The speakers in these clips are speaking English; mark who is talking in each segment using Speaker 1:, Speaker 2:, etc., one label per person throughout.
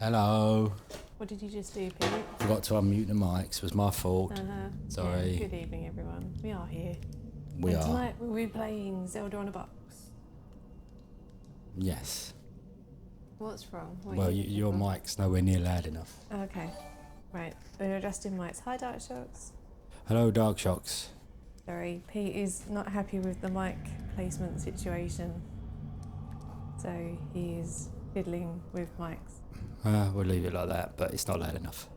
Speaker 1: Hello.
Speaker 2: What did you just do, Pete?
Speaker 1: Forgot to unmute the mics. It was my fault. Sorry.
Speaker 2: Yeah, good evening, everyone. We are here.
Speaker 1: We are.
Speaker 2: Tonight we'll be playing Zelda on a Box.
Speaker 1: Yes.
Speaker 2: What's wrong? What
Speaker 1: Well, your mic's nowhere near loud enough.
Speaker 2: Okay. Right. We're adjusting mics. Hi, Darkshoxx.
Speaker 1: Hello, Darkshoxx.
Speaker 2: Sorry, Pete is not happy with the mic placement situation. So he is fiddling with mics.
Speaker 1: We'll leave it like that, but it's not loud enough.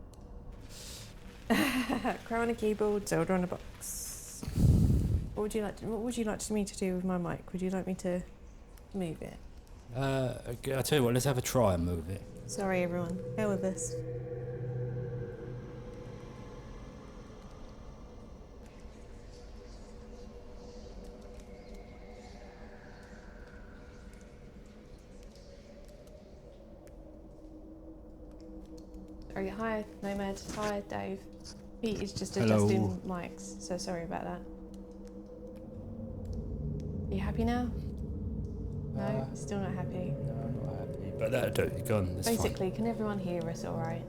Speaker 2: Crown a keyboard, Zelda on a Box. What would you like me to do with my mic? Would you like me to move it?
Speaker 1: I'll tell you what, let's have a try and move it.
Speaker 2: Sorry, everyone. Bear with us. Sorry, hi, Nomad. Hi, Dave. Pete is just adjusting mics, so sorry about that. Are you happy now? No, still not happy.
Speaker 1: No, I'm not happy. But that'll do. You're gone. That's
Speaker 2: Basically, can everyone hear us all right?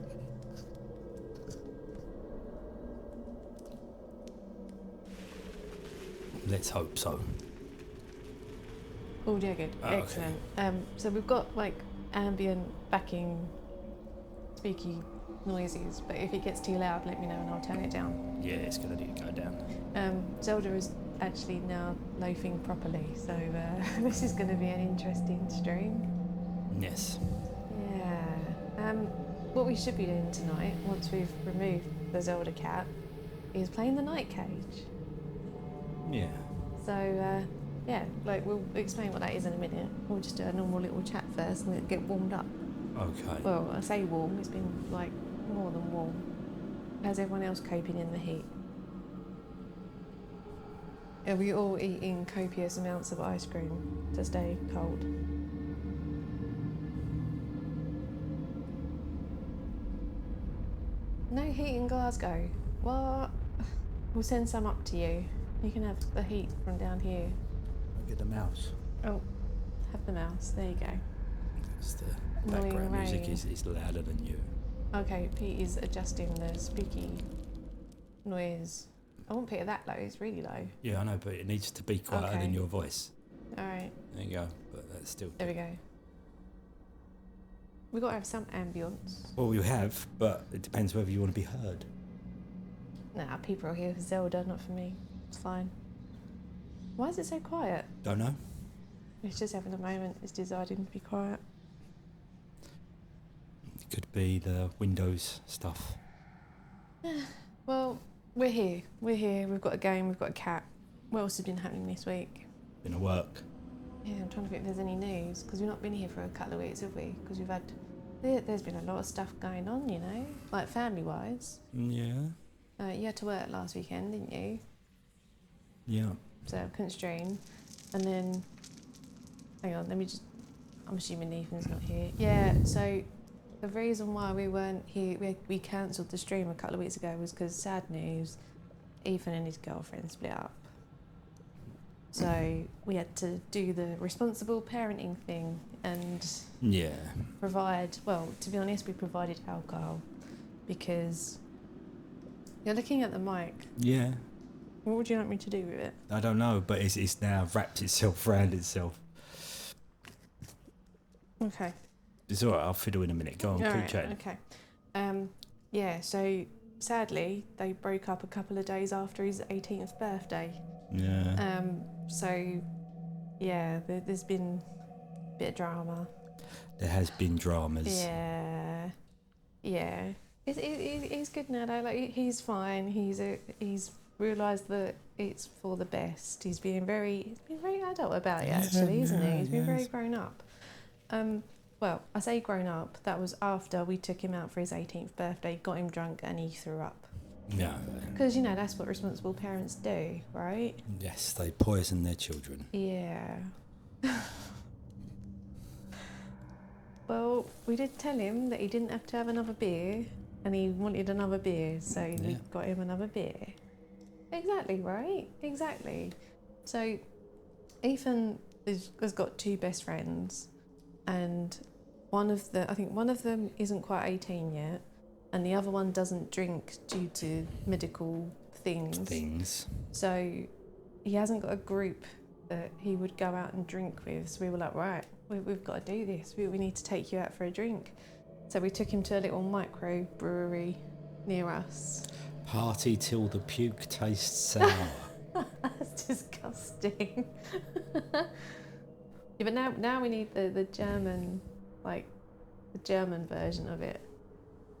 Speaker 1: Let's hope so.
Speaker 2: Oh, yeah, good.
Speaker 1: Oh,
Speaker 2: excellent. Okay. So we've got like ambient backing spooky noises, but if it gets too loud, let me know and I'll turn it down.
Speaker 1: Yeah, it's gonna need to go down.
Speaker 2: Zelda is actually now loafing properly, so this is going to be an interesting stream.
Speaker 1: Yes.
Speaker 2: Yeah. What we should be doing tonight, once we've removed the Zelda cat, is playing the night cage.
Speaker 1: Yeah.
Speaker 2: So, yeah, like we'll explain what that is in a minute. We'll just do a normal little chat first and get warmed up.
Speaker 1: Okay.
Speaker 2: Well, I say warm, it's been like more than warm. How's everyone else coping in the heat? Are we all eating copious amounts of ice cream to stay cold? No heat in Glasgow. What? We'll send some up to you. You can have the heat from down here.
Speaker 1: I'll get the mouse.
Speaker 2: Oh, have the mouse. There you go.
Speaker 1: It's the background music is louder than you.
Speaker 2: Okay, Pete is adjusting the spooky noise. I won't put it that low, it's really low.
Speaker 1: Yeah, I know, but it needs to be quieter than your voice.
Speaker 2: Alright.
Speaker 1: There you go, but that's still...
Speaker 2: There we go. We've got to have some ambience.
Speaker 1: Well, we have, but it depends whether you want to be heard.
Speaker 2: Nah, people are here for Zelda, not for me. It's fine. Why is it so quiet?
Speaker 1: Don't know.
Speaker 2: It's just having a moment, it's deciding to be quiet.
Speaker 1: It could be the Windows stuff.
Speaker 2: Well, we're here. We're here. We've got a game. We've got a cat. What else has been happening this week?
Speaker 1: Been at work.
Speaker 2: Yeah, I'm trying to think if there's any news, because we've not been here for a couple of weeks, have we? Because we've had... There's been a lot of stuff going on, you know, like family-wise.
Speaker 1: Yeah.
Speaker 2: You had to work last weekend, didn't you?
Speaker 1: Yeah.
Speaker 2: So I couldn't stream. And then... Hang on, let me just... I'm assuming Ethan's not here. Yeah, so... The reason why we weren't here, we cancelled the stream a couple of weeks ago was because, sad news, Ethan and his girlfriend split up. So we had to do the responsible parenting thing and provide, well, to be honest, we provided alcohol because you're looking at the mic.
Speaker 1: Yeah.
Speaker 2: What would you like me to do with it?
Speaker 1: I don't know, but it's now wrapped itself around itself.
Speaker 2: Okay.
Speaker 1: It's alright, I'll fiddle in a minute. Go on, keep chatting.
Speaker 2: Okay. Yeah, so sadly, they broke up a couple of days after his 18th birthday.
Speaker 1: Yeah.
Speaker 2: So, yeah, there's been a bit of drama.
Speaker 1: There has been dramas.
Speaker 2: Yeah. Yeah. He's good now, though. Like, he's fine. He's realised that it's for the best. He's been very adult about it, actually, isn't he? He's been very grown up. Well, I say grown up, that was after we took him out for his 18th birthday, got him drunk and he threw up.
Speaker 1: Yeah.
Speaker 2: Because, you know, that's what responsible parents do, right?
Speaker 1: Yes, they poison their children.
Speaker 2: Yeah. Well, we did tell him that he didn't have to have another beer and he wanted another beer, so we got him another beer. Exactly, right? Exactly. So, Ethan has got two best friends and I think one of them isn't quite 18 yet, and the other one doesn't drink due to medical things. So he hasn't got a group that he would go out and drink with. So we were like, right, we've got to do this. We need to take you out for a drink. So we took him to a little micro brewery near us.
Speaker 1: Party till the puke tastes sour.
Speaker 2: That's disgusting. Yeah, but now we need the German, like the German version of it.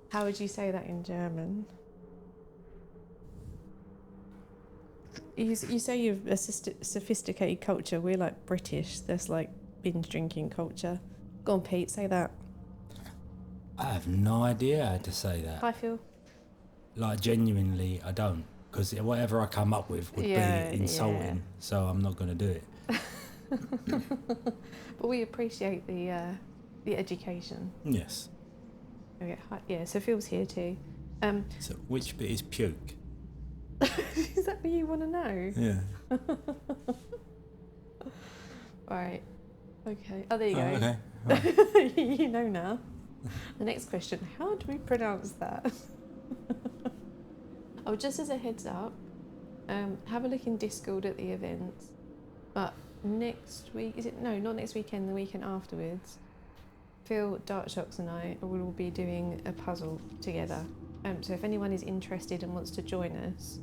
Speaker 2: How would you say that in German? You say you've a sophisticated culture. We're like British. That's like binge drinking culture. Go on, Pete, say that.
Speaker 1: I have no idea how to say that.
Speaker 2: Hi, Phil.
Speaker 1: Like, genuinely, I don't. Because whatever I come up with would be insulting, so I'm not going to do it.
Speaker 2: But we appreciate the education.
Speaker 1: Yes.
Speaker 2: Okay, yeah, so Phil's here too.
Speaker 1: So which bit is puke?
Speaker 2: Is that what you want to know?
Speaker 1: Yeah.
Speaker 2: Right. Okay. Oh, there you go.
Speaker 1: Okay. Right.
Speaker 2: You know now. The next question, how do we pronounce that? Oh, just as a heads up, have a look in Discord at the events. But next week, not next weekend, the weekend afterwards, Phil, Darkshoxx and I will all be doing a puzzle together. So if anyone is interested and wants to join us,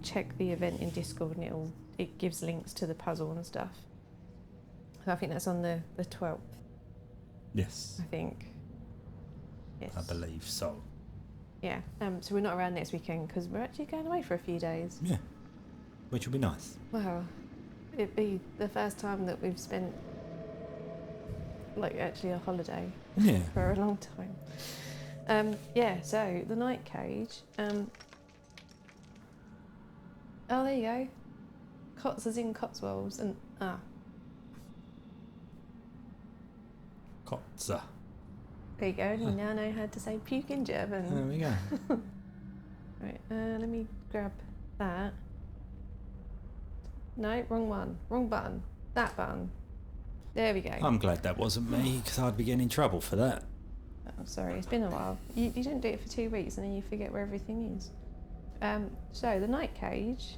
Speaker 2: check the event in Discord and it gives links to the puzzle and stuff. So I think that's on the 12th.
Speaker 1: Yes.
Speaker 2: I think. Yes.
Speaker 1: I believe so.
Speaker 2: Yeah. So we're not around next weekend because we're actually going away for a few days.
Speaker 1: Yeah. Which will be nice.
Speaker 2: Well, it'd be the first time that we've spent like actually a holiday for a long time. Yeah, so the night cage. Oh, there you go. Cots as in Cotswolds and
Speaker 1: Kotze.
Speaker 2: there you go. And you now know how to say puke in German.
Speaker 1: There we go.
Speaker 2: Right, let me grab that. No, wrong one. Wrong button. That button. There we go.
Speaker 1: I'm glad that wasn't me, because I'd be getting in trouble for that.
Speaker 2: Oh, sorry, it's been a while. You don't do it for 2 weeks and then you forget where everything is. So the night cage,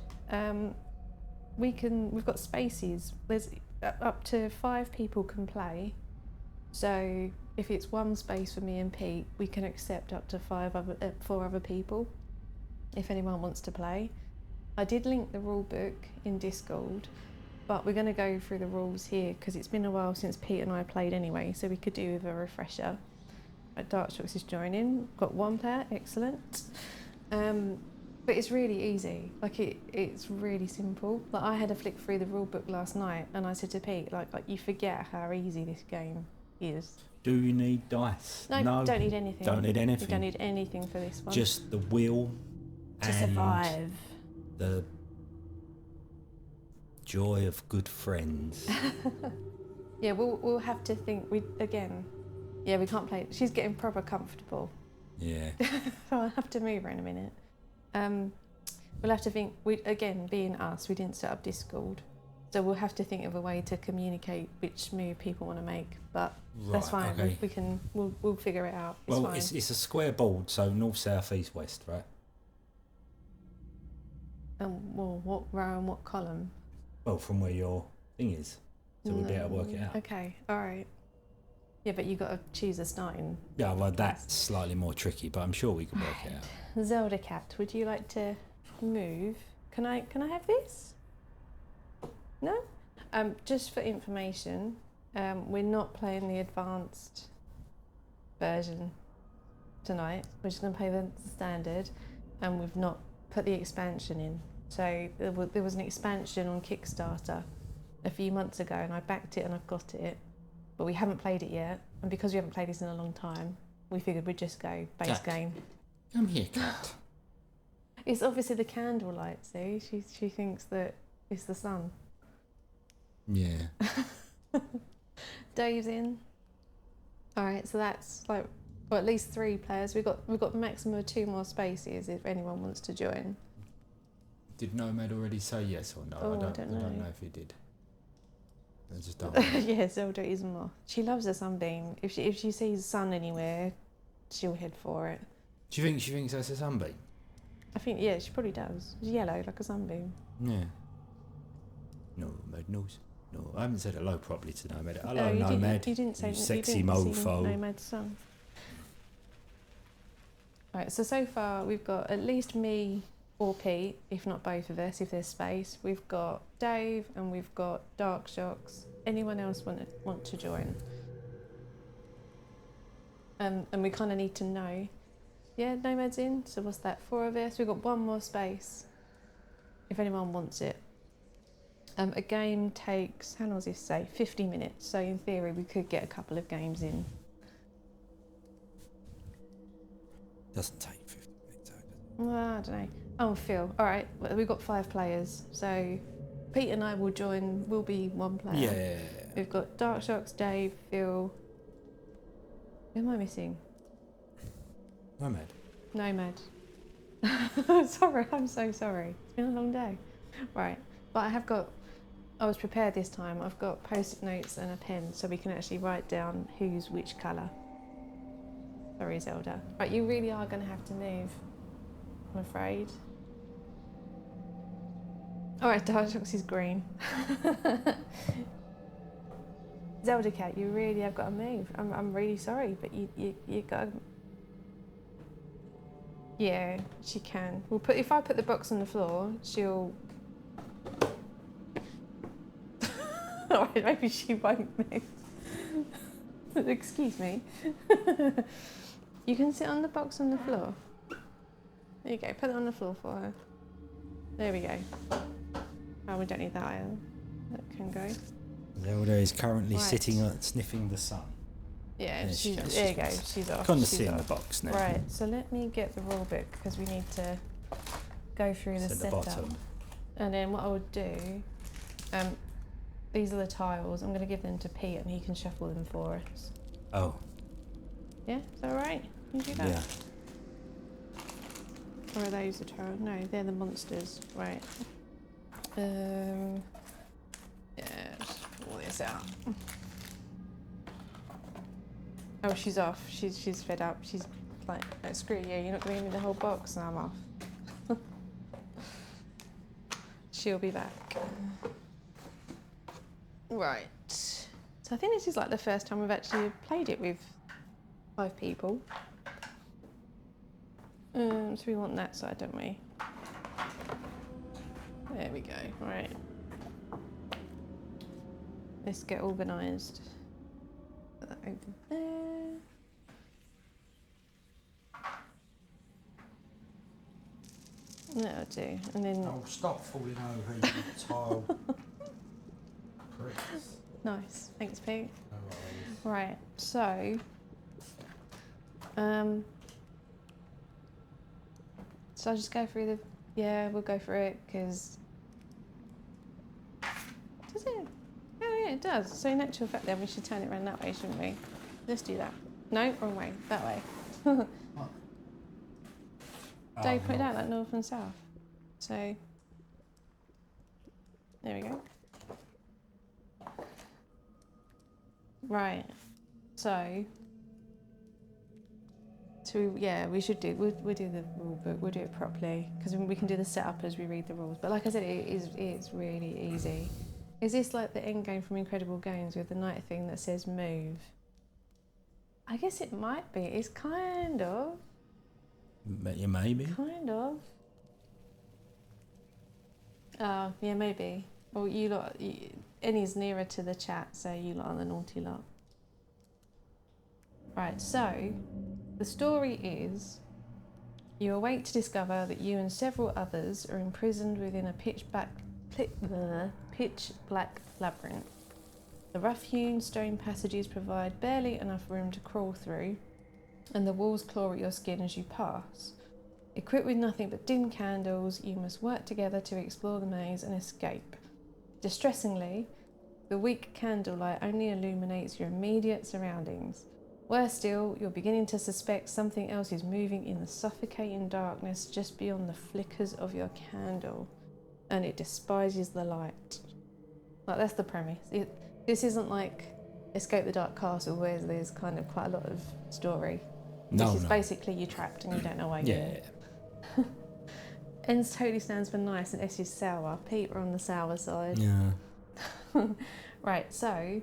Speaker 2: we've got spaces. There's up to 5 people can play. So if it's one space for me and Pete, we can accept up to 4 other people if anyone wants to play. I did link the rule book in Discord, but we're going to go through the rules here because it's been a while since Pete and I played anyway, so we could do with a refresher. Darkshoxx is joining. Got 1 player, excellent. But it's really easy. Like it's really simple. Like I had a flick through the rule book last night, and I said to Pete, like you forget how easy this game is.
Speaker 1: Do you need dice?
Speaker 2: No, don't need anything.
Speaker 1: Don't need anything.
Speaker 2: You don't need anything for this one.
Speaker 1: Just the will
Speaker 2: to survive.
Speaker 1: The joy of good friends.
Speaker 2: Yeah, we'll have to think. We can't play. She's getting proper comfortable.
Speaker 1: Yeah.
Speaker 2: So I'll have to move her in a minute. We'll have to think. Being us, we didn't set up Discord, so we'll have to think of a way to communicate which move people want to make. But that's fine.
Speaker 1: Okay.
Speaker 2: We'll figure it out.
Speaker 1: It's a square board, so north, south, east, west, right?
Speaker 2: Well, what row and what column?
Speaker 1: Well, from where your thing is, so we'll be able to work it out.
Speaker 2: Okay, all right. Yeah, but you got to choose a starting.
Speaker 1: Yeah, well, that's slightly more tricky, but I'm sure we can work it out.
Speaker 2: Zelda Cat, would you like to move? Can I have this? No? Just for information, we're not playing the advanced version tonight. We're just going to play the standard, and we've not put the expansion in. So there was an expansion on Kickstarter a few months ago, and I backed it and I've got it, but we haven't played it yet. And because we haven't played this in a long time, we figured we'd just go base game.
Speaker 1: Come here, cat.
Speaker 2: It's obviously the candlelight, see? She thinks that it's the sun.
Speaker 1: Yeah.
Speaker 2: Dave's in. All right, so that's like, well, at least 3 players. We've got a maximum of 2 more spaces if anyone wants to join.
Speaker 1: Did Nomad already say yes or no?
Speaker 2: Oh, I don't know
Speaker 1: if he did. I just don't want it.
Speaker 2: Yeah, Zelda is a moth. She loves a sunbeam. If she sees sun anywhere, she'll head for it.
Speaker 1: Do you think she thinks that's a sunbeam?
Speaker 2: I think, yeah, she probably does. It's yellow, like a sunbeam.
Speaker 1: Yeah. Nomad knows. No, I haven't said hello properly to Nomad. Hello,
Speaker 2: Oh,
Speaker 1: Nomad.
Speaker 2: You didn't say
Speaker 1: you
Speaker 2: you
Speaker 1: sexy
Speaker 2: didn't sing
Speaker 1: mofo.
Speaker 2: Nomad's song. Right, so far we've got at least me or Pete, if not both of us, if there's space. We've got Dave and we've got Darkshoxx. Anyone else want to join? And we kind of need to know. Yeah, Nomad's in. So what's that? 4 of us. We've got 1 more space. If anyone wants it. A game takes, how long does this say? 50 minutes. So in theory, we could get a couple of games in.
Speaker 1: Doesn't take 50 minutes, does it?
Speaker 2: Well, I don't know. Oh, Phil. All right, well, we've got 5 players. So Pete and I will join. We'll be 1 player.
Speaker 1: Yeah.
Speaker 2: We've got Darkshoxx, Dave, Phil. Who am I missing?
Speaker 1: Nomad.
Speaker 2: Nomad. Sorry, I'm so sorry. It's been a long day. Right, but I was prepared this time. I've got post-it notes and a pen so we can actually write down who's which colour. Sorry, Zelda. Right, you really are going to have to move, I'm afraid. Alright, Darkshoxx is green. Zelda cat, you really have got to move. I'm really sorry, but you got to... Yeah, she can. If I put the box on the floor, she'll... Alright, maybe she won't move. Excuse me. You can sit on the box on the floor. There you go, put it on the floor for her. There we go. Oh, we don't need that either. That can go.
Speaker 1: Zelda is currently sitting sniffing the sun.
Speaker 2: Yeah, there you go, she's off.
Speaker 1: Can't see in the box now.
Speaker 2: Right, so let me get the rule book because we need to go through the setup. And then what I would do, these are the tiles. I'm going to give them to Pete and he can shuffle them for us.
Speaker 1: Oh.
Speaker 2: Yeah, is that alright? Can you do that?
Speaker 1: Yeah.
Speaker 2: Or are those the tiles? No, they're the monsters. Right. Yeah, just pull this out. Oh, she's off. She's fed up. She's like, oh, screw you. You're not going to give me the whole box. Now I'm off. She'll be back. Right. So I think this is like the first time we've actually played it with 5 people. So we want that side, don't we? There we go. Right. Let's get organised. Put that over there. That'll do. And then.
Speaker 1: Oh, stop falling over, you tile. Pricks.
Speaker 2: Nice. Thanks, Pete.
Speaker 1: No worries.
Speaker 2: Right. So. So I'll just go through the. Yeah, we'll go for it because. Does it? Oh yeah, it does. So in actual fact, then we should turn it around that way, shouldn't we? Let's do that. No, wrong way. That way. Dave, put it out like north and south. So. There we go. Right. So yeah, we should do. We'll do the rule book. We'll do it properly because we can do the setup as we read the rules. But like I said, it's really easy. Is this like the end game from Incredible Games with the night thing that says move? I guess it might be. It's kind of.
Speaker 1: Yeah, maybe.
Speaker 2: Kind of. Oh, yeah, maybe. Well, you lot. Annie's nearer to the chat, so you lot are the naughty lot. Right, so the story is you awake to discover that you and several others are imprisoned within a pitch black labyrinth. The rough-hewn stone passages provide barely enough room to crawl through, and the walls claw at your skin as you pass. Equipped with nothing but dim candles, you must work together to explore the maze and escape. Distressingly, the weak candlelight only illuminates your immediate surroundings. Worse still, you're beginning to suspect something else is moving in the suffocating darkness just beyond the flickers of your candle, and it despises the light. Like, that's the premise. This isn't like Escape the Dark Castle where there's kind of quite a lot of story.
Speaker 1: No,
Speaker 2: This is
Speaker 1: no.
Speaker 2: basically you're trapped and you don't know why you're
Speaker 1: Yeah.
Speaker 2: here. N's totally stands for nice and S is sour. Pete, we're on the sour side.
Speaker 1: Yeah.
Speaker 2: Right, so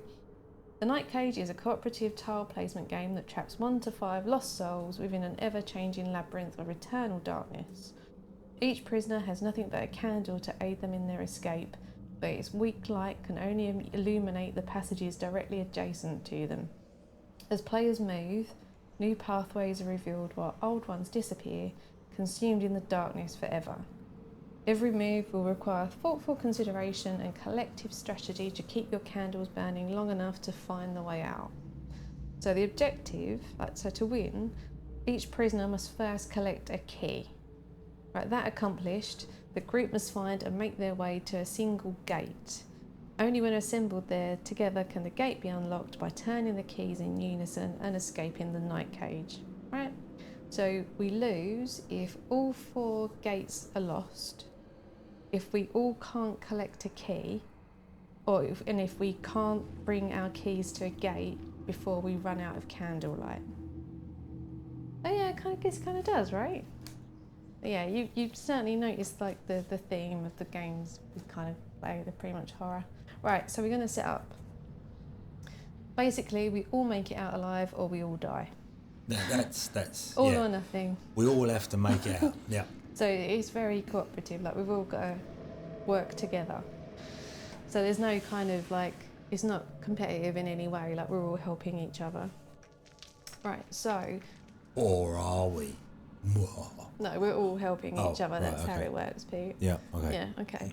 Speaker 2: the Night Cage is a cooperative tile placement game that traps 1 to 5 lost souls within an ever-changing labyrinth of eternal darkness. Each prisoner has nothing but a candle to aid them in their escape, but its weak light can only illuminate the passages directly adjacent to them. As players move, new pathways are revealed while old ones disappear, consumed in the darkness forever. Every move will require thoughtful consideration and collective strategy to keep your candles burning long enough to find the way out. So the objective, to win, each prisoner must first collect a key. Right, that accomplished, the group must find and make their way to a single gate. Only when assembled there together can the gate be unlocked by turning the keys in unison and escaping the Night Cage. Right? So we lose if all 4 gates are lost, if we all can't collect a key, and if we can't bring our keys to a gate before we run out of candlelight. Oh yeah, this kind of does, right? Yeah, you certainly noticed like the theme of the games we kind of play. They're pretty much horror. Right, so we're going to set up. Basically, we all make it out alive or we all die.
Speaker 1: That's
Speaker 2: all or nothing.
Speaker 1: We all have to make it out. Yeah.
Speaker 2: So it's very cooperative. Like we've all got to work together. So there's no kind of like, it's not competitive in any way. Like we're all helping each other. Right. So.
Speaker 1: Or are we?
Speaker 2: No, we're all helping each other.
Speaker 1: Right,
Speaker 2: That's how it works, Pete.
Speaker 1: Yeah. Okay.
Speaker 2: Yeah. Okay.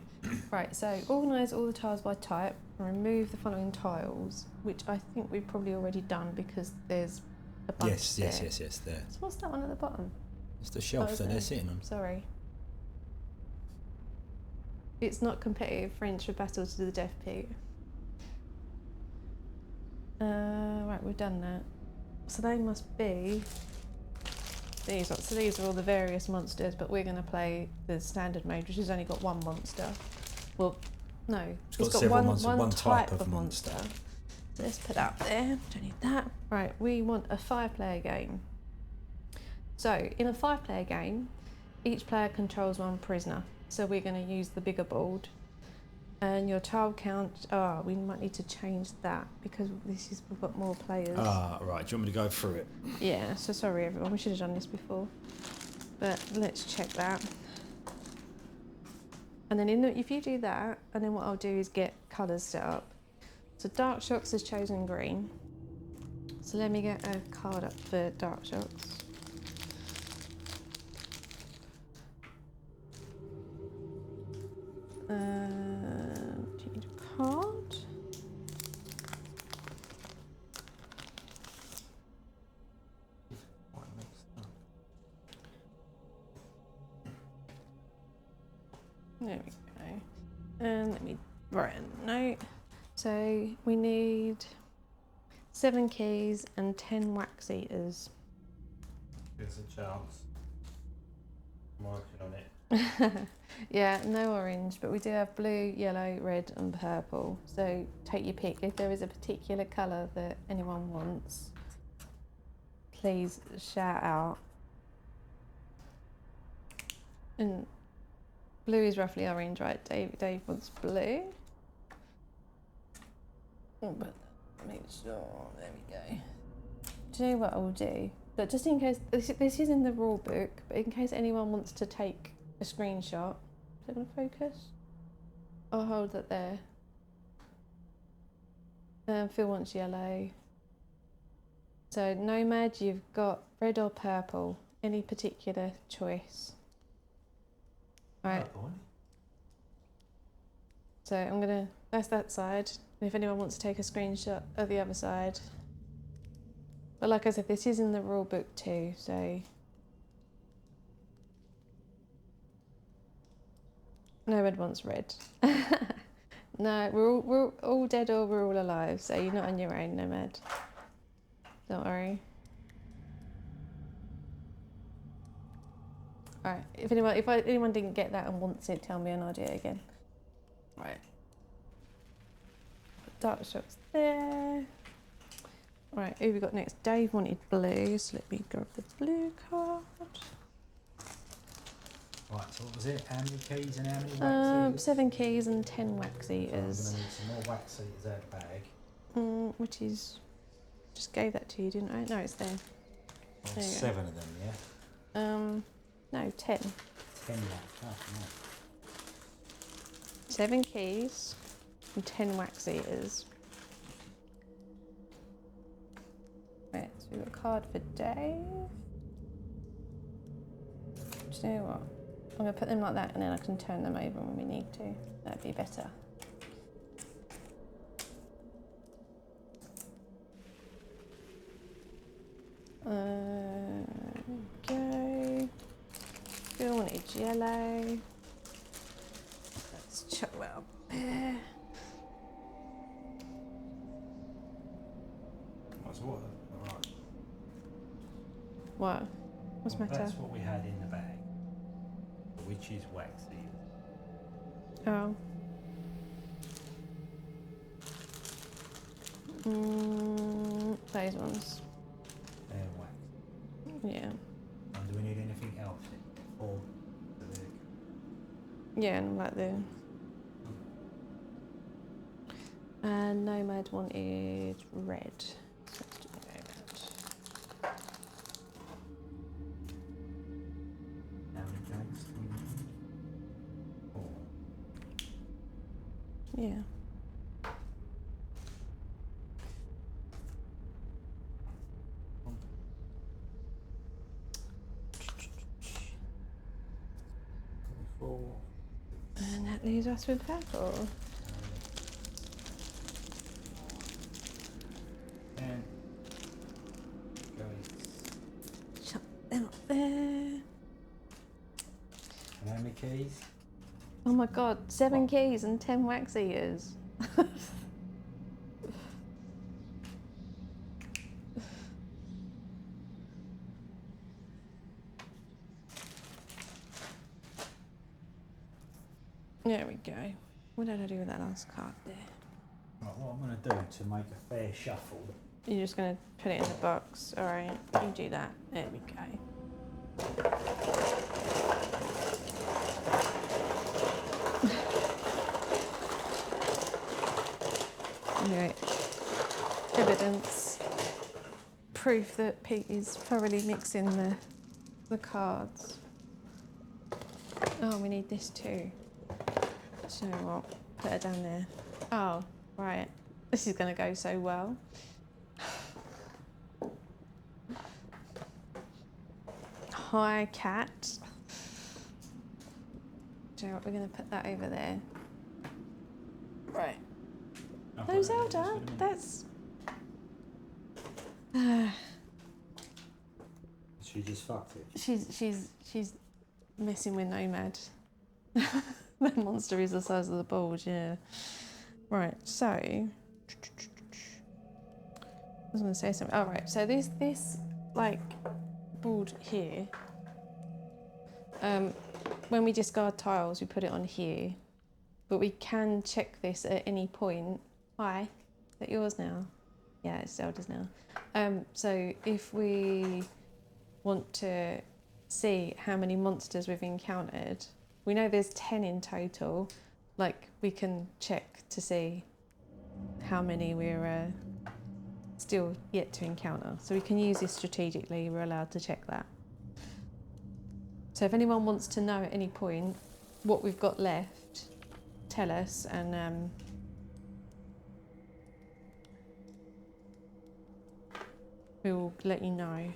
Speaker 2: Right. So organise all the tiles by type and remove the following tiles, which I think we've probably already done because there's a bunch there.
Speaker 1: Yes. There.
Speaker 2: So what's that one at the bottom?
Speaker 1: It's the shelf that they're sitting on.
Speaker 2: Sorry. It's not competitive French for battles to the death, Pete. Right, we've done that. So they must be these ones. So these are all the various monsters, but we're going to play the standard mode, which has only got one monster. Well, no, it's got one type of monster. So let's put that up there. Don't need that. Right, we want a 5-player game. So in a 5-player game, each player controls 1 prisoner. So we're going to use the bigger board. And your tile count, we might need to change that because we've got more players.
Speaker 1: Right. Do you want me to go through it?
Speaker 2: Yeah, so sorry everyone, we should have done this before. But let's check that. And then if you do that, and then what I'll do is get colours set up. So Darkshoxx has chosen green. So let me get a card up for Darkshoxx. Change a card. There we go. And let me write a note. So we need 7 keys and 10 wax eaters.
Speaker 1: There's a chance. I'm working on it.
Speaker 2: Yeah, no orange, but we do have blue, yellow, red and purple. So take your pick. If there is a particular colour that anyone wants, please shout out. And blue is roughly orange, right? Dave wants blue. But make sure, there we go. Do you know what I'll do? But just in case, this is in the rule book, but in case anyone wants to take a screenshot, is it going to focus? I'll hold that there. Phil wants yellow. So Nomad, you've got red or purple. Any particular choice? Right.
Speaker 1: Purple.
Speaker 2: So I'm gonna, that's that side. And if anyone wants to take a screenshot of the other side. But like I said, this is in the rule book too, so. Nomad wants red. No, we're all dead or we're all alive, so you're not on your own, Nomad. Don't worry. Alright, if anyone didn't get that and wants it, tell me and I'll do it again. Right. Put Darkshoxx there. Right, who we got next? Dave wanted blue, so let me grab the blue card.
Speaker 1: Right, so what was it? How many keys and how many wax eaters?
Speaker 2: 7 keys and 10 wax
Speaker 1: So I'm going
Speaker 2: eaters.
Speaker 1: to need some more wax eaters out of the bag.
Speaker 2: Which is... Just gave that to you, didn't I? No, it's there.
Speaker 1: Well,
Speaker 2: There you go.
Speaker 1: 7 of them, yeah?
Speaker 2: No, 10.
Speaker 1: 10 wax. Oh, no.
Speaker 2: 7 keys and 10 wax eaters. Right, so we've got a card for Dave. Do you know what? I'm going to put them like that and then I can turn them over when we need to. That'd be better. Go. Phil wanted yellow. Let's chuck that up there.
Speaker 1: That's what? Right.
Speaker 2: What? What's the matter?
Speaker 1: That's what we had in the bag. Which is wax eaters.
Speaker 2: Oh. Those ones.
Speaker 1: They're wax.
Speaker 2: Yeah.
Speaker 1: And do we need anything else? Or
Speaker 2: Yeah, and like the... And Nomad wanted red. So let's do Nomad.
Speaker 1: how many kegs? 4.
Speaker 2: Yeah. And that leaves us with purple.
Speaker 1: And
Speaker 2: Chuck them up there.
Speaker 1: and how many keys?
Speaker 2: Oh my god, 7 keys and 10 wax eaters. There we go. What did I do with that last card there?
Speaker 1: Right, what I'm going to do to make a fair shuffle.
Speaker 2: You're just going to put it in the box. Alright, you do that. There we go. Right. Evidence. Proof that Pete is thoroughly mixing the cards. Oh, we need this too. Do you know what? Put her down there. Oh, right. This is going to go so well. Hi, cat. Do you know what? We're going to put that over there. Right. No, Zelda. That's...
Speaker 1: She just fucked it.
Speaker 2: She's messing with Nomad. That monster is the size of the board, yeah. Right, so I was going to say something. All right, so this like board here. When we discard tiles, we put it on here, but we can check this at any point. Hi, is that yours now? Yeah, it's Zelda's now. So if we want to see how many monsters we've encountered, we know there's 10 in total. Like, we can check to see how many we're still yet to encounter. So we can use this strategically, we're allowed to check that. So if anyone wants to know at any point what we've got left, tell us, and we'll let you know.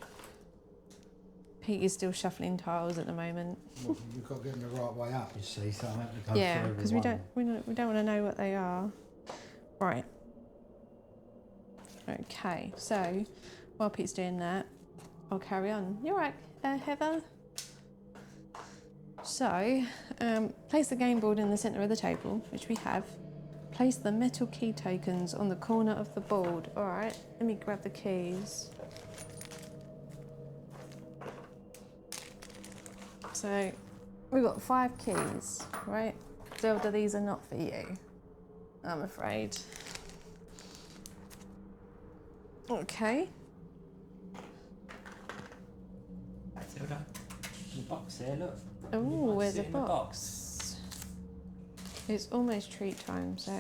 Speaker 2: Pete is still shuffling tiles at the moment.
Speaker 1: Well, you've got to get them the right way up, you see, so I have to go
Speaker 2: Yeah,
Speaker 1: through every
Speaker 2: because we don't want to know what they are. Right. Okay, so while Pete's doing that, I'll carry on. You're right, Heather. So, place the game board in the centre of the table, which we have. Place the metal key tokens on the corner of the board. All right, let me grab the keys. So, we've got 5 keys, right? Zelda, these are not for you, I'm afraid. Okay.
Speaker 1: Matilda, the box there, look.
Speaker 2: Oh, where's the box? It's almost treat time, so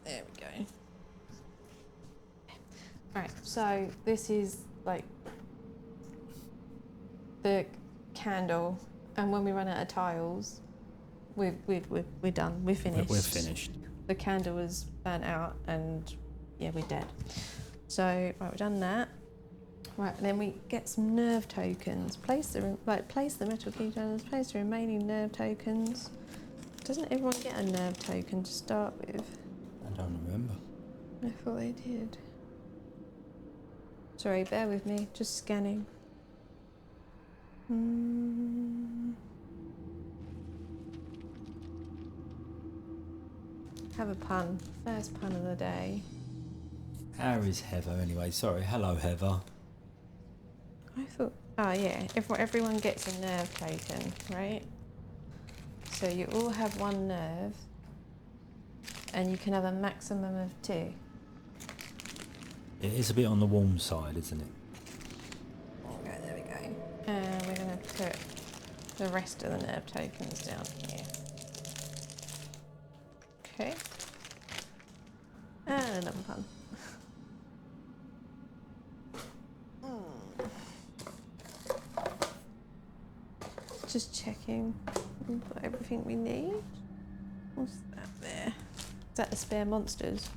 Speaker 2: there we go. Right, so this is like the candle, and when we run out of tiles, we're done. We're finished.
Speaker 1: We're finished.
Speaker 2: The candle was burnt out, and yeah, we're dead. So right, we've done that. Right, and then we get some nerve tokens. Place the metal key tokens. Place the remaining nerve tokens. Doesn't everyone get a nerve token to start with?
Speaker 1: I don't remember.
Speaker 2: I thought they did. Sorry, bear with me. Just scanning. Have a pun. First pun of the day.
Speaker 1: How is Heather anyway? Sorry, hello Heather.
Speaker 2: I thought, oh yeah, everyone gets a nerve token, right? So you all have one nerve, and you can have a maximum of 2.
Speaker 1: It is a bit on the warm side, isn't it?
Speaker 2: Okay, there we go. And we're going to put the rest of the nerve tokens down here. Okay. And another pun. Just checking we've got everything we need. What's that there? Is that the spare monsters?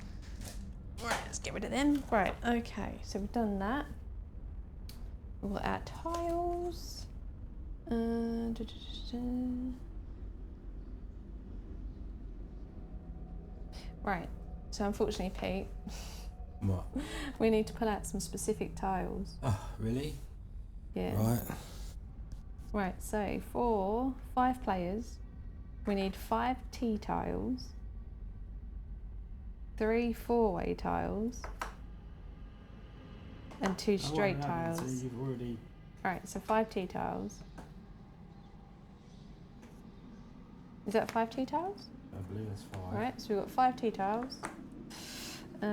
Speaker 2: Right, let's get rid of them. Right, okay, so we've done that. We've got our tiles. Right, so unfortunately, Pete,
Speaker 1: What?
Speaker 2: we need to pull out some specific tiles.
Speaker 1: Oh, really?
Speaker 2: Yeah.
Speaker 1: Right.
Speaker 2: Right, so for 5 players, we need 5 T tiles, 3 4-way tiles, and 2 straight tiles.
Speaker 1: So you've already...
Speaker 2: Right, so 5 T tiles. Is that 5 T tiles?
Speaker 1: I believe that's 5.
Speaker 2: Right, so we've got 5 T tiles, 3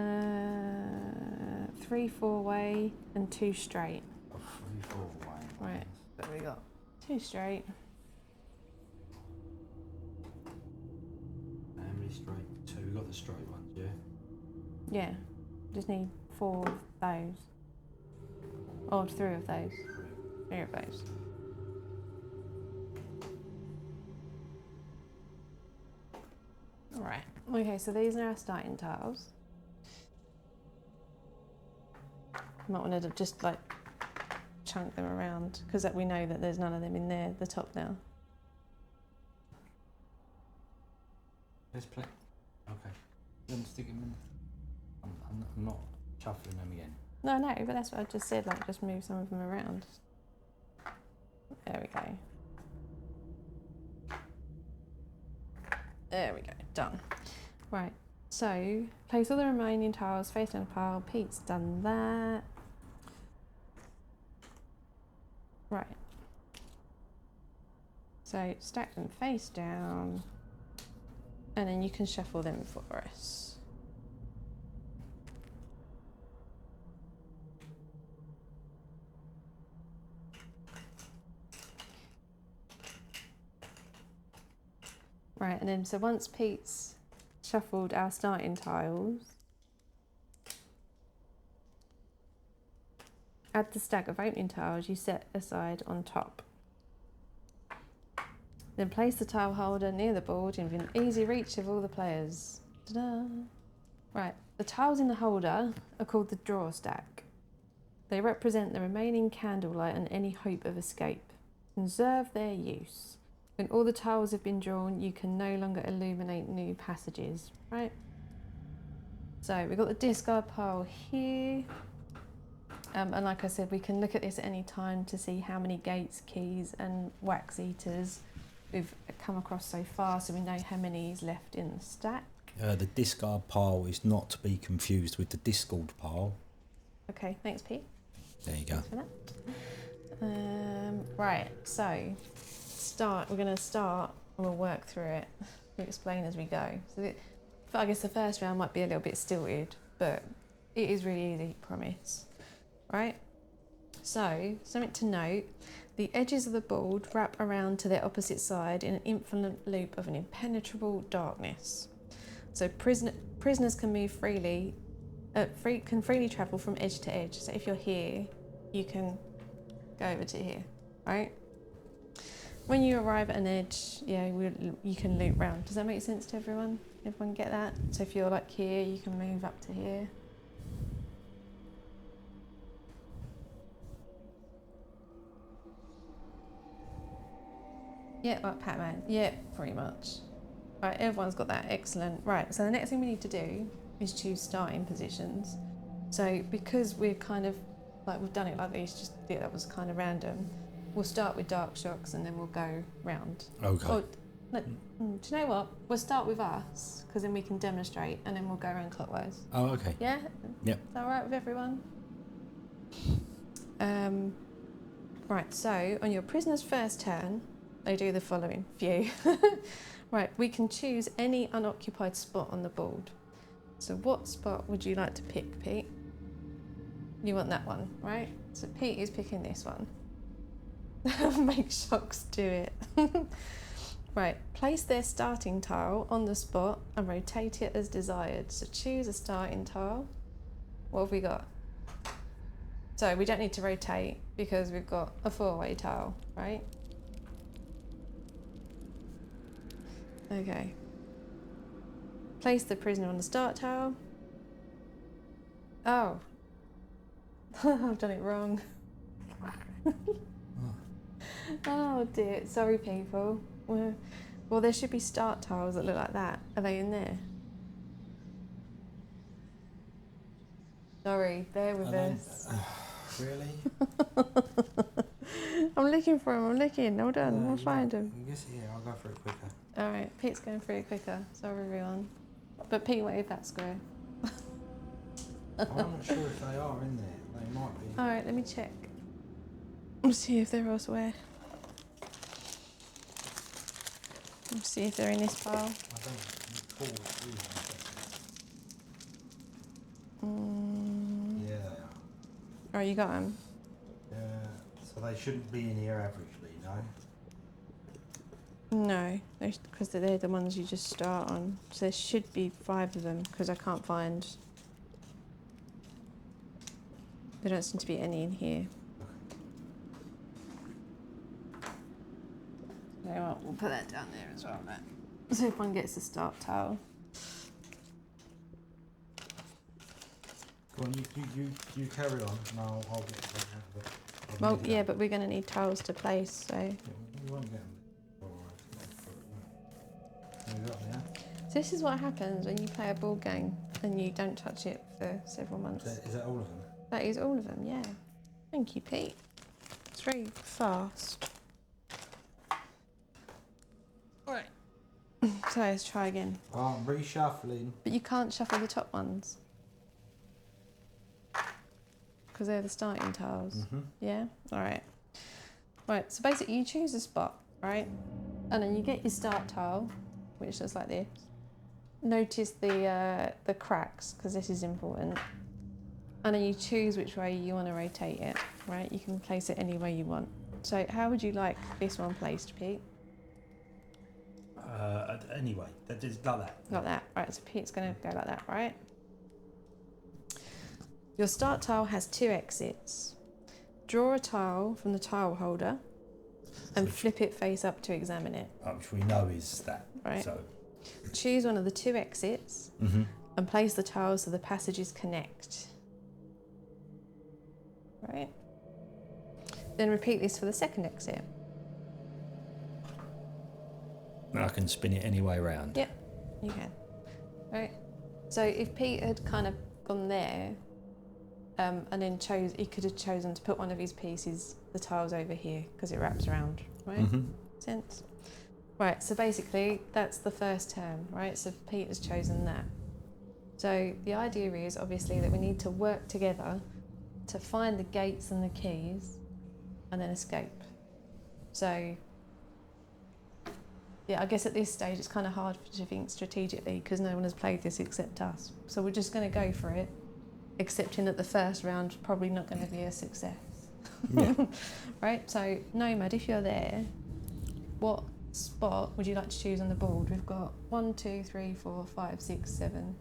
Speaker 2: 4-way, and 2 straight.
Speaker 1: Oh, 3 4-way.
Speaker 2: Right, so we got 2 straight.
Speaker 1: How many straight? 2. We got the straight ones, yeah?
Speaker 2: Yeah, just need 4 of those. Or 3 of those. 3 of those. Alright, okay, so these are our starting tiles. You might want to just like chunk them around, because we know that there's none of them in there at the top now.
Speaker 1: Let's play. Okay. Then stick them in. I'm not shuffling them again.
Speaker 2: No, but that's what I just said, like just move some of them around. There we go. There we go, done. Right, so place all the remaining tiles face down the pile. Pete's done that. Right. So stack them face down, and then you can shuffle them for us. Right, and then so once Pete's shuffled our starting tiles, add the stack of opening tiles you set aside on top. Then place the tile holder near the board and within easy reach of all the players. Ta-da! Right, the tiles in the holder are called the draw stack. They represent the remaining candlelight and any hope of escape. Conserve their use. When all the tiles have been drawn, you can no longer illuminate new passages, right? So we've got the discard pile here. And like I said, we can look at this at any time to see how many gates, keys and wax eaters we've come across so far, so we know how many is left in the stack.
Speaker 1: The discard pile is not to be confused with the discard pile.
Speaker 2: Okay, thanks Pete.
Speaker 1: There you go.
Speaker 2: Thanks for that. Right, so we're going to start and we'll work through it. We'll explain as we go. So I guess the first round might be a little bit stilted, but It is really easy, promise. Right? So, something to note, the edges of the board wrap around to their opposite side in an infinite loop of an impenetrable darkness. So prisoners can move freely, can freely travel from edge to edge. So if you're here, you can go over to here, right? When you arrive at an edge, you can loop round. Does that make sense to everyone? Everyone get that? So if you're like here, you can move up to here. Yeah, like Pac-Man. Yeah, pretty much. Right, everyone's got that. Excellent. Right, so the next thing we need to do is choose starting positions. So because we're kind of, like we've done it like this, just yeah, that was kind of random. We'll start with Darkshoxx and then we'll go round.
Speaker 1: Okay.
Speaker 2: Or, do you know what? We'll start with us, because then we can demonstrate and then we'll go around clockwise.
Speaker 1: Oh, okay.
Speaker 2: Yeah?
Speaker 1: Yep.
Speaker 2: Is that alright with everyone? Right, so on your prisoner's first turn, they do the following few. Right, we can choose any unoccupied spot on the board. So what spot would you like to pick, Pete? You want that one, right? So Pete is picking this one. Make Shoxx do it. Right, place their starting tile on the spot and rotate it as desired. So choose a starting tile. What have we got? So we don't need to rotate because we've got a 4-way tile, right? Okay. Place the prisoner on the start tile. Oh. I've done it wrong. Oh dear, sorry people. Well, there should be start tiles that look like that. Are they in there? Sorry, bear with us.
Speaker 1: Really?
Speaker 2: I'm looking for them, I'm looking. Hold on, I'll find them.
Speaker 1: I guess, yeah, I'll go for it quicker.
Speaker 2: Alright, Pete's going through it quicker. Sorry everyone. But Pete waved that square.
Speaker 1: I'm not sure if they are in there. They might be.
Speaker 2: Alright, let me check. Let's see if they're elsewhere. Let's see if they're in this pile.
Speaker 1: I don't recall seeing them. Yeah, they are.
Speaker 2: Oh, you got them?
Speaker 1: Yeah, so they shouldn't be in here averagely, no?
Speaker 2: No, because they're the ones you just start on. So there should be 5 of them, because I can't find... There don't seem to be any in here. You know what, we'll put that down there as well. So if one gets the start tile.
Speaker 1: Go on, you carry on, and I'll get them out of it.
Speaker 2: Well, yeah, but we're going to need tiles to place, so...
Speaker 1: Yeah, you won't get them. You got them, yeah?
Speaker 2: So this is what happens when you play a board game and you don't touch it for several months.
Speaker 1: Is that all of them?
Speaker 2: That is all of them, yeah. Thank you, Pete. It's very fast. Right. So let's try again.
Speaker 1: Oh, I'm reshuffling.
Speaker 2: But you can't shuffle the top ones. Because they're the starting tiles.
Speaker 1: Mm-hmm.
Speaker 2: Yeah? Alright. Right, so basically you choose a spot, right? And then you get your start tile, which looks like this. Notice the cracks, because this is important. And then you choose which way you want to rotate it, right? You can place it any way you want. So how would you like this one placed, Pete?
Speaker 1: Anyway, that is like that.
Speaker 2: Like that, right? So Pete's going to go like that, right? Your start tile has 2 exits. Draw a tile from the tile holder and flip it face up to examine it.
Speaker 1: Which we know is that.
Speaker 2: Right.
Speaker 1: So.
Speaker 2: Choose one of the 2 exits and place the tiles so the passages connect. Right. Then repeat this for the second exit.
Speaker 1: And I can spin it any way around.
Speaker 2: Yep, you can. Right. So if Pete had kind of gone there, and then he could have chosen to put one of his pieces, the tiles over here, because it wraps around, right? Sense? Right, so basically that's the first turn, right? So Pete has chosen that. So the idea is obviously that we need to work together to find the gates and the keys and then escape. So yeah, I guess at this stage it's kind of hard to think strategically because no one has played this except us. So we're just going to go for it accepting that the first round probably not going to be a success.
Speaker 3: Yeah.
Speaker 2: Right, so Nomad, if you're there, what spot would you like to choose on the board? We've got 1, 2, 3, 4, 5, 6, 7.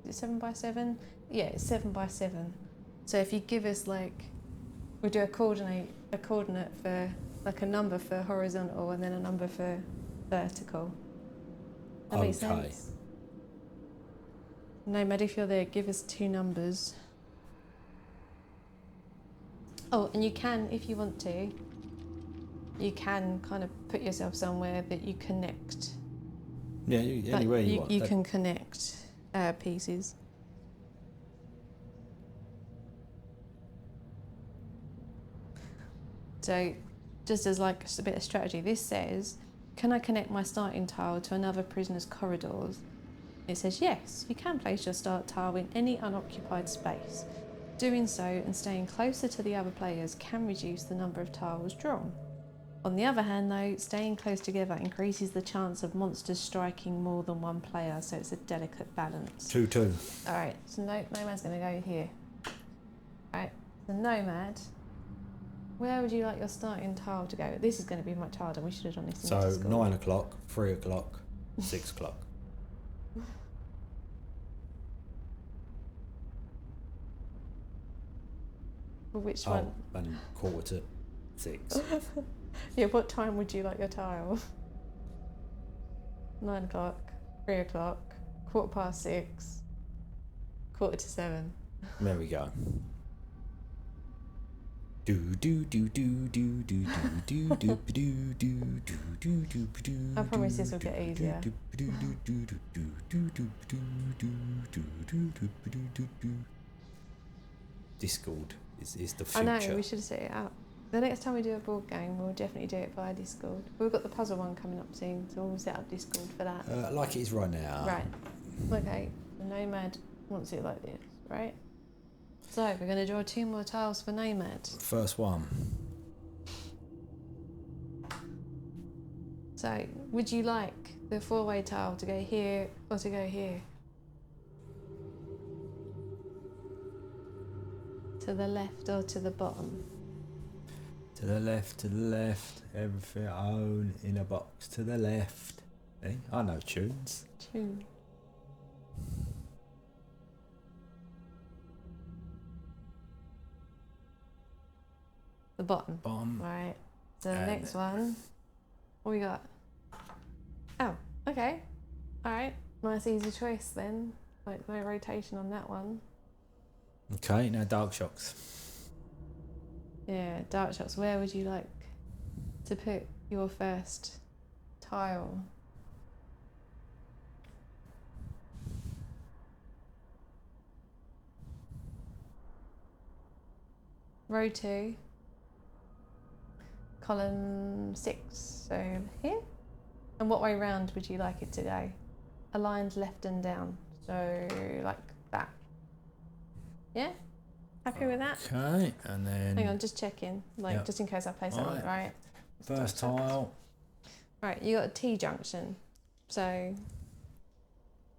Speaker 2: Is it 7 by 7? Yeah, it's 7 by 7. So if you give us like, we do a coordinate for like a number for horizontal and then a number for vertical. That makes sense. Nomad, if you're there, give us 2 numbers. Oh, and you can, if you want to, you can kind of put yourself somewhere that you connect.
Speaker 3: Yeah, anywhere you want.
Speaker 2: You can connect pieces. So, just as like a bit of strategy, this says, can I connect my starting tile to another prisoner's corridors? It says, yes, you can place your start tile in any unoccupied space. Doing so and staying closer to the other players can reduce the number of tiles drawn. On the other hand though, staying close together increases the chance of monsters striking more than one player, so it's a delicate balance.
Speaker 3: 2-2.
Speaker 2: Alright, so Nomad's going to go here. Alright, so Nomad, where would you like your starting tile to go? This is going to be much harder, we should have done this in
Speaker 3: So
Speaker 2: Discord.
Speaker 3: 9 o'clock, 3 o'clock, 6 o'clock.
Speaker 2: Well, which one?
Speaker 3: And 5:45.
Speaker 2: Yeah, what time would you like your tile? 9 o'clock, 3 o'clock, 6:15, 6:45.
Speaker 3: There we go. Do do do do do do do do do do do do do.
Speaker 2: I promise this will get easier.
Speaker 3: Discord is the future.
Speaker 2: I know, we should set it up. The next time we do a board game, we'll definitely do it via Discord. We've got the puzzle one coming up soon, so we'll set up Discord for that.
Speaker 3: Like it is right now.
Speaker 2: Right. Okay, the Nomad wants it like this, right? So we're going to draw 2 more tiles for Nomad.
Speaker 3: First one.
Speaker 2: So, would you like the 4-way tile to go here or to go here? To the left or to the bottom?
Speaker 3: To the left, everything I own in a box to the left. Hey, I know tunes.
Speaker 2: Tune. The bottom.
Speaker 3: Bottom.
Speaker 2: Right. So the next one, what we got? Oh, okay. Alright. Nice easy choice then. Like no rotation on that one.
Speaker 3: Okay, now Darkshoxx.
Speaker 2: Yeah, Darkshoxx, where would you like to put your first tile? Row 2, column 6, so here. And what way round would you like it to go? Aligned left and down, so like that. Yeah? Happy with that?
Speaker 3: Okay, and then...
Speaker 2: Hang on, just checking, like just in case I play something right.
Speaker 3: First tile.
Speaker 2: Right, you got a T-junction. So,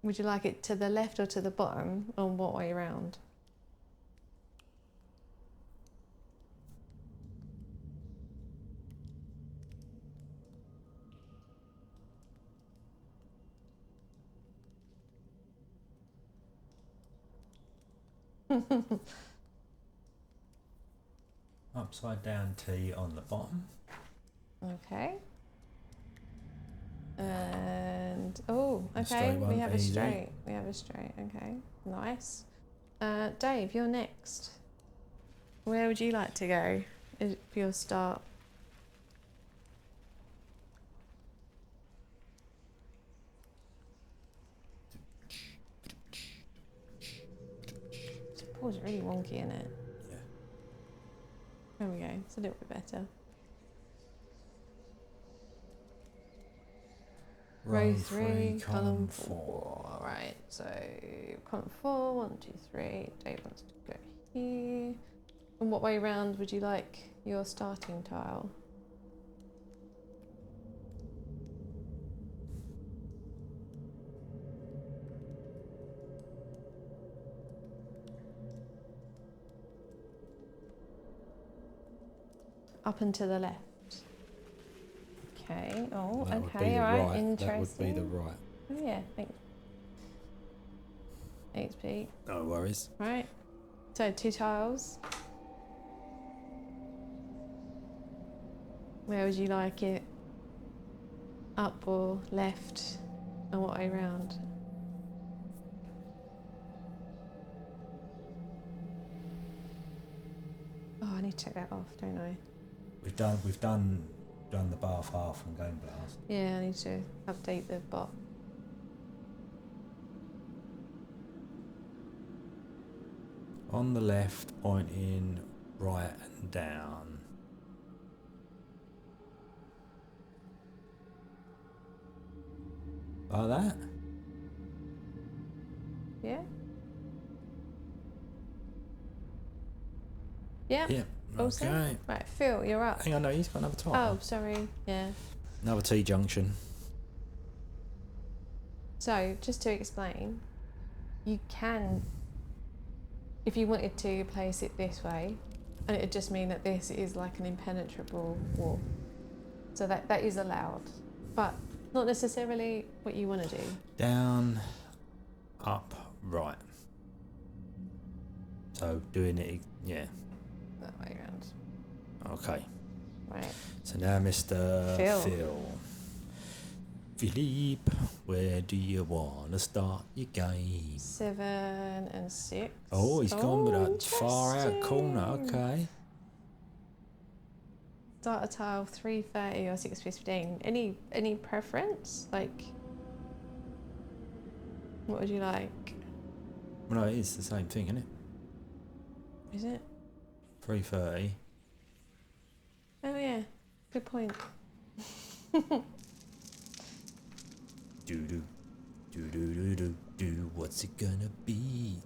Speaker 2: would you like it to the left or to the bottom, or what way round?
Speaker 3: Upside down T on the bottom.
Speaker 2: Okay. And oh, okay.
Speaker 3: Straight one,
Speaker 2: We have
Speaker 3: easy.
Speaker 2: a straight. We have a straight. Okay, nice. Dave, you're next. Where would you like to go for your start? This paws really wonky, isn't it?
Speaker 3: Yeah.
Speaker 2: There we go. It's a little bit better. Row 3, column 4. Right, so column 4, 1, 2, 3. Dave wants to go here. And what way round would you like your starting tile? up and to the left. Okay. Oh,
Speaker 3: That would be
Speaker 2: okay.
Speaker 3: the
Speaker 2: All right.
Speaker 3: right.
Speaker 2: Interesting.
Speaker 3: That would be the right.
Speaker 2: Oh yeah. Thanks. Thanks, Pete.
Speaker 3: No worries.
Speaker 2: Right. So 2 tiles. Where would you like it? Up or left? And what way round? Oh, I need to check that off, don't I?
Speaker 3: We've done the bath half and game blast.
Speaker 2: Yeah, I need to update the bot.
Speaker 3: On the left, pointing right and down. Like that?
Speaker 2: Yeah? Yeah.
Speaker 3: Yeah.
Speaker 2: Also?
Speaker 3: Okay.
Speaker 2: Right, Phil, you're up.
Speaker 3: Hang on, no, he's got another
Speaker 2: Oh,
Speaker 3: tile.
Speaker 2: sorry. Yeah.
Speaker 3: Another T-junction.
Speaker 2: So, just to explain, you can, if you wanted to place it this way, and it would just mean that this is like an impenetrable wall. So that is allowed, but not necessarily what you want to do.
Speaker 3: Down, up, right. So doing it, yeah.
Speaker 2: That way around.
Speaker 3: Okay.
Speaker 2: Right.
Speaker 3: So now Mr.
Speaker 2: Phil.
Speaker 3: Philippe, where do you want to start your game?
Speaker 2: 7 and 6.
Speaker 3: Oh, he's gone with that far out
Speaker 2: interesting.
Speaker 3: corner, okay.
Speaker 2: Start a tile 3:30 or 6:15. Any preference? Like, what would you like?
Speaker 3: Well, no, it is the same thing, isn't it?
Speaker 2: Is it?
Speaker 3: 3:30.
Speaker 2: Oh yeah, good point.
Speaker 3: Do, what's it gonna be?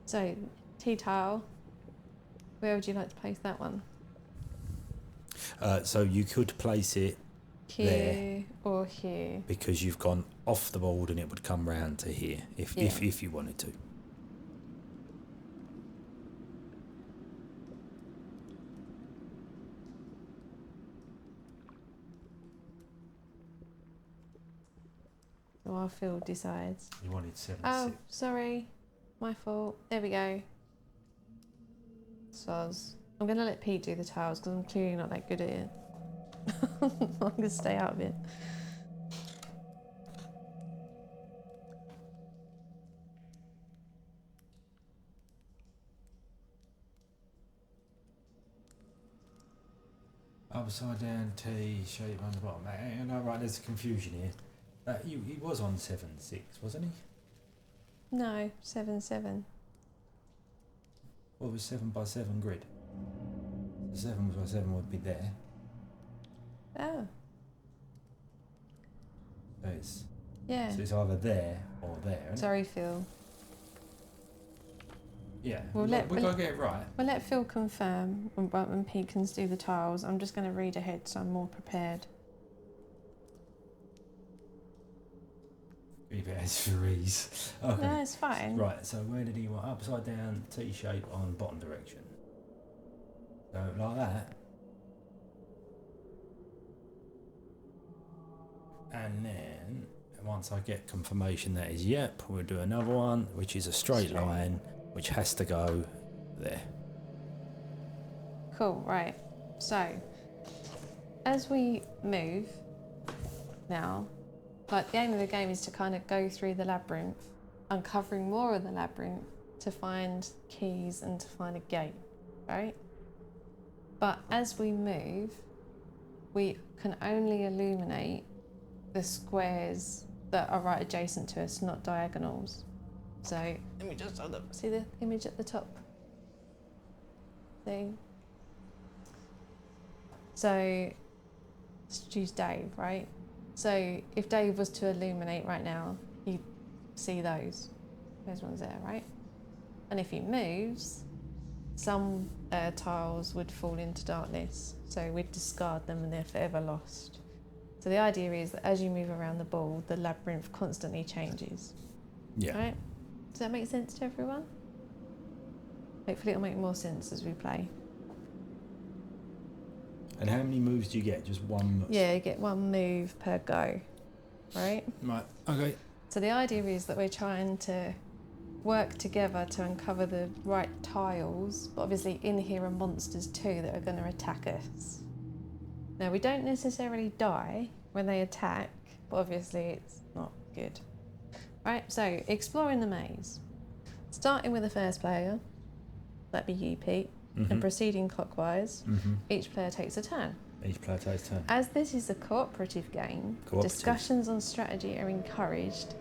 Speaker 2: So, tea tile. Where would you like to place that one?
Speaker 3: So you could place it
Speaker 2: Here
Speaker 3: there.
Speaker 2: or here?
Speaker 3: Because you've gone off the board and it would come round to here if you wanted to.
Speaker 2: While Phil decides.
Speaker 3: You wanted 7
Speaker 2: Oh, sorry. My fault. There we go. Soz. I'm going to let Pete do the tiles because I'm clearly not that good at it. I'm going to stay out of it.
Speaker 3: Upside down T shape on the bottom. No, right, there's a confusion here. He was on 7-6, wasn't he?
Speaker 2: No, 7-7.
Speaker 3: What was 7x7 grid? So 7x7 would be there.
Speaker 2: Oh, yeah.
Speaker 3: So it's either there or there, isn't it?
Speaker 2: Sorry, Phil.
Speaker 3: Yeah,
Speaker 2: We'll
Speaker 3: we've
Speaker 2: let-
Speaker 3: got to get it right.
Speaker 2: We'll let Phil confirm when Pete can do the tiles. I'm just going to read ahead so I'm more prepared.
Speaker 3: Keep it as for ease. Okay.
Speaker 2: No, it's fine.
Speaker 3: Right, so where did he want? Upside down T shape on bottom direction. So like that. And then once I get confirmation that is yep, we'll do another one, which is a straight line, which has to go there.
Speaker 2: Cool, right. So, as we move now, like the aim of the game is to kind of go through the labyrinth, uncovering more of the labyrinth to find keys and to find a gate, right? But as we move, we can only illuminate the squares that are right adjacent to us, not diagonals. So let me just hold up. See the image at the top? See? So let's choose Dave, right? So if Dave was to illuminate right now, you'd see those. Those ones there, right? And if he moves, some tiles would fall into darkness. So we'd discard them and they're forever lost. So the idea is that as you move around the ball, the labyrinth constantly changes.
Speaker 3: Yeah.
Speaker 2: Right? Does that make sense to everyone? Hopefully it'll make more sense as we play.
Speaker 3: And how many moves do you get? Just one move?
Speaker 2: Yeah, you get one move per go, right?
Speaker 3: Right, okay.
Speaker 2: So the idea is that we're trying to work together to uncover the right tiles, but obviously in here are monsters too that are going to attack us. Now we don't necessarily die when they attack, but obviously it's not good. Right, so exploring the maze. Starting with the first player, that'd be you, Pete, and proceeding clockwise, each player takes a turn.
Speaker 3: Each player takes a turn.
Speaker 2: As this is a cooperative game, discussions on strategy are encouraged,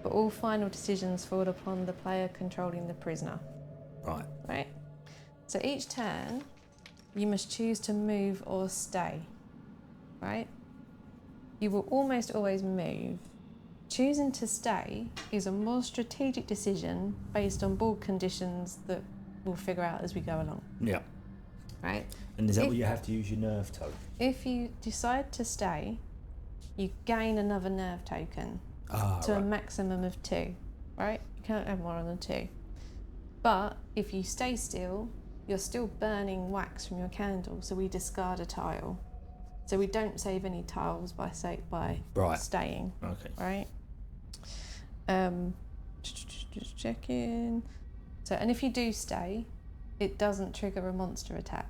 Speaker 2: but all final decisions fall upon the player controlling the prisoner.
Speaker 3: Right.
Speaker 2: Right? So each turn, you must choose to move or stay. Right? You will almost always move. Choosing to stay is a more strategic decision based on board conditions that we'll figure out as we go along.
Speaker 3: Yeah.
Speaker 2: Right?
Speaker 3: And is that what you have to use your nerve token?
Speaker 2: If you decide to stay, you gain another nerve token to a maximum of 2, right? You can't have more than 2. But if you stay still, you're still burning wax from your candle, so we discard a tile. So we don't save any tiles by staying.
Speaker 3: Okay.
Speaker 2: Right? Just checking. So, and if you do stay, it doesn't trigger a monster attack.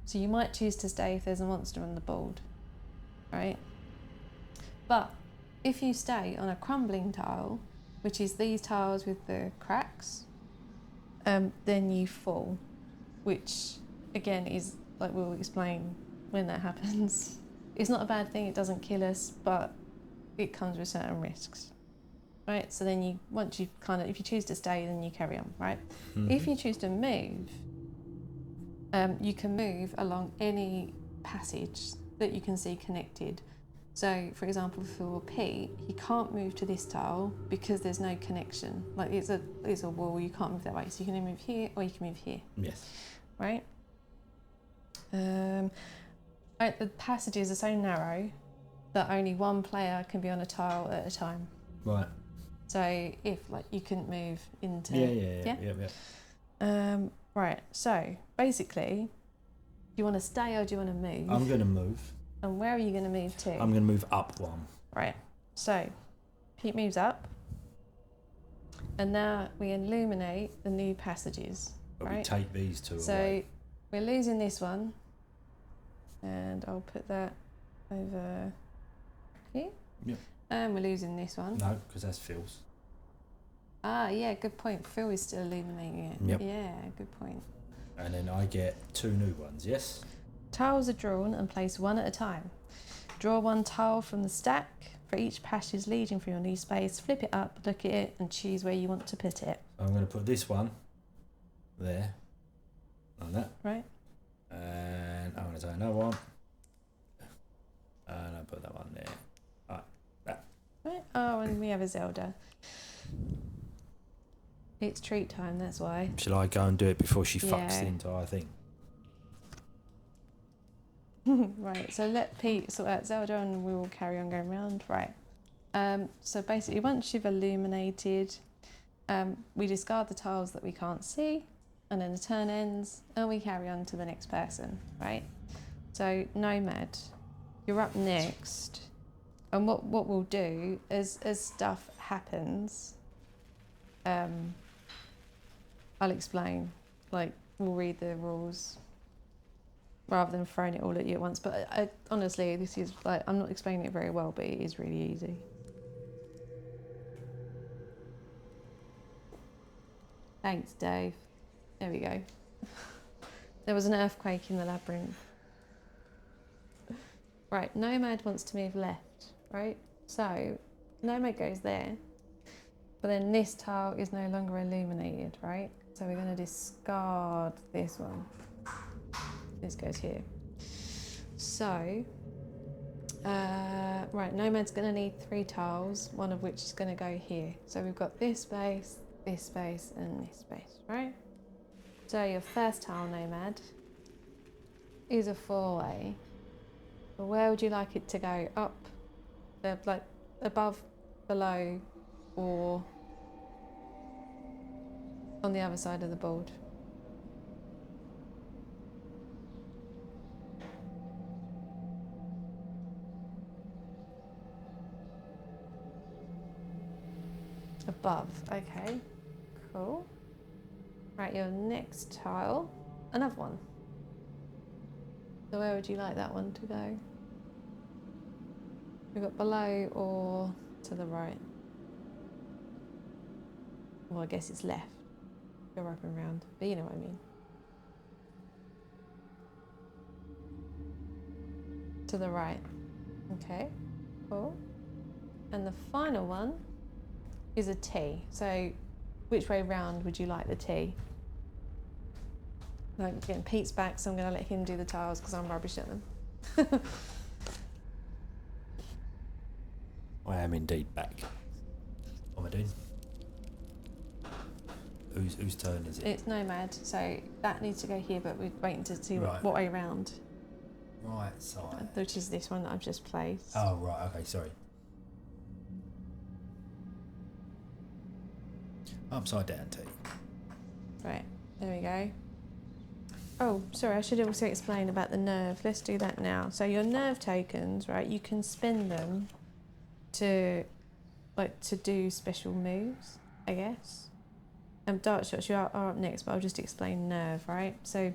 Speaker 2: So you might choose to stay if there's a monster on the board, right? But if you stay on a crumbling tile, which is these tiles with the cracks, then you fall, which again is, like we'll explain when that happens. It's not a bad thing, it doesn't kill us, but it comes with certain risks, right? So then if you choose to stay, then you carry on, right? If you choose to move, you can move along any passage that you can see connected. So, for example, for Pete, he can't move to this tile because there's no connection. Like it's a wall, you can't move that way. So you can either move here or you can move here.
Speaker 3: Yes.
Speaker 2: Right? The passages are so narrow that only one player can be on a tile at a time.
Speaker 3: Right.
Speaker 2: So if you couldn't move into
Speaker 3: Yeah.
Speaker 2: Right, so basically, do you want to stay or do you want to move?
Speaker 3: I'm going to move.
Speaker 2: And where are you going to move to?
Speaker 3: I'm going to move up one.
Speaker 2: Right, so Pete moves up, and now we illuminate the new passages.
Speaker 3: But
Speaker 2: right?
Speaker 3: we take these two
Speaker 2: So
Speaker 3: away.
Speaker 2: we're losing this one, and I'll put that over here.
Speaker 3: Yep.
Speaker 2: And we're losing this one.
Speaker 3: No, because that's Phil's.
Speaker 2: Ah, yeah, good point. Phil is still illuminating it.
Speaker 3: Yep.
Speaker 2: Yeah, good point.
Speaker 3: And then I get 2 new ones, yes?
Speaker 2: Tiles are drawn and placed one at a time. Draw one tile from the stack for each passage leading from your new space. Flip it up, look at it, and choose where you want to put it.
Speaker 3: I'm going to put this one there, like that.
Speaker 2: Right.
Speaker 3: And I'm going to take another one. And I'll put that one there. Right, that.
Speaker 2: Right. Oh, and we have a Zelda. It's treat time, that's why.
Speaker 3: Shall I go and do it before she fucks the entire thing?
Speaker 2: Right, so let Pete sort out Zelda and we will carry on going around. Right. So basically, once you've illuminated, we discard the tiles that we can't see, and then the turn ends, and we carry on to the next person, right? So, Nomad, you're up next. And what we'll do as stuff happens, I'll explain. Like, we'll read the rules rather than throwing it all at you at once. But honestly, this is like, I'm not explaining it very well, but it is really easy. Thanks, Dave. There we go. There was an earthquake in the labyrinth. Right, Nomad wants to move left, right? So, Nomad goes there, but then this tile is no longer illuminated, right? So we're going to discard this one. This goes here. So, right, Nomad's going to need 3 tiles, one of which is going to go here. So we've got this space, and this space, right? So your first tile, Nomad, is a 4-way. But where would you like it to go? Up, like above, below, or on the other side of the board? above. Okay, cool. Right, your next tile, another one. So where would you like that one to go? We've got below or to the right? Well, I guess it's left. Go up and round, but you know what I mean. To the right. Okay, cool. And the final one is a T. So which way round would you like the T? Like, again, Pete's back, so I'm going to let him do the tiles because I'm rubbish at them.
Speaker 3: I am indeed back. What am I doing? Whose turn is it?
Speaker 2: It's Nomad, so that needs to go here, but we're waiting to see
Speaker 3: Right.
Speaker 2: what way round,
Speaker 3: Right side.
Speaker 2: which is this one that I've just placed.
Speaker 3: Oh, right, okay, sorry. Upside down T.
Speaker 2: Right, there we go. Oh, sorry, I should also explain about the nerve. Let's do that now. So your nerve tokens, right, you can spend them to do special moves, I guess. Darkshoxx, you are up next, but I'll just explain nerve, right? So,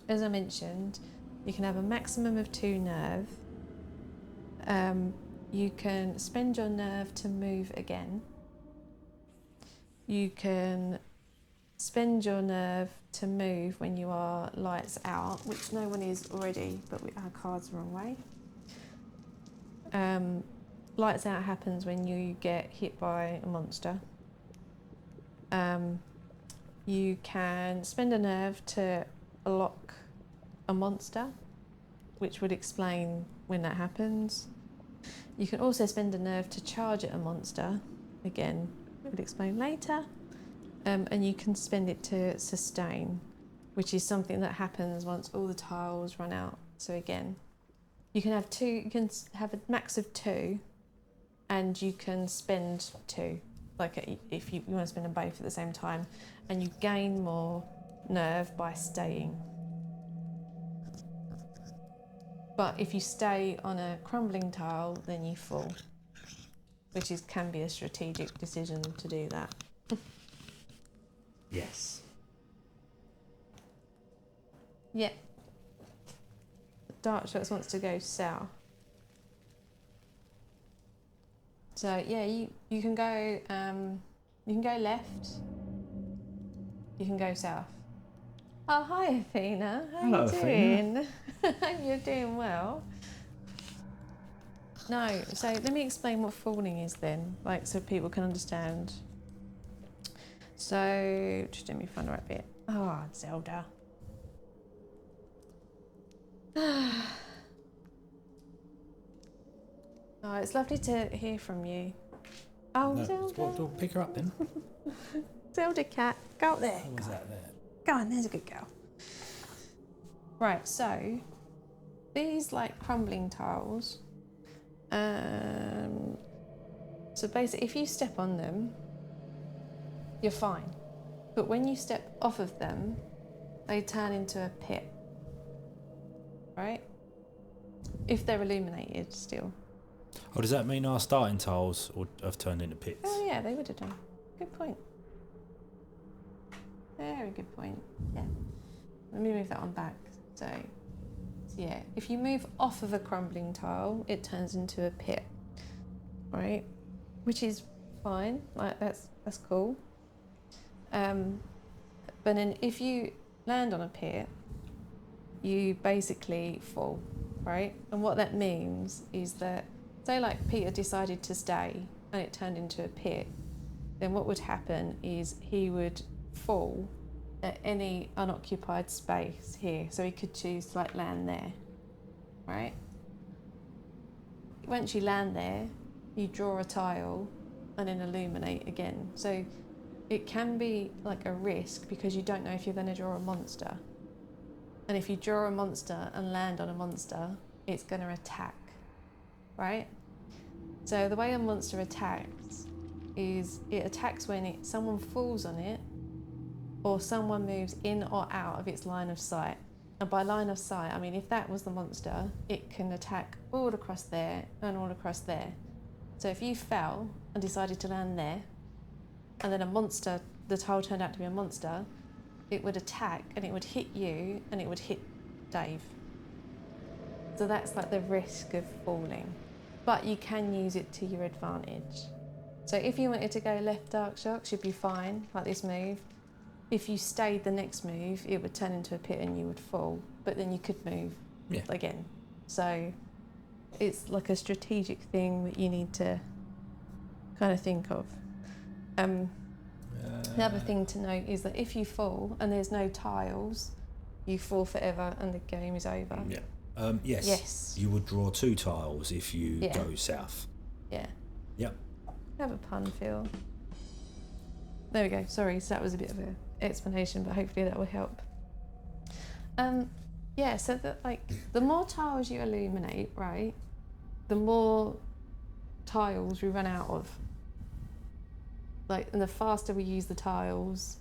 Speaker 2: as I mentioned, you can have a maximum of 2 nerve. You can spend your nerve to move again. You can spend your nerve to move when you are lights out, which no one is already, but our card's the wrong way. Lights out happens when you get hit by a monster. You can spend a nerve to block a monster, which would explain when that happens. You can also spend a nerve to charge at a monster, again, it would explain later. And you can spend it to sustain, which is something that happens once all the tiles run out. So again, you can have 2, you can have a max of 2, and you can spend 2. Like if you want to spend them both at the same time, and you gain more nerve by staying. But if you stay on a crumbling tile, then you fall, which can be a strategic decision to do that.
Speaker 3: Yes.
Speaker 2: Yeah. Darkshoxx wants to go south. So yeah, you can go left. You can go south. Oh hi Athena, how
Speaker 3: Hello,
Speaker 2: you doing? Hope you're doing well. No, so let me explain what falling is then, like so people can understand. So just let me find the right bit. Oh, Zelda. Oh, it's lovely to hear from you. Oh,
Speaker 3: No,
Speaker 2: Zelda.
Speaker 3: we'll pick her up then.
Speaker 2: Zelda cat, go up there.
Speaker 3: What was that there?
Speaker 2: Go on, there's a good girl. Right, so these like crumbling tiles. So basically, if you step on them, you're fine. But when you step off of them, they turn into a pit. Right? If they're illuminated still.
Speaker 3: Oh, does that mean our starting tiles have turned into pits?
Speaker 2: Oh yeah, they would have done. Good point. Very good point. Yeah. Let me move that one back. So yeah, if you move off of a crumbling tile, it turns into a pit. Right? Which is fine. Like that's cool. But then if you land on a pit, you basically fall, right? And what that means is that, say like Peter decided to stay and it turned into a pit, then what would happen is he would fall at any unoccupied space here. So he could choose to like land there, right? Once you land there, you draw a tile and then illuminate again. So it can be like a risk because you don't know if you're going to draw a monster. And if you draw a monster and land on a monster, it's going to attack, right? So the way a monster attacks is it attacks when someone falls on it or someone moves in or out of its line of sight. And by line of sight, I mean if that was the monster, it can attack all across there and all across there. So if you fell and decided to land there, and then a monster, the tile turned out to be a monster, it would attack and it would hit you and it would hit Dave. So that's like the risk of falling. But you can use it to your advantage. So if you wanted to go left Darkshoxx, you'd be fine, like this move. If you stayed the next move, it would turn into a pit and you would fall, but then you could move again. So it's like a strategic thing that you need to kind of think of. The other thing to note is that if you fall and there's no tiles, you fall forever and the game is over.
Speaker 3: Yeah. Yes.
Speaker 2: Yes.
Speaker 3: You would draw 2 tiles if you go south.
Speaker 2: Yeah.
Speaker 3: Yep.
Speaker 2: Have a pun, Phil. There we go. Sorry, so that was a bit of an explanation, but hopefully that will help. Yeah, so that like the more tiles you illuminate, right, the more tiles we run out of. Like, and the faster we use the tiles,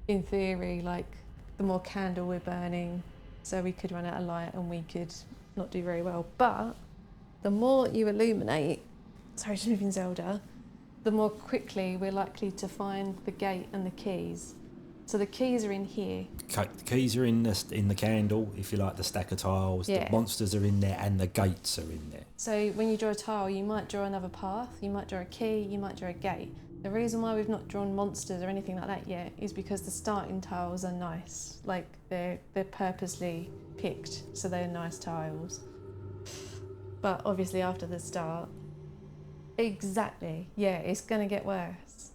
Speaker 2: in theory, like the more candle we're burning, so we could run out of light and we could not do very well. But the more you illuminate, sorry, just moving Zelda, the more quickly we're likely to find the gate and the keys. So the keys are in here.
Speaker 3: The keys are in the candle, if you like, the stack of tiles.
Speaker 2: Yeah.
Speaker 3: The monsters are in there and the gates are in there.
Speaker 2: So when you draw a tile, you might draw another path, you might draw a key, you might draw a gate. The reason why we've not drawn monsters or anything like that yet is because the starting tiles are nice. Like they're purposely picked, so they're nice tiles. But obviously after the start, exactly, yeah, it's gonna get worse.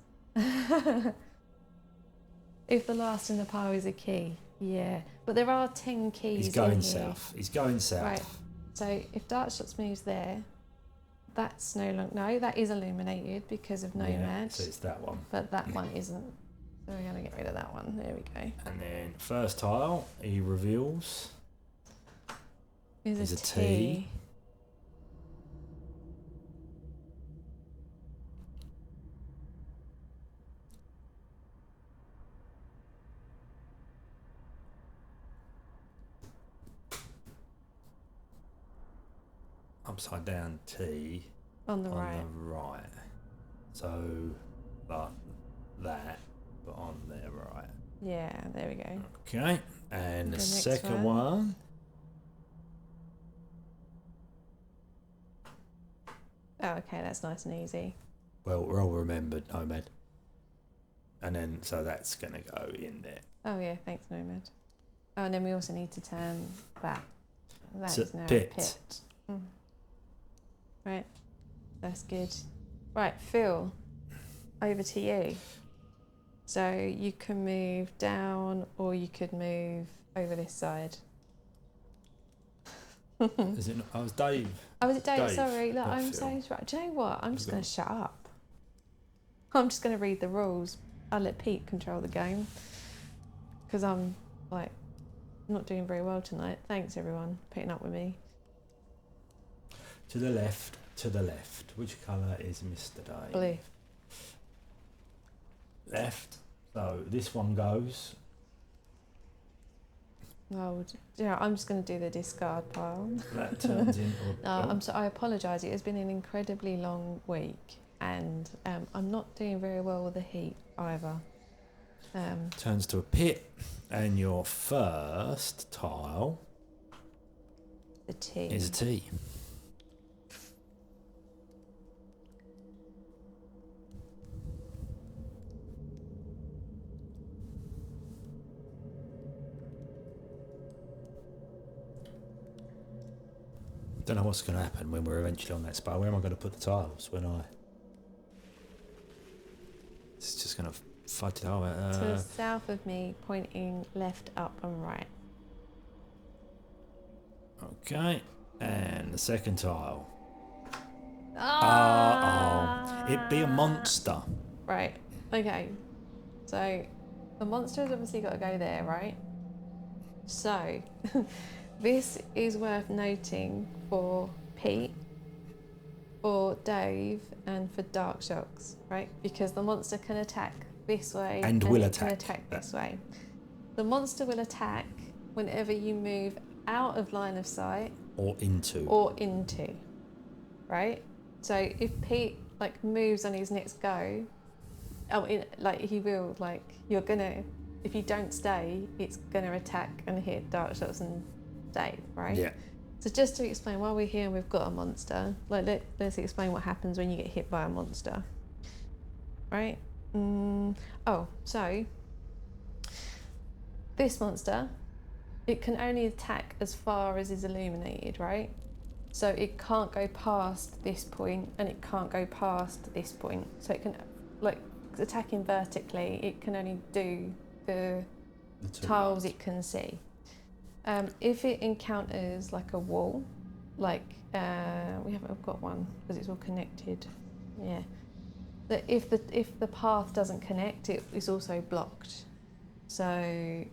Speaker 2: If the last in the pile is a key, yeah. But there are 10 keys.
Speaker 3: He's going
Speaker 2: in
Speaker 3: south. He's going south.
Speaker 2: Right. So if Darkshoxx moves there, that's no longer, no, that is illuminated because of Nomad.
Speaker 3: Yeah, so it's that one.
Speaker 2: But that one isn't. So we're going to get rid of that one. There we go.
Speaker 3: And then first tile, he reveals
Speaker 2: Is
Speaker 3: a T. Upside down T
Speaker 2: On the right.
Speaker 3: right. So like that, but on their right.
Speaker 2: Yeah, there we go.
Speaker 3: Okay, and the
Speaker 2: next
Speaker 3: second one.
Speaker 2: Oh, okay, that's nice and easy.
Speaker 3: Well remembered, Nomad. And then so that's gonna go in there.
Speaker 2: Oh yeah, thanks Nomad. Oh, and then we also need to turn that. That
Speaker 3: It's
Speaker 2: is
Speaker 3: a
Speaker 2: now
Speaker 3: pit.
Speaker 2: a pit. Mm. Right, that's good. Right, Phil, over to you. So you can move down or you could move over this side.
Speaker 3: Is it not? Oh, it was Dave.
Speaker 2: Oh, was it Dave?
Speaker 3: Dave,
Speaker 2: Sorry, look,
Speaker 3: not
Speaker 2: I'm
Speaker 3: Phil.
Speaker 2: so sorry. Do you know what? I'm just
Speaker 3: Go
Speaker 2: going
Speaker 3: on.
Speaker 2: to shut up. I'm just going to read the rules. I'll let Pete control the game because I'm like not doing very well tonight. Thanks everyone for putting up with me.
Speaker 3: To the left, to the left. Which colour is Mr. Dave?
Speaker 2: Blue.
Speaker 3: Left. So this one goes.
Speaker 2: Oh, yeah, I'm just going to do the discard pile.
Speaker 3: That turns into.
Speaker 2: No, I apologise. It has been an incredibly long week, and I'm not doing very well with the heat either.
Speaker 3: Turns to a pit, and your first tile
Speaker 2: The T.
Speaker 3: is a T. Don't know what's going to happen when we're eventually on that spot. Where am I going to put the tiles when I? It's just going to fight it over.
Speaker 2: To the south of me, pointing left, up, and right.
Speaker 3: Okay, and the second tile.
Speaker 2: Ah!
Speaker 3: It'd be a monster.
Speaker 2: Right. Okay. So the monster has obviously got to go there, right? So this is worth noting for Pete, for Dave, and for Darkshoxx, right? Because the monster can attack this way
Speaker 3: And will
Speaker 2: it can
Speaker 3: attack.
Speaker 2: attack this way. The monster will attack whenever you move out of line of sight
Speaker 3: Or into.
Speaker 2: or into, right? So if Pete like moves on his next go, like he will. Like you're gonna, if you don't stay, it's gonna attack and hit Darkshoxx and Dave, right?
Speaker 3: Yeah.
Speaker 2: So just to explain, while we're here and we've got a monster, like let's explain what happens when you get hit by a monster, right? Oh, so this monster, it can only attack as far as is illuminated, right? So it can't go past this point and it can't go past this point. So it can, like, attacking vertically, it can only do the tiles it can see. If it encounters like a wall, like I've got one because it's all connected. Yeah. That if the path doesn't connect, it is also blocked. So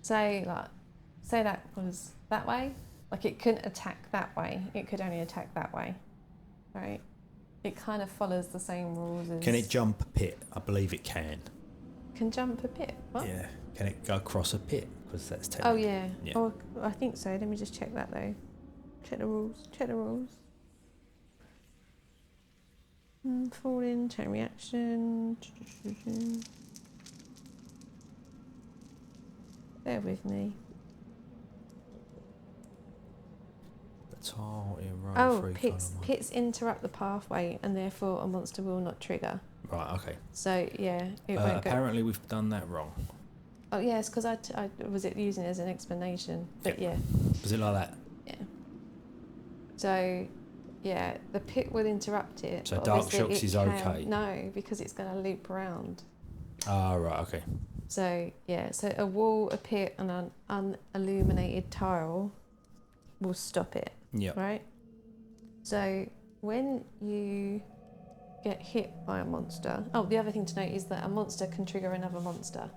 Speaker 2: say that was that way, like it couldn't attack that way. It could only attack that way, right? It kind of follows the same rules as.
Speaker 3: Can it jump a pit? I believe it can.
Speaker 2: Can jump a pit? What?
Speaker 3: Yeah. Can it go across a pit? Because that's
Speaker 2: Oh
Speaker 3: technically.
Speaker 2: yeah.
Speaker 3: Yeah.
Speaker 2: Oh, I think so. Let me just check that though. Check the rules. Check the rules. Fall in, chain reaction. Bear with me.
Speaker 3: The tile in row
Speaker 2: Oh,
Speaker 3: 3,
Speaker 2: pits.
Speaker 3: column 1.
Speaker 2: Pits interrupt the pathway, and therefore a monster will not trigger.
Speaker 3: Right. Okay.
Speaker 2: So yeah, it won't go.
Speaker 3: Apparently we've done that wrong.
Speaker 2: Oh yes, because I was it using it as an explanation, but yeah.
Speaker 3: Was it like that?
Speaker 2: Yeah. So, yeah, the pit will interrupt it.
Speaker 3: So
Speaker 2: but obviously
Speaker 3: Darkshoxx
Speaker 2: it
Speaker 3: is
Speaker 2: can-
Speaker 3: okay?
Speaker 2: No, because it's going to loop around.
Speaker 3: Ah, right. Okay.
Speaker 2: So yeah, so a wall, a pit, and an unilluminated tile will stop it.
Speaker 3: Yeah.
Speaker 2: Right. So when you get hit by a monster, oh, the other thing to note is that a monster can trigger another monster.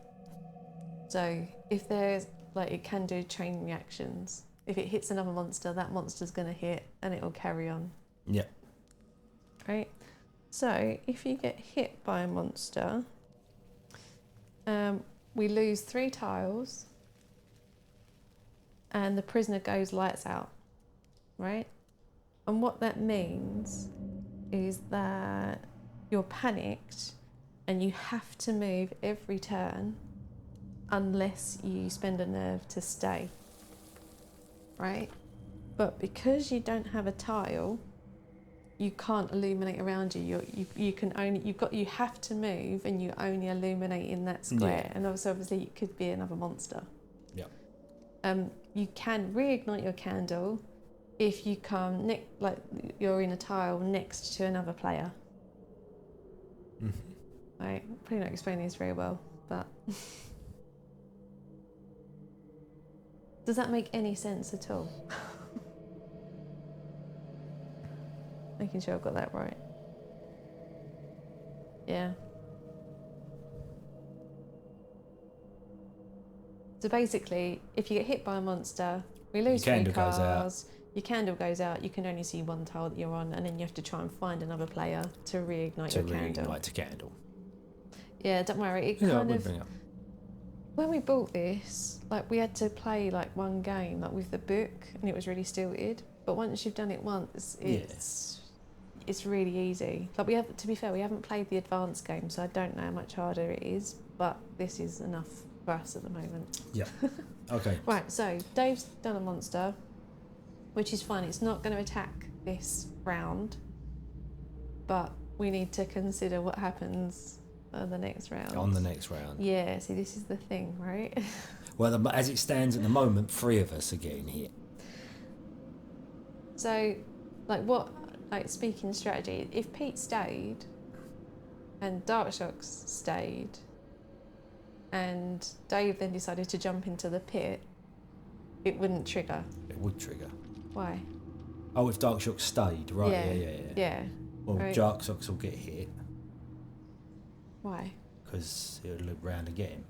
Speaker 2: So if there's like, it can do chain reactions. If it hits another monster, that monster's going to hit and it will carry on.
Speaker 3: Yeah.
Speaker 2: Right? So if you get hit by a monster, we lose 3 tiles and the prisoner goes lights out. Right? And what that means is that you're panicked and you have to move every turn unless you spend a nerve to stay. Right? But because you don't have a tile, you can't illuminate around you. You can only you have to move, and you only illuminate in that square.
Speaker 3: Yeah.
Speaker 2: And also, obviously, it could be another monster.
Speaker 3: Yeah.
Speaker 2: You can reignite your candle if you come like you're in a tile next to another player.
Speaker 3: Mm-hmm.
Speaker 2: Right? Probably not explaining this very well, but. Does that make any sense at all? Making sure I've got that right. Yeah. So basically, if you get hit by a monster, we lose 3
Speaker 3: candle goes out.
Speaker 2: cards, your candle goes out, you can only see 1 tile that you're on, and then you have to try and find another player to reignite your candle.
Speaker 3: Reignite a candle.
Speaker 2: Yeah, don't worry. It
Speaker 3: Yeah, I
Speaker 2: kind
Speaker 3: would
Speaker 2: of.
Speaker 3: bring up.
Speaker 2: When we bought this, like we had to play like one game, like with the book, and it was really stilted. But once you've done it once, it's really easy. Like to be fair, we haven't played the advanced game, so I don't know how much harder it is. But this is enough for us at the moment.
Speaker 3: Yeah. Okay.
Speaker 2: Right. So Dave's done a monster, which is fine. It's not going to attack this round, but we need to consider what happens on the next round.
Speaker 3: On the next round.
Speaker 2: Yeah. See, this is the thing, right?
Speaker 3: Well, as it stands at the moment, 3 of us are getting hit.
Speaker 2: So, speaking strategy, if Pete stayed and Darkshoxx stayed and Dave then decided to jump into the pit, it wouldn't trigger.
Speaker 3: It would trigger.
Speaker 2: Why?
Speaker 3: Oh, if Darkshoxx stayed, right?
Speaker 2: Yeah.
Speaker 3: Yeah. Well,
Speaker 2: Right.
Speaker 3: Darkshoxx will get hit
Speaker 2: Why?
Speaker 3: because he'll loop round again.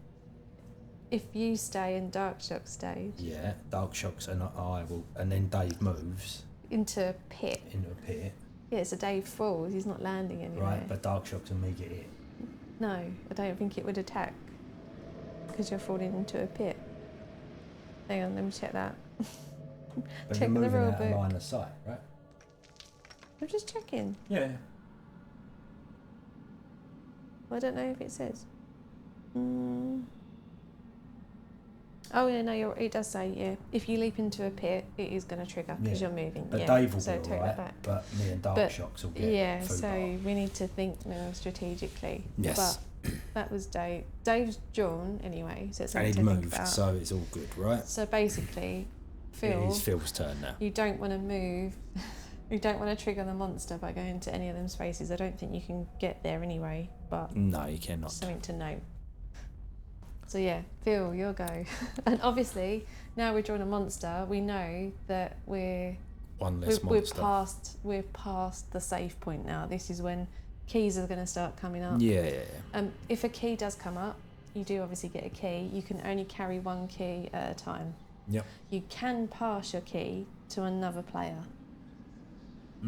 Speaker 2: If you stay and Darkshoxx stayed
Speaker 3: Yeah, Darkshoxx and I will, and then Dave moves
Speaker 2: into a pit.
Speaker 3: into a pit,
Speaker 2: Yeah, so Dave falls, he's not landing anywhere.
Speaker 3: right? But Darkshoxx and me get hit.
Speaker 2: No, I don't think it would attack because you're falling into a pit. Hang on, let me check that.
Speaker 3: But
Speaker 2: Check
Speaker 3: you're
Speaker 2: the
Speaker 3: moving
Speaker 2: rule
Speaker 3: out of
Speaker 2: book.
Speaker 3: line of sight, right?
Speaker 2: I'm just checking.
Speaker 3: Yeah.
Speaker 2: I don't know if it says. Oh yeah, no, it does say, yeah. If you leap into a pit, it is going to trigger because you're moving.
Speaker 3: But
Speaker 2: yeah.
Speaker 3: Dave will
Speaker 2: so
Speaker 3: be
Speaker 2: take
Speaker 3: alright,
Speaker 2: that back.
Speaker 3: but me and Darkshoxx will get
Speaker 2: Yeah,
Speaker 3: food
Speaker 2: so
Speaker 3: bar.
Speaker 2: we need to think now strategically.
Speaker 3: Yes.
Speaker 2: But that was Dave. Dave's drawn anyway, so it's
Speaker 3: And
Speaker 2: something
Speaker 3: he'd
Speaker 2: to think
Speaker 3: moved,
Speaker 2: about.
Speaker 3: so it's all good, right?
Speaker 2: So basically, Phil,
Speaker 3: It is Phil's turn now.
Speaker 2: you don't want to move. You don't want to trigger the monster by going to any of them spaces. I don't think you can get there anyway, but
Speaker 3: No, you cannot.
Speaker 2: something to note. So yeah, Phil, your go. And obviously, now we're drawing a monster, we know that we're
Speaker 3: One less monster.
Speaker 2: we're past the safe point now. This is when keys are going to start coming up.
Speaker 3: Yeah.
Speaker 2: If a key does come up, you do obviously get a key. You can only carry one key at a time.
Speaker 3: Yep.
Speaker 2: You can pass your key to another player,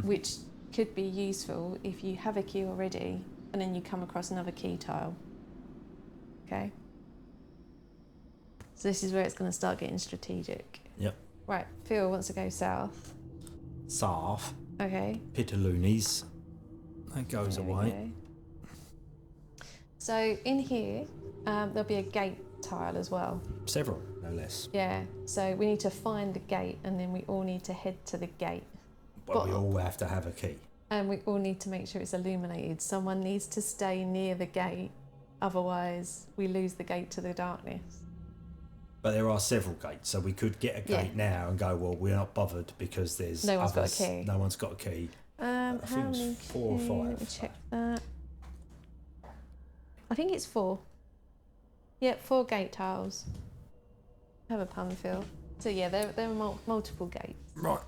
Speaker 2: which could be useful if you have a key already and then you come across another key tile. Okay? So this is where it's going to start getting strategic.
Speaker 3: Yep.
Speaker 2: Right, Phil wants to go south.
Speaker 3: South.
Speaker 2: Okay.
Speaker 3: Pitaloonies. That goes
Speaker 2: There we
Speaker 3: away.
Speaker 2: go. So in here, there'll be a gate tile as well.
Speaker 3: Several, no less.
Speaker 2: Yeah, so we need to find the gate and then we all need to head to the gate.
Speaker 3: But we all have to have a key.
Speaker 2: And we all need to make sure it's illuminated. Someone needs to stay near the gate, otherwise we lose the gate to the darkness.
Speaker 3: But there are several gates, so we could get a gate now and go, well, we're not bothered because there's
Speaker 2: No one's got a
Speaker 3: others.
Speaker 2: key.
Speaker 3: No one's got a key.
Speaker 2: How
Speaker 3: think it was
Speaker 2: many
Speaker 3: 4 or
Speaker 2: keys?
Speaker 3: 5.
Speaker 2: Let me check that. I think it's 4. Yep, 4 gate tiles. Have a pun, Phil. So yeah, there are multiple gates.
Speaker 3: Right.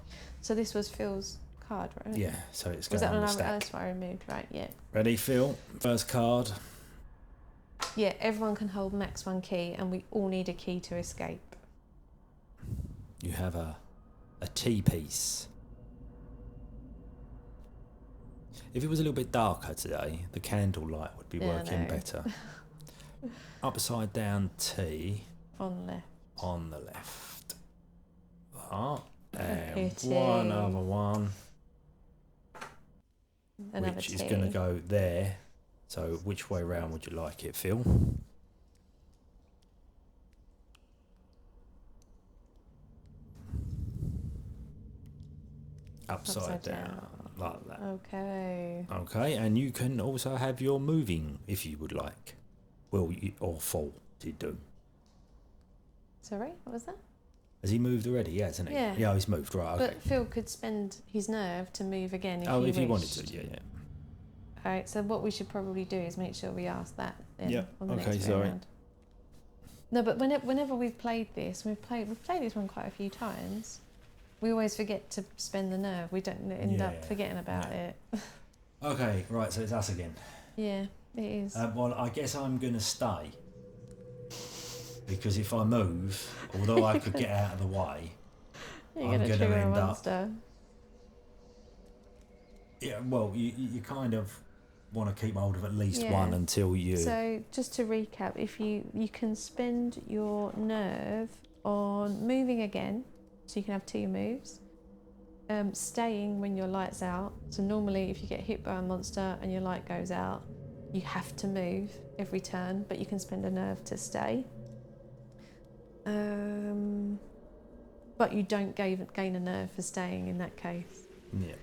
Speaker 2: So this was Phil's card, right?
Speaker 3: Yeah, so it's
Speaker 2: Was
Speaker 3: going
Speaker 2: that
Speaker 3: on
Speaker 2: one?
Speaker 3: the stack.
Speaker 2: That's what I removed, right? Yeah.
Speaker 3: Ready, Phil? First card.
Speaker 2: Yeah, everyone can hold max 1 key, and we all need a key to escape.
Speaker 3: You have a tea piece. If it was a little bit darker today, the candlelight would be
Speaker 2: Yeah, I
Speaker 3: working
Speaker 2: know.
Speaker 3: better. Upside down tea
Speaker 2: On left.
Speaker 3: on the left. That. And
Speaker 2: Pity.
Speaker 3: one other one,
Speaker 2: Another
Speaker 3: which
Speaker 2: tea.
Speaker 3: is going to go there. So which way round would you like it, Phil? Upside down, like that.
Speaker 2: Okay.
Speaker 3: Okay, and you can also have your moving if you would like. Well, or fall to do.
Speaker 2: Sorry, what was that?
Speaker 3: Has he moved already? Yeah, hasn't he?
Speaker 2: Yeah.
Speaker 3: Yeah, he's moved. Right. Okay.
Speaker 2: But Phil could spend his nerve to move again if
Speaker 3: If he wanted
Speaker 2: wished.
Speaker 3: to, yeah.
Speaker 2: Alright, so what we should probably do is make sure we ask that then
Speaker 3: Yep,
Speaker 2: on the
Speaker 3: okay,
Speaker 2: next
Speaker 3: sorry.
Speaker 2: round. No, but whenever we've played this, we've played this one quite a few times. We always forget to spend the nerve. We don't end up
Speaker 3: Yeah,
Speaker 2: forgetting about
Speaker 3: yeah.
Speaker 2: it.
Speaker 3: Okay, right. So it's us again.
Speaker 2: Yeah, it is.
Speaker 3: Well, I guess I'm gonna stay because if I move, although I could get out of the way,
Speaker 2: You're
Speaker 3: I'm
Speaker 2: gonna
Speaker 3: gonna
Speaker 2: trigger a
Speaker 3: end up-
Speaker 2: monster.
Speaker 3: yeah. Well, you kind of want to keep hold of at least
Speaker 2: Yeah.
Speaker 3: one until you.
Speaker 2: So just to recap, if you can spend your nerve on moving again, so you can have 2 moves. Staying when your light's out. So normally, if you get hit by a monster and your light goes out, you have to move every turn, but you can spend a nerve to stay. But you don't gain a nerve for staying in that case.
Speaker 3: Yeah.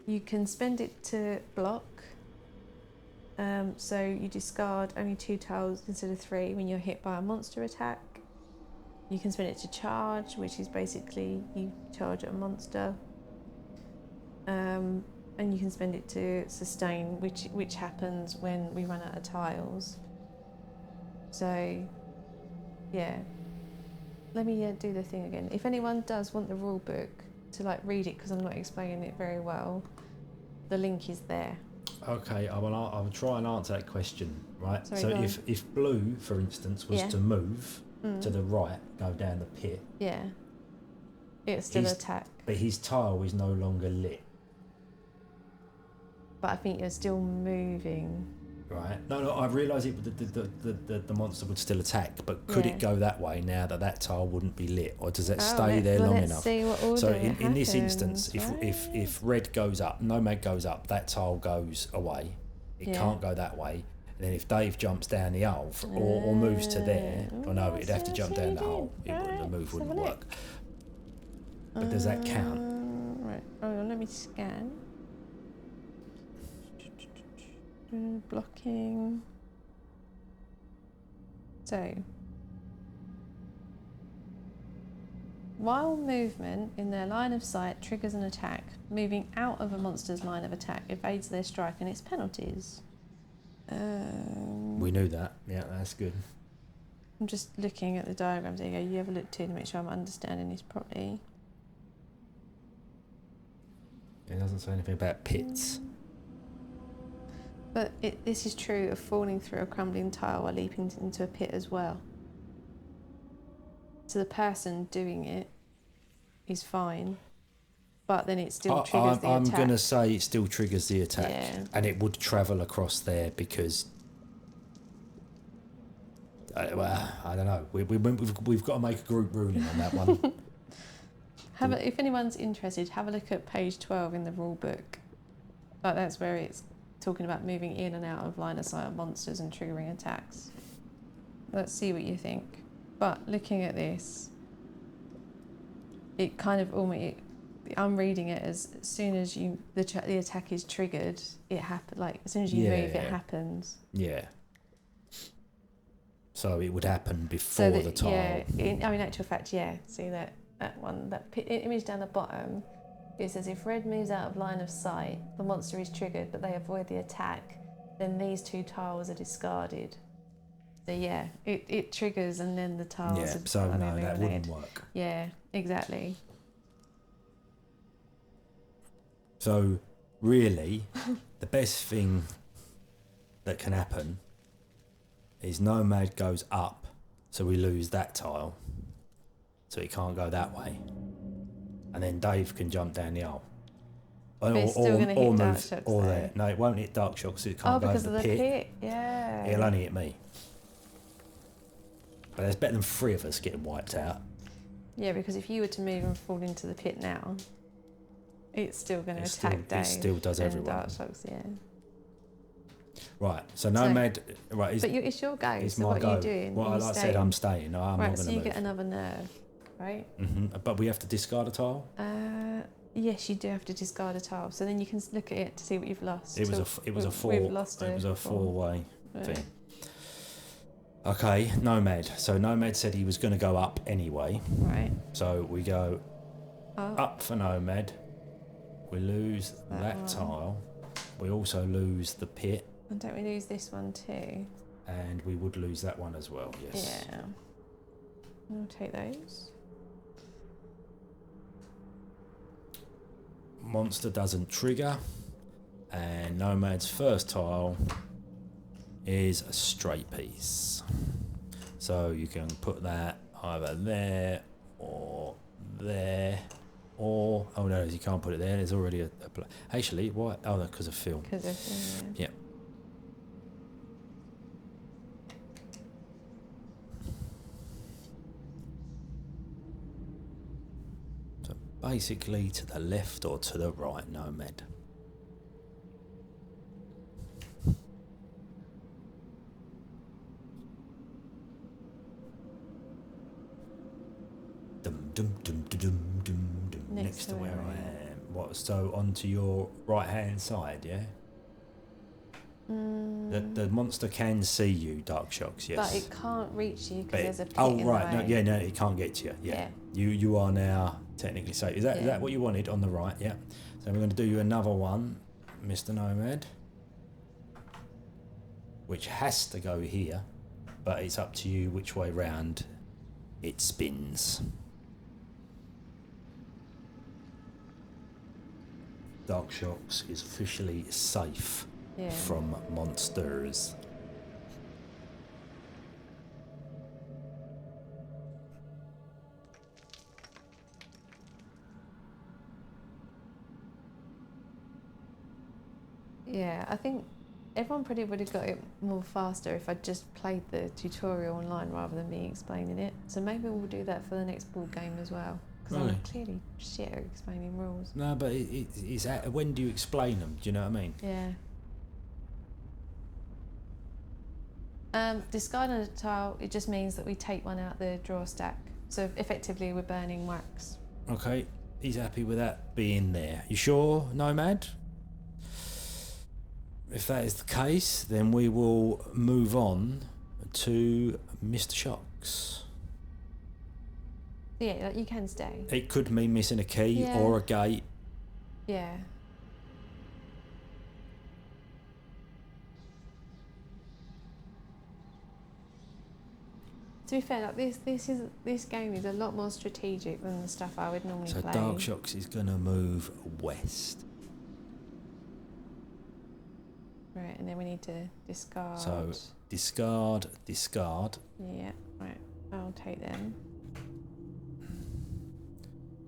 Speaker 2: You can spend it to block. So you discard only 2 tiles instead of 3 when you're hit by a monster attack. You can spend it to charge, which is basically you charge at a monster. And you can spend it to sustain, which happens when we run out of tiles. So, yeah. Let me do the thing again. If anyone does want the rule book to read it, because I'm not explaining it very well, the link is there.
Speaker 3: Okay, I will try and answer that question, right?
Speaker 2: Sorry,
Speaker 3: So
Speaker 2: go on.
Speaker 3: if blue, for instance, was
Speaker 2: Yeah.
Speaker 3: to move to the right, go down the pit,
Speaker 2: Yeah. It's still
Speaker 3: He's-
Speaker 2: attack.
Speaker 3: but his tile is no longer lit,
Speaker 2: But I think you're still moving.
Speaker 3: right? No, I realise the monster would still attack, but could
Speaker 2: Yeah.
Speaker 3: it go that way now that that tile wouldn't be lit, or does it
Speaker 2: Oh,
Speaker 3: stay there long
Speaker 2: let's
Speaker 3: enough?
Speaker 2: see what order
Speaker 3: So
Speaker 2: it
Speaker 3: in this
Speaker 2: happens,
Speaker 3: instance,
Speaker 2: right?
Speaker 3: if red goes up, Nomad goes up, that tile goes away. It
Speaker 2: Yeah.
Speaker 3: can't go that way. And then if Dave jumps down the hole or moves to there, or no, he'd have to jump down the hole. The move wouldn't work. But does that count?
Speaker 2: Right. Oh, let me scan. Blocking. So, while movement in their line of sight triggers an attack, moving out of a monster's line of attack evades their strike and its penalties.
Speaker 3: We knew that. Yeah, that's good.
Speaker 2: I'm just looking at the diagrams. There you go. You have a look too to make sure I'm understanding this properly.
Speaker 3: It doesn't say anything about pits.
Speaker 2: But this is true of falling through a crumbling tile or leaping into a pit as well. So the person doing it is fine, but then it still triggers the attack.
Speaker 3: I'm going to say it still triggers the attack,
Speaker 2: yeah.
Speaker 3: And it would travel across there because... well, I don't know. We've got to make a group ruling on that one.
Speaker 2: If anyone's interested, have a look at page 12 in the rule book. But that's where it's talking about moving in and out of line of sight of monsters and triggering attacks. Let's see what you think. But looking at this, it kind of almost... I'm reading it as soon as the attack is triggered, it happens. Like as soon as you move, it happens.
Speaker 3: Yeah. So it would happen before the tile.
Speaker 2: Yeah. In actual fact, yeah. See that one, that image down the bottom. It says if red moves out of line of sight, the monster is triggered, but they avoid the attack. Then these two tiles are discarded. So yeah, it triggers, and then the tiles.
Speaker 3: Yeah. So no, that wouldn't work.
Speaker 2: Yeah. Exactly.
Speaker 3: So, really, the best thing that can happen is Nomad goes up, so we lose that tile, so he can't go that way, and then Dave can jump down the hole, or
Speaker 2: move
Speaker 3: or there. No, it won't hit Darkshoxx. It can't go
Speaker 2: because
Speaker 3: to
Speaker 2: of
Speaker 3: the pit.
Speaker 2: Yeah.
Speaker 3: It'll only hit me. But there's better than 3 of us getting wiped out.
Speaker 2: Yeah, because if you were to move and fall into the pit now, it's still going to attack Dave.
Speaker 3: It still does everyone.
Speaker 2: Darkshoxx, yeah.
Speaker 3: Right, so Nomad... right,
Speaker 2: but it's your go,
Speaker 3: it's
Speaker 2: so
Speaker 3: my
Speaker 2: what
Speaker 3: go.
Speaker 2: are you doing?
Speaker 3: Well, like I said, I'm staying. No, I'm not going to move.
Speaker 2: Right, so you get another nerve, right?
Speaker 3: But we have to discard a tile?
Speaker 2: Yes, you do have to discard a tile, so then you can look at it to see what you've lost.
Speaker 3: It was a 4-way thing. Okay, Nomad. So Nomad said he was going to go up anyway.
Speaker 2: Right.
Speaker 3: So we go up for Nomad. We lose that tile. We also lose the pit.
Speaker 2: And don't we lose this one too?
Speaker 3: And we would lose that one as well, yes.
Speaker 2: Yeah. I'll take those.
Speaker 3: Monster doesn't trigger. And Nomad's first tile is a straight piece. So you can put that either there or there. Or, oh no, you can't put it there. There's already a actually, why? Oh, no, because of Phil.
Speaker 2: Because of Phil,
Speaker 3: yeah. So basically to the left or to the right, Nomad. Next to where I am. What? So onto your right hand side, yeah. The monster can see you, Darkshoxx. Yes.
Speaker 2: But it can't reach you because there's a pit in the
Speaker 3: right.
Speaker 2: way.
Speaker 3: No, it can't get to you. Yeah. You are now technically safe. Is that what you wanted on the right? Yeah. So we're going to do you another one, Mr. Nomad, which has to go here, but it's up to you which way round it spins. Darkshoxx is officially safe from monsters.
Speaker 2: Yeah, I think everyone probably would have got it more faster if I just played the tutorial online rather than me explaining it. So maybe we'll do that for the next board game as well. Because I'm clearly shit at explaining rules.
Speaker 3: No, but it's when do you explain them? Do you know what I mean?
Speaker 2: Yeah. Discarding a tile, it just means that we take one out the draw stack. So effectively we're burning wax.
Speaker 3: Okay, he's happy with that being there. You sure, Nomad? If that is the case, then we will move on to Mr. Shox.
Speaker 2: Yeah, like, you can stay.
Speaker 3: It could mean missing a key or a gate.
Speaker 2: Yeah. To be fair, like this game is a lot more strategic than the stuff I would normally
Speaker 3: So
Speaker 2: play.
Speaker 3: Darkshoxx is going to move west.
Speaker 2: Right, and then we need to discard.
Speaker 3: So discard.
Speaker 2: Yeah, right. I'll take them.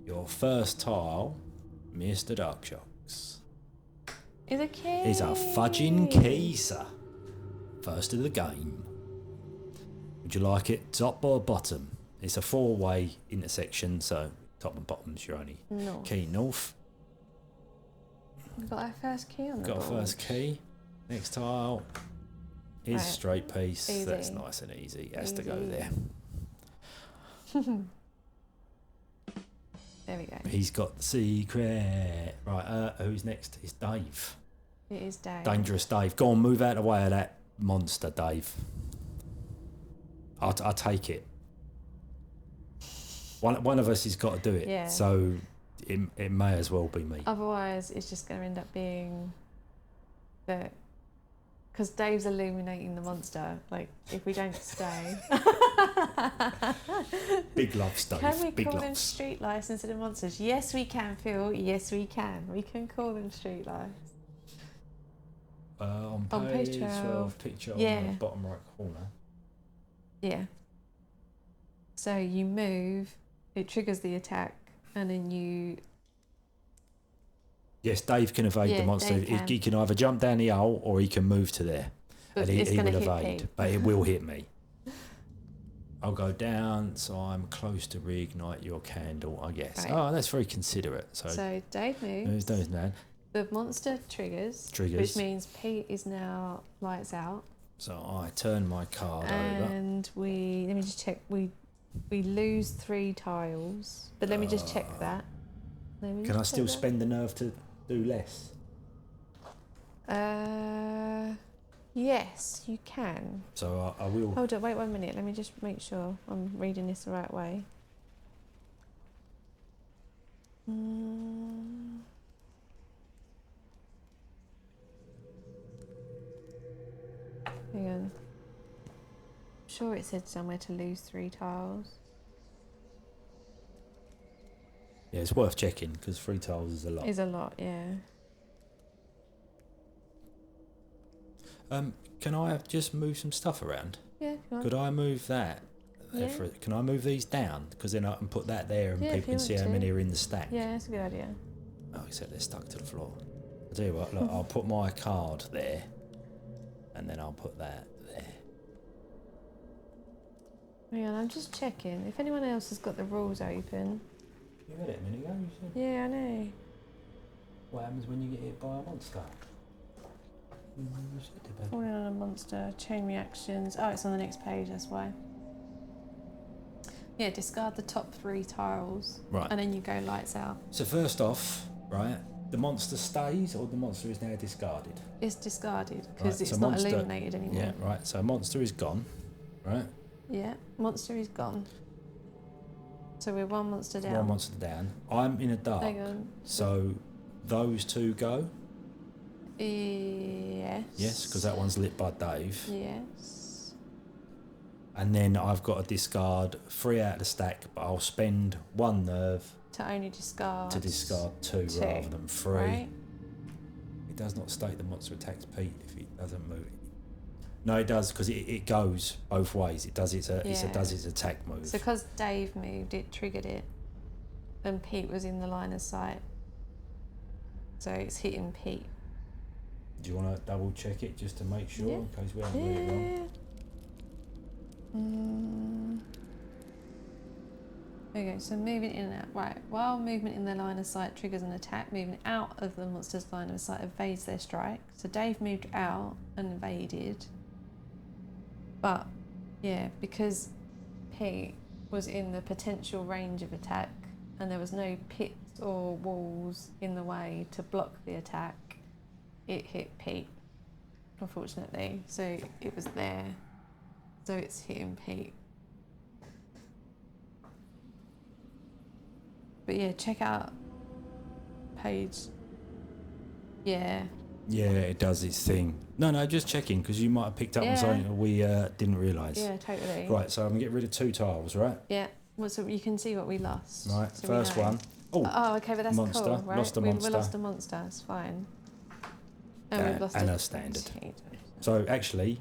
Speaker 3: Your first tile, Mr. Darkshoxx,
Speaker 2: Is a key.
Speaker 3: is a fudging key, sir. First of the game. Would you like it top or bottom? It's a 4-way intersection, so top and bottom's your only
Speaker 2: North.
Speaker 3: key. North.
Speaker 2: We've got our first key on the
Speaker 3: Got a
Speaker 2: board.
Speaker 3: first key. Next tile is
Speaker 2: Right.
Speaker 3: straight piece.
Speaker 2: Easy.
Speaker 3: That's nice and easy. It has to go
Speaker 2: Easy.
Speaker 3: there.
Speaker 2: There we go.
Speaker 3: He's got the secret. Right, who's next? It's Dave.
Speaker 2: It is Dave.
Speaker 3: Dangerous Dave. Go on, move out of the way of that monster, Dave. I'll take it. One of us has got to do it.
Speaker 2: Yeah.
Speaker 3: So it may as well be me.
Speaker 2: Otherwise, it's just going to end up being that. Because Dave's illuminating the monster. Like, if we don't stay.
Speaker 3: Big loves, Dave.
Speaker 2: Can we
Speaker 3: Big
Speaker 2: call them
Speaker 3: loves.
Speaker 2: street lights instead of monsters? Yes, we can, Phil. Yes, we can. We can call them street lights.
Speaker 3: On
Speaker 2: On page
Speaker 3: page
Speaker 2: 12,
Speaker 3: 12, picture
Speaker 2: yeah.
Speaker 3: on the bottom right corner.
Speaker 2: Yeah. So you move, it triggers the attack, and then you.
Speaker 3: Yes, Dave can evade
Speaker 2: Yeah,
Speaker 3: the monster.
Speaker 2: Dave
Speaker 3: He can either jump down the hole or he can move to there.
Speaker 2: But
Speaker 3: And he
Speaker 2: it's
Speaker 3: will
Speaker 2: going to hit
Speaker 3: evade.
Speaker 2: Pete.
Speaker 3: But it will hit me. I'll go down, so I'm close to reignite your candle, I guess.
Speaker 2: Right.
Speaker 3: Oh, that's very considerate.
Speaker 2: So Dave moves.
Speaker 3: who's doing that?
Speaker 2: The monster triggers,
Speaker 3: Triggers.
Speaker 2: which means Pete is now lights out.
Speaker 3: So I turn my card over.
Speaker 2: And let me just check. We lose 3 tiles, but let me just check that.
Speaker 3: Can I still spend the nerve to do less?
Speaker 2: Yes, you can.
Speaker 3: So I will.
Speaker 2: Hold on, wait 1 minute. Let me just make sure I'm reading this the right way. Hang on. I'm sure it said somewhere to lose 3 tiles.
Speaker 3: Yeah, it's worth checking because 3 tiles is a lot.
Speaker 2: Is a lot, yeah.
Speaker 3: Can I just move some stuff around?
Speaker 2: Yeah, if you want.
Speaker 3: Could I move that?
Speaker 2: Yeah.
Speaker 3: Can I move these down? Because then I can put that there and
Speaker 2: Yeah, if
Speaker 3: people
Speaker 2: you
Speaker 3: can see
Speaker 2: want
Speaker 3: how
Speaker 2: to.
Speaker 3: many are in the stack.
Speaker 2: Yeah, that's a good idea.
Speaker 3: Oh, except they're stuck to the floor. I'll tell you what, look, I'll put my card there and then I'll put that there.
Speaker 2: Hang on, I'm just checking. If anyone else has got the rules open.
Speaker 3: You read it a minute ago, you said.
Speaker 2: Yeah, I know.
Speaker 3: What happens when you get hit by a monster?
Speaker 2: Falling on a monster, chain reactions. Oh, it's on the next page, that's why. Yeah, discard the top 3 tiles.
Speaker 3: Right.
Speaker 2: And then you go lights out.
Speaker 3: So first off, right, the monster stays or the monster is now discarded?
Speaker 2: It's discarded because
Speaker 3: Right,
Speaker 2: it's
Speaker 3: so
Speaker 2: not
Speaker 3: monster-
Speaker 2: illuminated anymore.
Speaker 3: Yeah, right, so monster is gone, right?
Speaker 2: Yeah, monster is gone. So we're 1 monster down.
Speaker 3: One monster down. I'm in a dark.
Speaker 2: Hang on.
Speaker 3: So those 2 go?
Speaker 2: Yes.
Speaker 3: Yes, because that one's lit by Dave.
Speaker 2: Yes.
Speaker 3: And then I've got to discard 3 out of the stack, but I'll spend 1 nerve
Speaker 2: To only discard.
Speaker 3: to discard 2
Speaker 2: 2,
Speaker 3: rather than 3.
Speaker 2: Right?
Speaker 3: It does not state the monster attacks Pete if it doesn't move. No, it does because it goes both ways. It does its attack move.
Speaker 2: So because Dave moved, it triggered it. And Pete was in the line of sight. So it's hitting Pete.
Speaker 3: Do you want to double check it just to make sure
Speaker 2: Yeah.
Speaker 3: in case we haven't read it wrong?
Speaker 2: Okay, so moving in and out. Right, while movement in the line of sight triggers an attack, moving out of the monster's line of sight evades their strike. So Dave moved out and evaded. But yeah, because Pete was in the potential range of attack and there was no pits or walls in the way to block the attack, it hit Pete, unfortunately. So it was there. So it's hitting Pete. But yeah, check out page. Yeah.
Speaker 3: Yeah, it does its thing. No, just checking, because you might have picked up on
Speaker 2: Yeah.
Speaker 3: something that we didn't realise.
Speaker 2: Yeah, totally.
Speaker 3: Right, so I'm going to get rid of 2 tiles, right?
Speaker 2: Yeah. Well, so you can see what we lost.
Speaker 3: Right,
Speaker 2: so we
Speaker 3: first
Speaker 2: know.
Speaker 3: one. Oh,
Speaker 2: Okay, but that's
Speaker 3: monster.
Speaker 2: cool, right?
Speaker 3: Lost a
Speaker 2: We
Speaker 3: monster.
Speaker 2: lost a monster, it's fine. And we've lost
Speaker 3: and
Speaker 2: a
Speaker 3: a standard.
Speaker 2: cheat.
Speaker 3: So actually,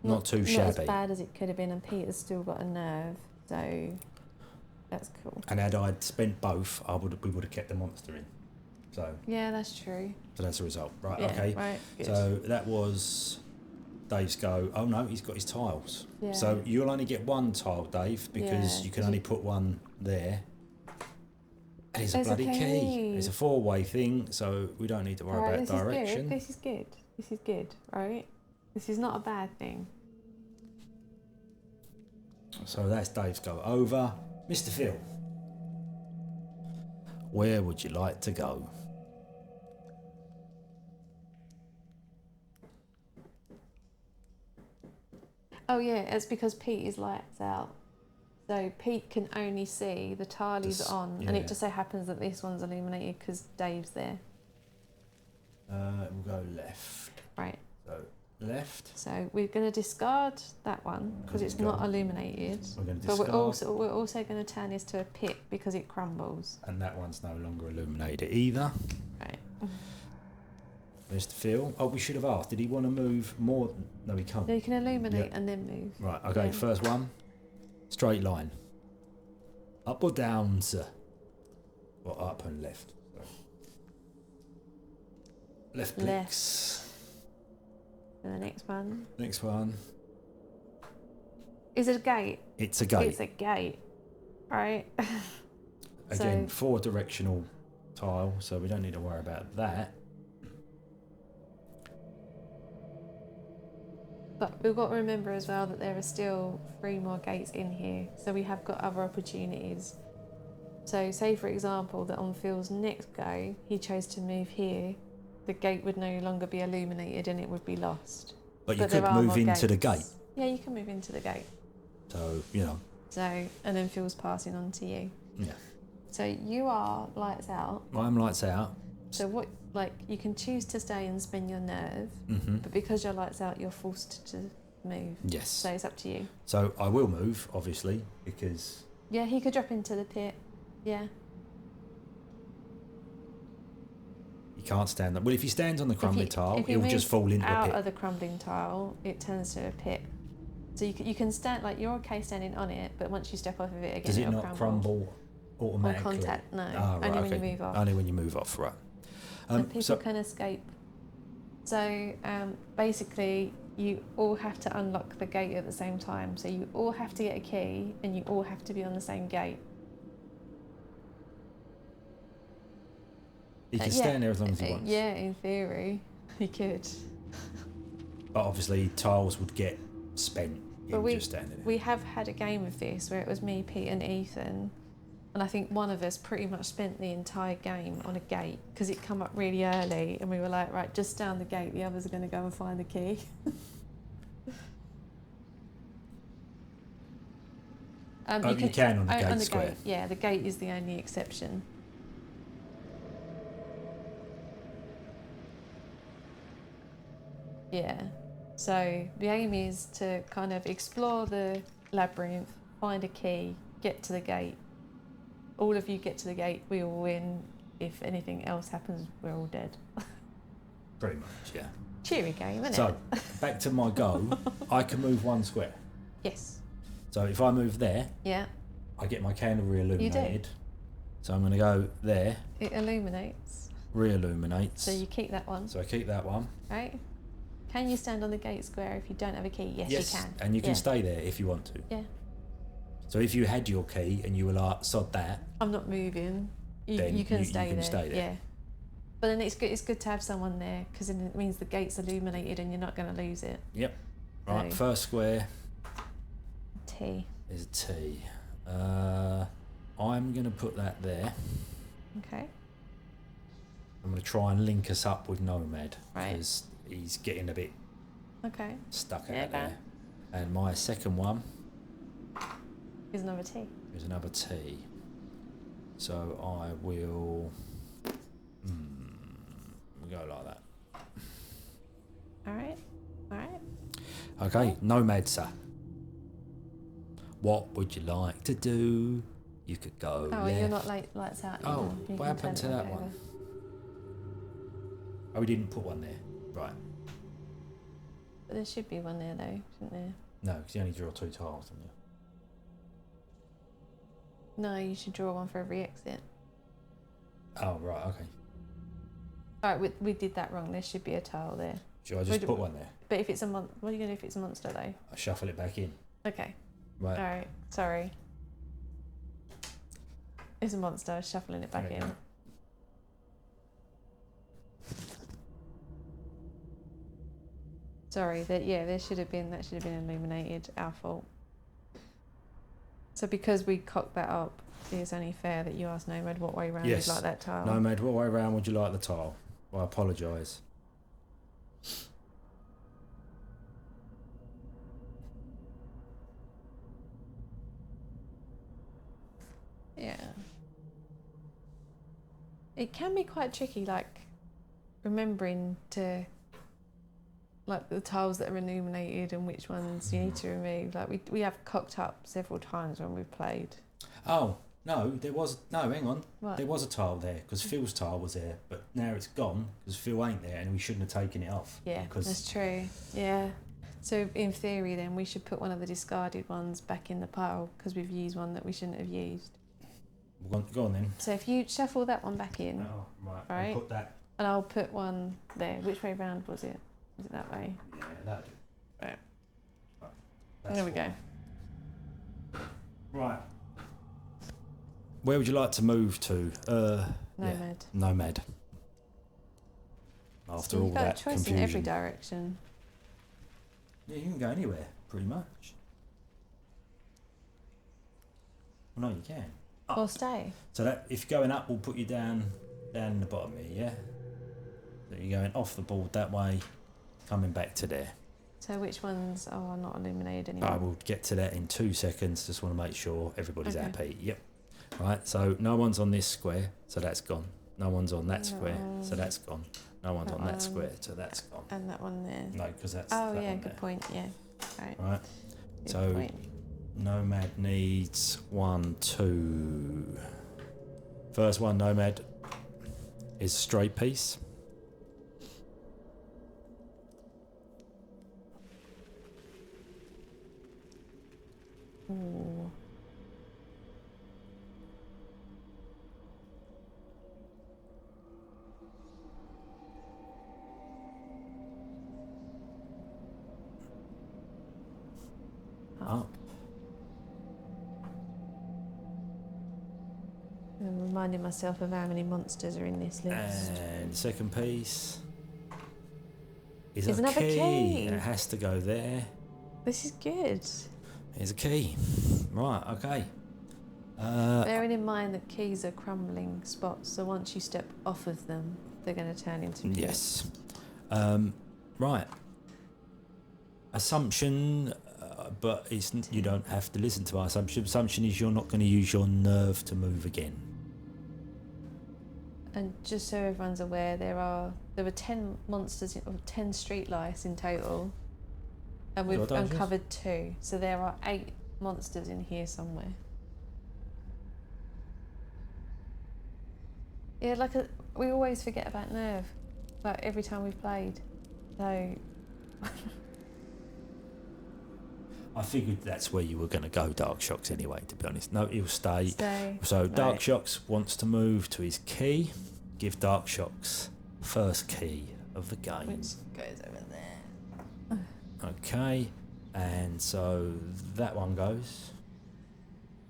Speaker 3: not too shabby.
Speaker 2: Not as bad as it could have been, and Peter's still got a nerve, so that's cool.
Speaker 3: And had I spent both, we would have kept the monster in. So
Speaker 2: Yeah, that's true.
Speaker 3: that's the result. Right,
Speaker 2: Yeah,
Speaker 3: okay.
Speaker 2: right, good.
Speaker 3: So that was Dave's go. Oh no, he's got his tiles.
Speaker 2: Yeah.
Speaker 3: So you'll only get 1 tile, Dave, because
Speaker 2: Yeah,
Speaker 3: you can
Speaker 2: 'cause
Speaker 3: only put 1 there. And it's a
Speaker 2: There's a
Speaker 3: bloody key.
Speaker 2: key.
Speaker 3: It's a 4-way thing, so we don't need to worry
Speaker 2: Right,
Speaker 3: about direction.
Speaker 2: This is good. This is good, right? This is not a bad thing.
Speaker 3: So that's Dave's go. Over. Mr. Phil, where would you like to go?
Speaker 2: Oh yeah, it's because Pete is lights out. So Pete can only see the tile he's on, and
Speaker 3: yeah.
Speaker 2: it just so happens that this one's illuminated because Dave's there.
Speaker 3: We'll go left.
Speaker 2: Right.
Speaker 3: So left.
Speaker 2: So we're going to discard that one because it's not
Speaker 3: gone.
Speaker 2: illuminated.
Speaker 3: We're going to
Speaker 2: But
Speaker 3: discard.
Speaker 2: we're also going to turn this to a pit because it crumbles.
Speaker 3: And that one's no longer illuminated either.
Speaker 2: Right.
Speaker 3: Mr. Phil. Oh, we should have asked. Did he want to move more? No, he can't.
Speaker 2: No, you can illuminate
Speaker 3: Yeah.
Speaker 2: and then move.
Speaker 3: Right, okay,
Speaker 2: Yeah.
Speaker 3: first one. Straight line. Up or down, sir? Well, up and left. Sorry. Left clicks.
Speaker 2: And the next one.
Speaker 3: Next one.
Speaker 2: Is it a gate?
Speaker 3: It's a gate.
Speaker 2: It's a gate. Right.
Speaker 3: Again,
Speaker 2: So-
Speaker 3: 4 directional tile, so we don't need to worry about that.
Speaker 2: But we've got to remember as well that there are still 3 more gates in here, so we have got other opportunities. So say for example that on Phil's next go, he chose to move here, the gate would no longer be illuminated and it would be lost.
Speaker 3: But you
Speaker 2: there
Speaker 3: could
Speaker 2: are
Speaker 3: move
Speaker 2: more
Speaker 3: into the
Speaker 2: gates.
Speaker 3: gate.
Speaker 2: Yeah, you can move into the gate.
Speaker 3: So, you know,
Speaker 2: So, and then Phil's passing on to you.
Speaker 3: yeah.
Speaker 2: So you are lights out.
Speaker 3: I'm lights out.
Speaker 2: So what, like, you can choose to stay and spend your nerve,
Speaker 3: Mm-hmm.
Speaker 2: but because you're lights out, you're forced to move.
Speaker 3: Yes.
Speaker 2: So it's up to you.
Speaker 3: So I will move, obviously, because
Speaker 2: Yeah, he could drop into the pit. Yeah.
Speaker 3: he can't stand that. Well, if he stands on the crumbling tile,
Speaker 2: if he
Speaker 3: he'll just
Speaker 2: moves
Speaker 3: fall into
Speaker 2: out
Speaker 3: the pit.
Speaker 2: of the crumbling tile, it turns to a pit. So you can stand, like, you're okay standing on it, but once you step off of it again,
Speaker 3: Does it
Speaker 2: it'll
Speaker 3: not crumble
Speaker 2: on
Speaker 3: automatically?
Speaker 2: contact. No,
Speaker 3: Ah, right,
Speaker 2: only when
Speaker 3: okay.
Speaker 2: you move off.
Speaker 3: Only when you move off, right.
Speaker 2: And people
Speaker 3: so
Speaker 2: can escape. So basically, you all have to unlock the gate at the same time. So you all have to get a key, and you all have to be on the same gate.
Speaker 3: he can
Speaker 2: yeah.
Speaker 3: stand there as long as he wants.
Speaker 2: Yeah, in theory, he could.
Speaker 3: But obviously, tiles would get spent
Speaker 2: But
Speaker 3: in just standing there.
Speaker 2: We have had a game of this where it was me, Pete, and Ethan, and I think one of us pretty much spent the entire game on a gate because it come up really early, and we were like, right, just down the gate. The others are going to go and find the key.
Speaker 3: You can on the gate square.
Speaker 2: Gate, yeah, the gate is the only exception. Yeah. So the aim is to kind of explore the labyrinth, find a key, get to the gate. All of you get to the gate, we all win. If anything else happens, we're all dead.
Speaker 3: Pretty much, yeah.
Speaker 2: Cheery game, isn't
Speaker 3: So,
Speaker 2: it?
Speaker 3: back to my go. I can move 1 square.
Speaker 2: Yes.
Speaker 3: So if I move there,
Speaker 2: Yeah.
Speaker 3: I get my candle re-illuminated.
Speaker 2: You do.
Speaker 3: So I'm going to go there,
Speaker 2: It illuminates.
Speaker 3: re-illuminates.
Speaker 2: So you keep that one,
Speaker 3: So I keep that one.
Speaker 2: right? Can you stand on the gate square if you don't have a key? Yes, you can.
Speaker 3: And you can
Speaker 2: Yeah.
Speaker 3: stay there if you want to.
Speaker 2: Yeah.
Speaker 3: So if you had your key and you were like, sod that,
Speaker 2: I'm not moving.
Speaker 3: Then
Speaker 2: You can
Speaker 3: you
Speaker 2: stay
Speaker 3: can
Speaker 2: there.
Speaker 3: stay there.
Speaker 2: Yeah. But then it's good to have someone there because then it means the gate's illuminated and you're not going to lose it.
Speaker 3: yep. Right,
Speaker 2: So,
Speaker 3: first square
Speaker 2: T.
Speaker 3: is a T. I'm going to put that there.
Speaker 2: Okay.
Speaker 3: I'm going to try and link us up with Nomad
Speaker 2: Right.
Speaker 3: because he's getting a bit
Speaker 2: Okay.
Speaker 3: stuck
Speaker 2: Yeah,
Speaker 3: out there. And my second one
Speaker 2: Here's another T.
Speaker 3: is another T. So I will go like that.
Speaker 2: Alright. Alright.
Speaker 3: Okay, Nomad, sir. What would you like to do? You could go
Speaker 2: Oh,
Speaker 3: left.
Speaker 2: you're not lights out.
Speaker 3: Oh,
Speaker 2: anymore. You
Speaker 3: what
Speaker 2: can
Speaker 3: happened to
Speaker 2: turn it
Speaker 3: that
Speaker 2: back
Speaker 3: one?
Speaker 2: over.
Speaker 3: Oh, we didn't put one there. Right.
Speaker 2: But there should be one there though, shouldn't there?
Speaker 3: No, because you only draw 2 tiles, don't you?
Speaker 2: No, you should draw one for every exit.
Speaker 3: Oh, right, okay.
Speaker 2: Alright, we did that wrong. There should be a tile there.
Speaker 3: Should I just put one there?
Speaker 2: But if it's a what are you going to do if it's a monster though?
Speaker 3: I shuffle it back in.
Speaker 2: Okay.
Speaker 3: Right.
Speaker 2: Alright, sorry. It's a monster, shuffling it back
Speaker 3: There you
Speaker 2: in.
Speaker 3: go.
Speaker 2: Sorry, that should have been illuminated, our fault. So because we cocked that up, it's only fair that you asked Nomad what way round
Speaker 3: Yes.
Speaker 2: you'd like that tile.
Speaker 3: Nomad, what way round would you like the tile? Well, I apologise.
Speaker 2: Yeah. It can be quite tricky, like remembering to like the tiles that are illuminated and which ones you need to remove. Like we have cocked up several times when we've played.
Speaker 3: Oh, no, hang on.
Speaker 2: What?
Speaker 3: There was a tile there, because Phil's tile was there, but now it's gone, because Phil ain't there, and we shouldn't have taken it off.
Speaker 2: Yeah,
Speaker 3: Because
Speaker 2: that's true. Yeah. So in theory then we should put one of the discarded ones back in the pile because we've used one that we shouldn't have used.
Speaker 3: Go on then.
Speaker 2: So if you shuffle that one back in,
Speaker 3: Oh, right.
Speaker 2: Right.
Speaker 3: I'll put that.
Speaker 2: and I'll put one there. Which way round was it? Was it that way?
Speaker 3: Yeah, that'll do.
Speaker 2: Right.
Speaker 3: That's
Speaker 2: There we
Speaker 3: fine.
Speaker 2: go.
Speaker 3: Right. Where would you like to move to?
Speaker 2: Nomad.
Speaker 3: Nomad. After
Speaker 2: So
Speaker 3: all
Speaker 2: you've got
Speaker 3: that
Speaker 2: a choice
Speaker 3: confusion.
Speaker 2: in every direction.
Speaker 3: Yeah, you can go anywhere, pretty much. Well, no, you can.
Speaker 2: Or stay.
Speaker 3: So that if you're going up, we'll put you down in the bottom here, yeah? So you're going off the board that way, coming back to there.
Speaker 2: So which ones are not illuminated anymore?
Speaker 3: I will get to that in 2 seconds. Just want to make sure everybody's
Speaker 2: Okay.
Speaker 3: happy. Yep. Right, so no one's on this square, so that's gone. No one's on that square, so that's gone. No one's
Speaker 2: that
Speaker 3: on that
Speaker 2: one.
Speaker 3: square, so that's gone.
Speaker 2: And that one there.
Speaker 3: No, because that's
Speaker 2: Oh
Speaker 3: that
Speaker 2: yeah,
Speaker 3: one
Speaker 2: good
Speaker 3: there.
Speaker 2: point. Yeah. Right.
Speaker 3: Right,
Speaker 2: Good
Speaker 3: so
Speaker 2: point.
Speaker 3: Nomad needs 1, 2. First one, Nomad, is a straight piece.
Speaker 2: Ooh.
Speaker 3: Up.
Speaker 2: I'm reminding myself of how many monsters are in this list.
Speaker 3: And second piece is
Speaker 2: There's
Speaker 3: a
Speaker 2: another key.
Speaker 3: It has to go there.
Speaker 2: This is good.
Speaker 3: Here's a key. Right, okay.
Speaker 2: Bearing in mind that keys are crumbling spots, so once you step off of them, they're going to turn into keys.
Speaker 3: Yes. Right. Assumption, but you don't have to listen to our assumption. Assumption is you're not going to use your nerve to move again.
Speaker 2: And just so everyone's aware, there were 10 monsters, or 10 street lice in total, and we've
Speaker 3: What are those?
Speaker 2: uncovered 2. So there are 8 monsters in here somewhere. Yeah, we always forget about nerve, like every time we've played. So
Speaker 3: I figured that's where you were going to go, Darkshoxx, anyway, to be honest. No, he'll stay.
Speaker 2: stay.
Speaker 3: So
Speaker 2: Right.
Speaker 3: Darkshoxx wants to move to his key. Give Darkshoxx first key of the game.
Speaker 2: Which goes over there.
Speaker 3: Okay, and so that one goes,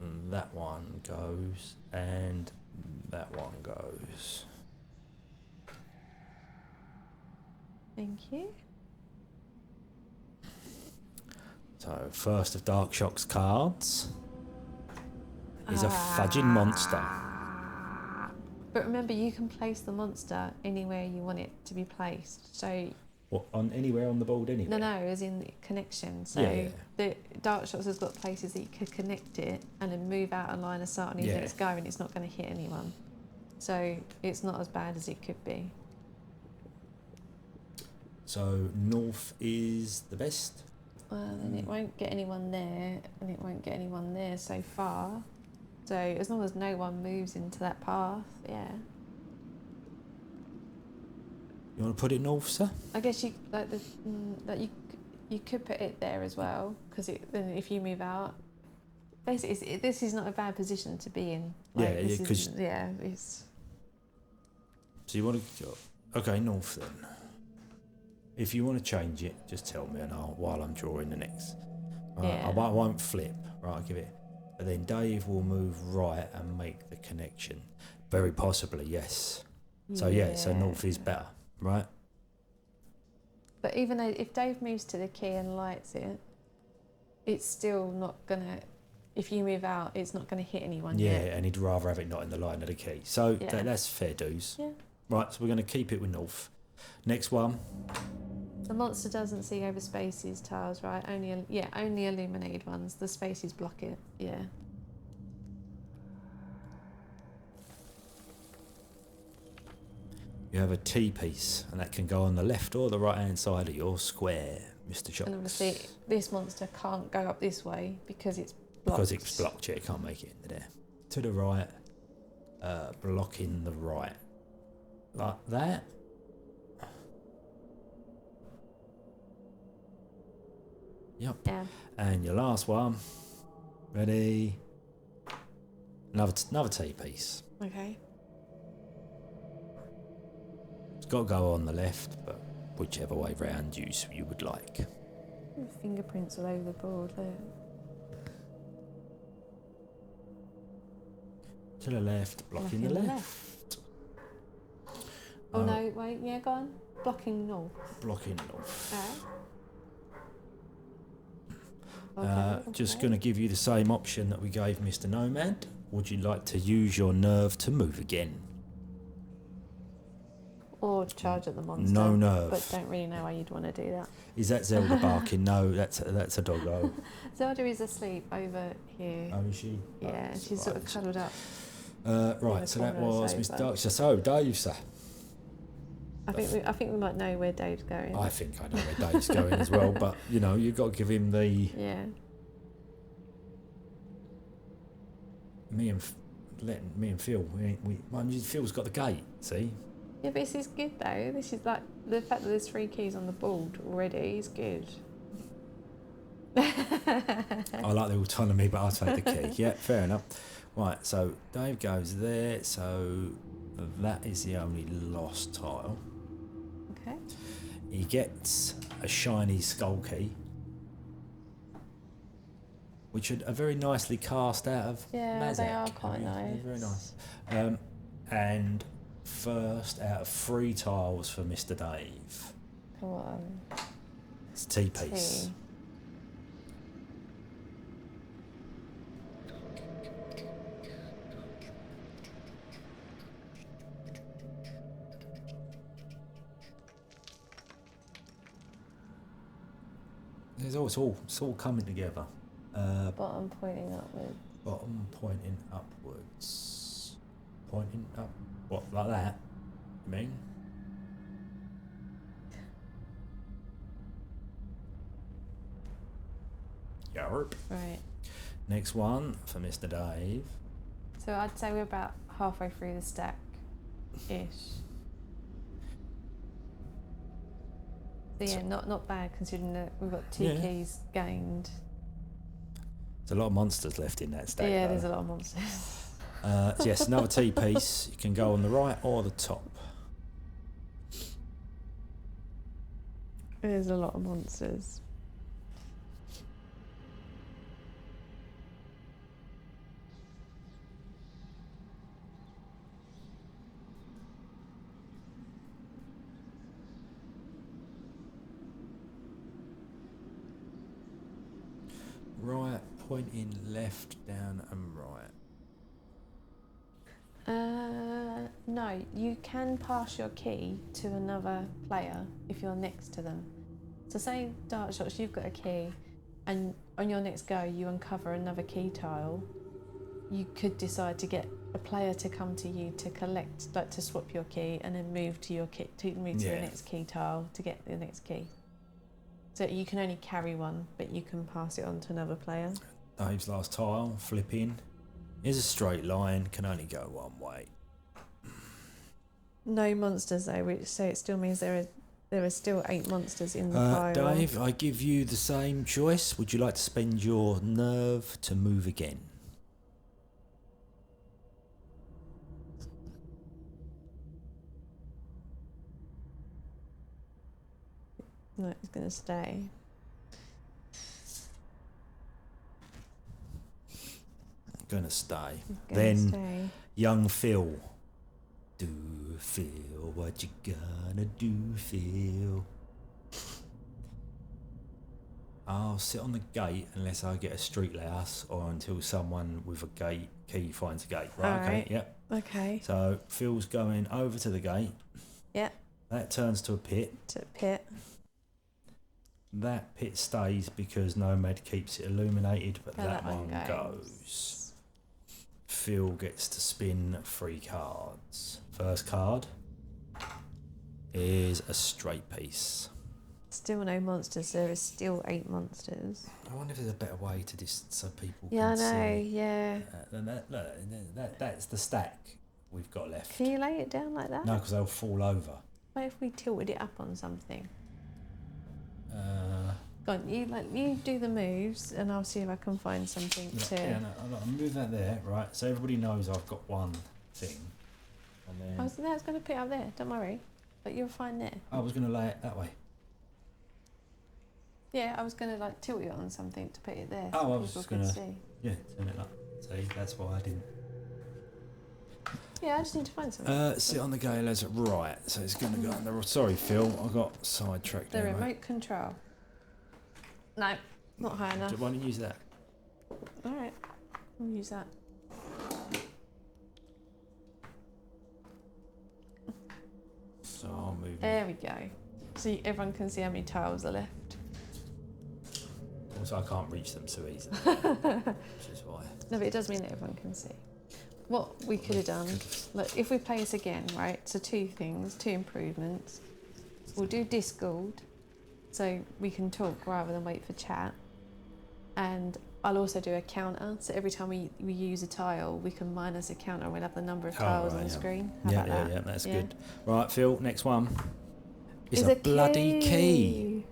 Speaker 3: and that one goes, and that one goes.
Speaker 2: Thank you.
Speaker 3: So, first of Darkshoxx cards is a fudging monster.
Speaker 2: But remember, you can place the monster anywhere you want it to be placed. So
Speaker 3: What, on anywhere on the board anywhere?
Speaker 2: no, as in the connection. So
Speaker 3: Yeah.
Speaker 2: the Darkshoxx has got places that you could connect it and then move out a line of sight, and even if it's going, it's not going to hit anyone. So it's not as bad as it could be.
Speaker 3: So north is the best.
Speaker 2: Well, then it won't get anyone there, and it won't get anyone there so far. So as long as no one moves into that path, yeah.
Speaker 3: You want to put it north, sir?
Speaker 2: I guess you you could put it there as well, because then if you move out, basically this is not a bad position to be in. Like, it's.
Speaker 3: So you want to go, okay, north then. If you want to change it, just tell me, and while I'm drawing the next. Right,
Speaker 2: Yeah.
Speaker 3: I won't flip. Right, I'll give it. But then Dave will move right and make the connection. Very possibly, yes. So so north is better, right?
Speaker 2: But even though if Dave moves to the key and lights it, it's still not gonna. If you move out, it's not gonna hit anyone.
Speaker 3: Yeah,
Speaker 2: yet.
Speaker 3: and he'd rather have it not in the line of the key. So
Speaker 2: Yeah.
Speaker 3: that's fair dues.
Speaker 2: Yeah.
Speaker 3: Right, so we're going to keep it with north. Next one.
Speaker 2: The monster doesn't see over spaces tiles, right? Only illuminated ones. The spaces block it. Yeah.
Speaker 3: You have a T piece, and that can go on the left or the right hand side of your square, Mr. Shox.
Speaker 2: And obviously, this monster can't go up this way because it's blocked.
Speaker 3: Because it's blocked, yeah, it can't make it into there. To the right, blocking the right. Like that. Yep.
Speaker 2: Yeah.
Speaker 3: And your last one. Ready? Another T piece.
Speaker 2: Okay.
Speaker 3: It's got to go on the left, but whichever way round you would like.
Speaker 2: Fingerprints all over the board. Look.
Speaker 3: To the left, blocking the left.
Speaker 2: Oh no, wait, yeah, go on. Blocking north.
Speaker 3: Blocking north.
Speaker 2: Okay,
Speaker 3: Just going to give you the same option that we gave Mr. Nomad. Would you like to use your nerve to move again?
Speaker 2: Or charge at the monster.
Speaker 3: No nerve.
Speaker 2: But don't really know why you'd want to do that.
Speaker 3: Is that Zelda barking? No, that's a doggo.
Speaker 2: Zelda is asleep over here.
Speaker 3: Oh, is she?
Speaker 2: Yeah,
Speaker 3: Oh,
Speaker 2: she's sort of cuddled up.
Speaker 3: Right, so that
Speaker 2: corner
Speaker 3: was
Speaker 2: of the
Speaker 3: Mr.
Speaker 2: sofa.
Speaker 3: Darkshoxx. So, Dave, sir.
Speaker 2: I think we might know where Dave's going.
Speaker 3: I think I know where Dave's going as well, but you've got to give him the.
Speaker 2: Yeah.
Speaker 3: Me and Phil. Phil's got the gate. See.
Speaker 2: Yeah, but this is good though. This is like the fact that there's 3 keys on the board already is good.
Speaker 3: I like the autonomy, but I'll take the key. Yeah, fair enough. Right, so Dave goes there. So that is the only lost tile.
Speaker 2: Okay.
Speaker 3: He gets a shiny skull key, which are very nicely cast out of
Speaker 2: Yeah, they
Speaker 3: Mazak.
Speaker 2: are quite nice.
Speaker 3: Very nice. And first out of 3 tiles for Mr. Dave.
Speaker 2: Come on.
Speaker 3: It's a T-piece.
Speaker 2: T.
Speaker 3: It's all coming together.
Speaker 2: Bottom pointing upwards.
Speaker 3: Bottom pointing upwards. Pointing up. What, like that? You mean? Yarp.
Speaker 2: Right.
Speaker 3: Next one for Mr. Dave.
Speaker 2: So I'd say we're about halfway through the stack ish. So yeah, not bad considering that we've got 2
Speaker 3: Yeah.
Speaker 2: keys gained.
Speaker 3: There's a lot of monsters left in that stack.
Speaker 2: Yeah,
Speaker 3: though.
Speaker 2: there's a lot of monsters.
Speaker 3: Yes, another T-piece. You can go on the right or the top.
Speaker 2: There's a lot of monsters.
Speaker 3: pointing left, down, and right?
Speaker 2: No, you can pass your key to another player if you're next to them. So say Darkshoxx, you've got a key, and on your next go you uncover another key tile. You could decide to get a player to come to you to collect, like to swap your key, and then move to your key, to move to the next key tile to get the next key. So you can only carry one, but you can pass it on to another player.
Speaker 3: Dave's last tile, flipping. Is a straight line, can only go one way.
Speaker 2: No monsters though, which so it still means there are still 8 monsters in the pile.
Speaker 3: Dave, I give you the same choice. Would you like to spend your nerve to move again?
Speaker 2: No, it's going to stay.
Speaker 3: Gonna stay.
Speaker 2: Gonna
Speaker 3: Then
Speaker 2: stay.
Speaker 3: young Phil. Do Phil, what you gonna do, Phil? I'll sit on the gate unless I get a street louse or until someone with a gate key finds a gate. Right, okay,
Speaker 2: Alright.
Speaker 3: yep.
Speaker 2: Okay.
Speaker 3: So Phil's going over to the gate.
Speaker 2: Yep.
Speaker 3: That turns to a pit.
Speaker 2: To pit.
Speaker 3: That pit stays because Nomad keeps it illuminated, but
Speaker 2: Oh,
Speaker 3: that
Speaker 2: that one
Speaker 3: one goes. Phil gets to spin 3 cards. First card is a straight piece.
Speaker 2: Still no monsters. There is still 8 monsters.
Speaker 3: I wonder if there's a better way to just so people
Speaker 2: Yeah, I
Speaker 3: can
Speaker 2: know.
Speaker 3: see.
Speaker 2: Yeah.
Speaker 3: That's the stack we've got left.
Speaker 2: Can you lay it down like that?
Speaker 3: No, because they'll fall over.
Speaker 2: What if we tilted it up on something?
Speaker 3: Uh,
Speaker 2: Go on, you do the moves, and I'll see if I can find something to.
Speaker 3: yeah, no, I'll move that there, right? So everybody knows I've got one thing. And then
Speaker 2: I was going to put it up there. Don't worry, but you're fine there.
Speaker 3: I was going to lay it that way.
Speaker 2: Yeah, I was going to like tilt it on something to put it there.
Speaker 3: Oh,
Speaker 2: so
Speaker 3: I was
Speaker 2: people
Speaker 3: just
Speaker 2: could
Speaker 3: gonna-
Speaker 2: see.
Speaker 3: Yeah, turn it up. See, that's why I didn't.
Speaker 2: Yeah, I just need to find something.
Speaker 3: Sit on the gate, let's right. So it's going to go on the. Sorry, Phil, I got sidetracked
Speaker 2: The
Speaker 3: there.
Speaker 2: remote
Speaker 3: Mate.
Speaker 2: control. No, not high enough.
Speaker 3: Why don't you use that?
Speaker 2: All right, we'll use that.
Speaker 3: So I'll move.
Speaker 2: There we go. So everyone can see how many tiles are left.
Speaker 3: Also, I can't reach them so easily, which is why.
Speaker 2: No, but it does mean that everyone can see. What we could have done, look, if we play this again, right? So 2 things, 2 improvements. We'll do Discord, so we can talk rather than wait for chat. And I'll also do a counter, so every time we use a tile, we can minus a counter and we'll have the number of tiles on the screen. How about that?
Speaker 3: That's good. Right, Phil, next one. It's
Speaker 2: Is
Speaker 3: a bloody key.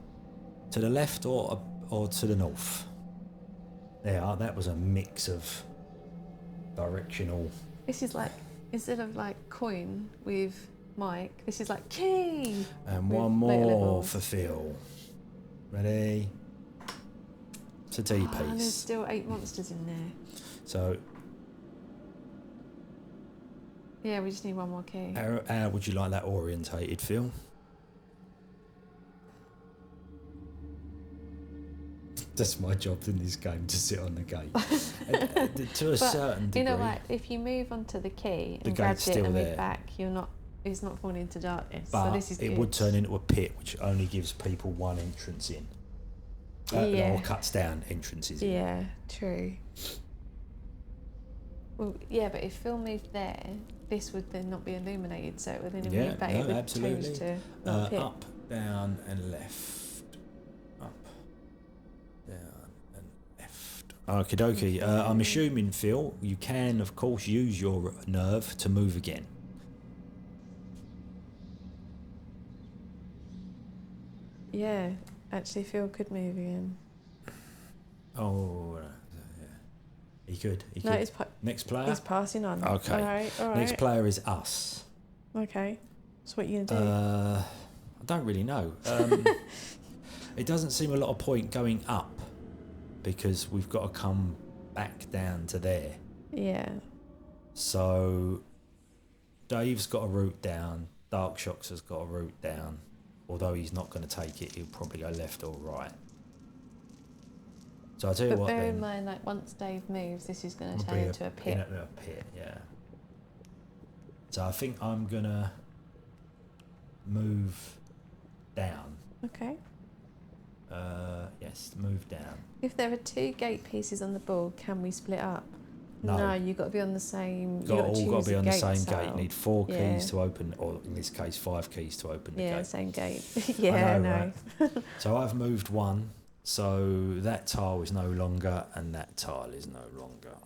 Speaker 3: To the left or to the north? There, that was a mix of directional.
Speaker 2: This is like, instead of like coin with Mike, this is like key.
Speaker 3: And
Speaker 2: with
Speaker 3: one
Speaker 2: later
Speaker 3: more
Speaker 2: levels.
Speaker 3: for Phil. Ready? It's a D
Speaker 2: Oh, there's
Speaker 3: piece.
Speaker 2: still 8 monsters in there.
Speaker 3: So,
Speaker 2: Yeah, we just need one more key.
Speaker 3: how would you like that orientated, Phil? That's my job in this game, to sit on the gate. To a
Speaker 2: But,
Speaker 3: certain degree.
Speaker 2: You know what? If you move onto the key
Speaker 3: The
Speaker 2: and grab
Speaker 3: gate's
Speaker 2: it
Speaker 3: still
Speaker 2: and
Speaker 3: there.
Speaker 2: move back, it's not falling into darkness.
Speaker 3: But
Speaker 2: so this is
Speaker 3: it
Speaker 2: good.
Speaker 3: would turn into a pit, which only gives people one entrance in.
Speaker 2: Yeah.
Speaker 3: Or cuts down entrances in.
Speaker 2: Yeah, true. Well, yeah, but if Phil moved there, this would then not be illuminated, so it would then
Speaker 3: Yeah,
Speaker 2: move back.
Speaker 3: no,
Speaker 2: It would
Speaker 3: absolutely.
Speaker 2: change to not a pit.
Speaker 3: Up, down, and left. Up, down, and left. Okie dokie. I'm assuming, Phil, you can, of course, use your nerve to move again.
Speaker 2: Yeah, actually, Phil could move again.
Speaker 3: Oh, yeah. He could. He
Speaker 2: No,
Speaker 3: could. Next player.
Speaker 2: he's passing on.
Speaker 3: Okay.
Speaker 2: All right, all right.
Speaker 3: Next player is us.
Speaker 2: Okay. So what are you going to do?
Speaker 3: I don't really know. It doesn't seem a lot of point going up because we've got to come back down to there.
Speaker 2: Yeah.
Speaker 3: So Dave's got a route down. Darkshoxx has got a route down. Although he's not going to take it, he'll probably go left or right. So I'll tell you
Speaker 2: But
Speaker 3: what
Speaker 2: bear
Speaker 3: then.
Speaker 2: in mind, like once Dave moves, this is going to
Speaker 3: It'll
Speaker 2: turn
Speaker 3: be
Speaker 2: into a pit.
Speaker 3: In a pit, yeah. So I think I'm gonna move down.
Speaker 2: Okay.
Speaker 3: Yes, move down.
Speaker 2: If there are 2 gate pieces on the board, can we split up?
Speaker 3: No.
Speaker 2: You've got to be on the same.
Speaker 3: Got all got to be on the same
Speaker 2: style.
Speaker 3: gate. You need 4
Speaker 2: Yeah.
Speaker 3: keys to open, or in this case, 5 keys to open the
Speaker 2: Yeah,
Speaker 3: gate.
Speaker 2: same gate. Yeah,
Speaker 3: I
Speaker 2: I
Speaker 3: know,
Speaker 2: know.
Speaker 3: So I've moved 1, so that tile is no longer, and that tile is no longer.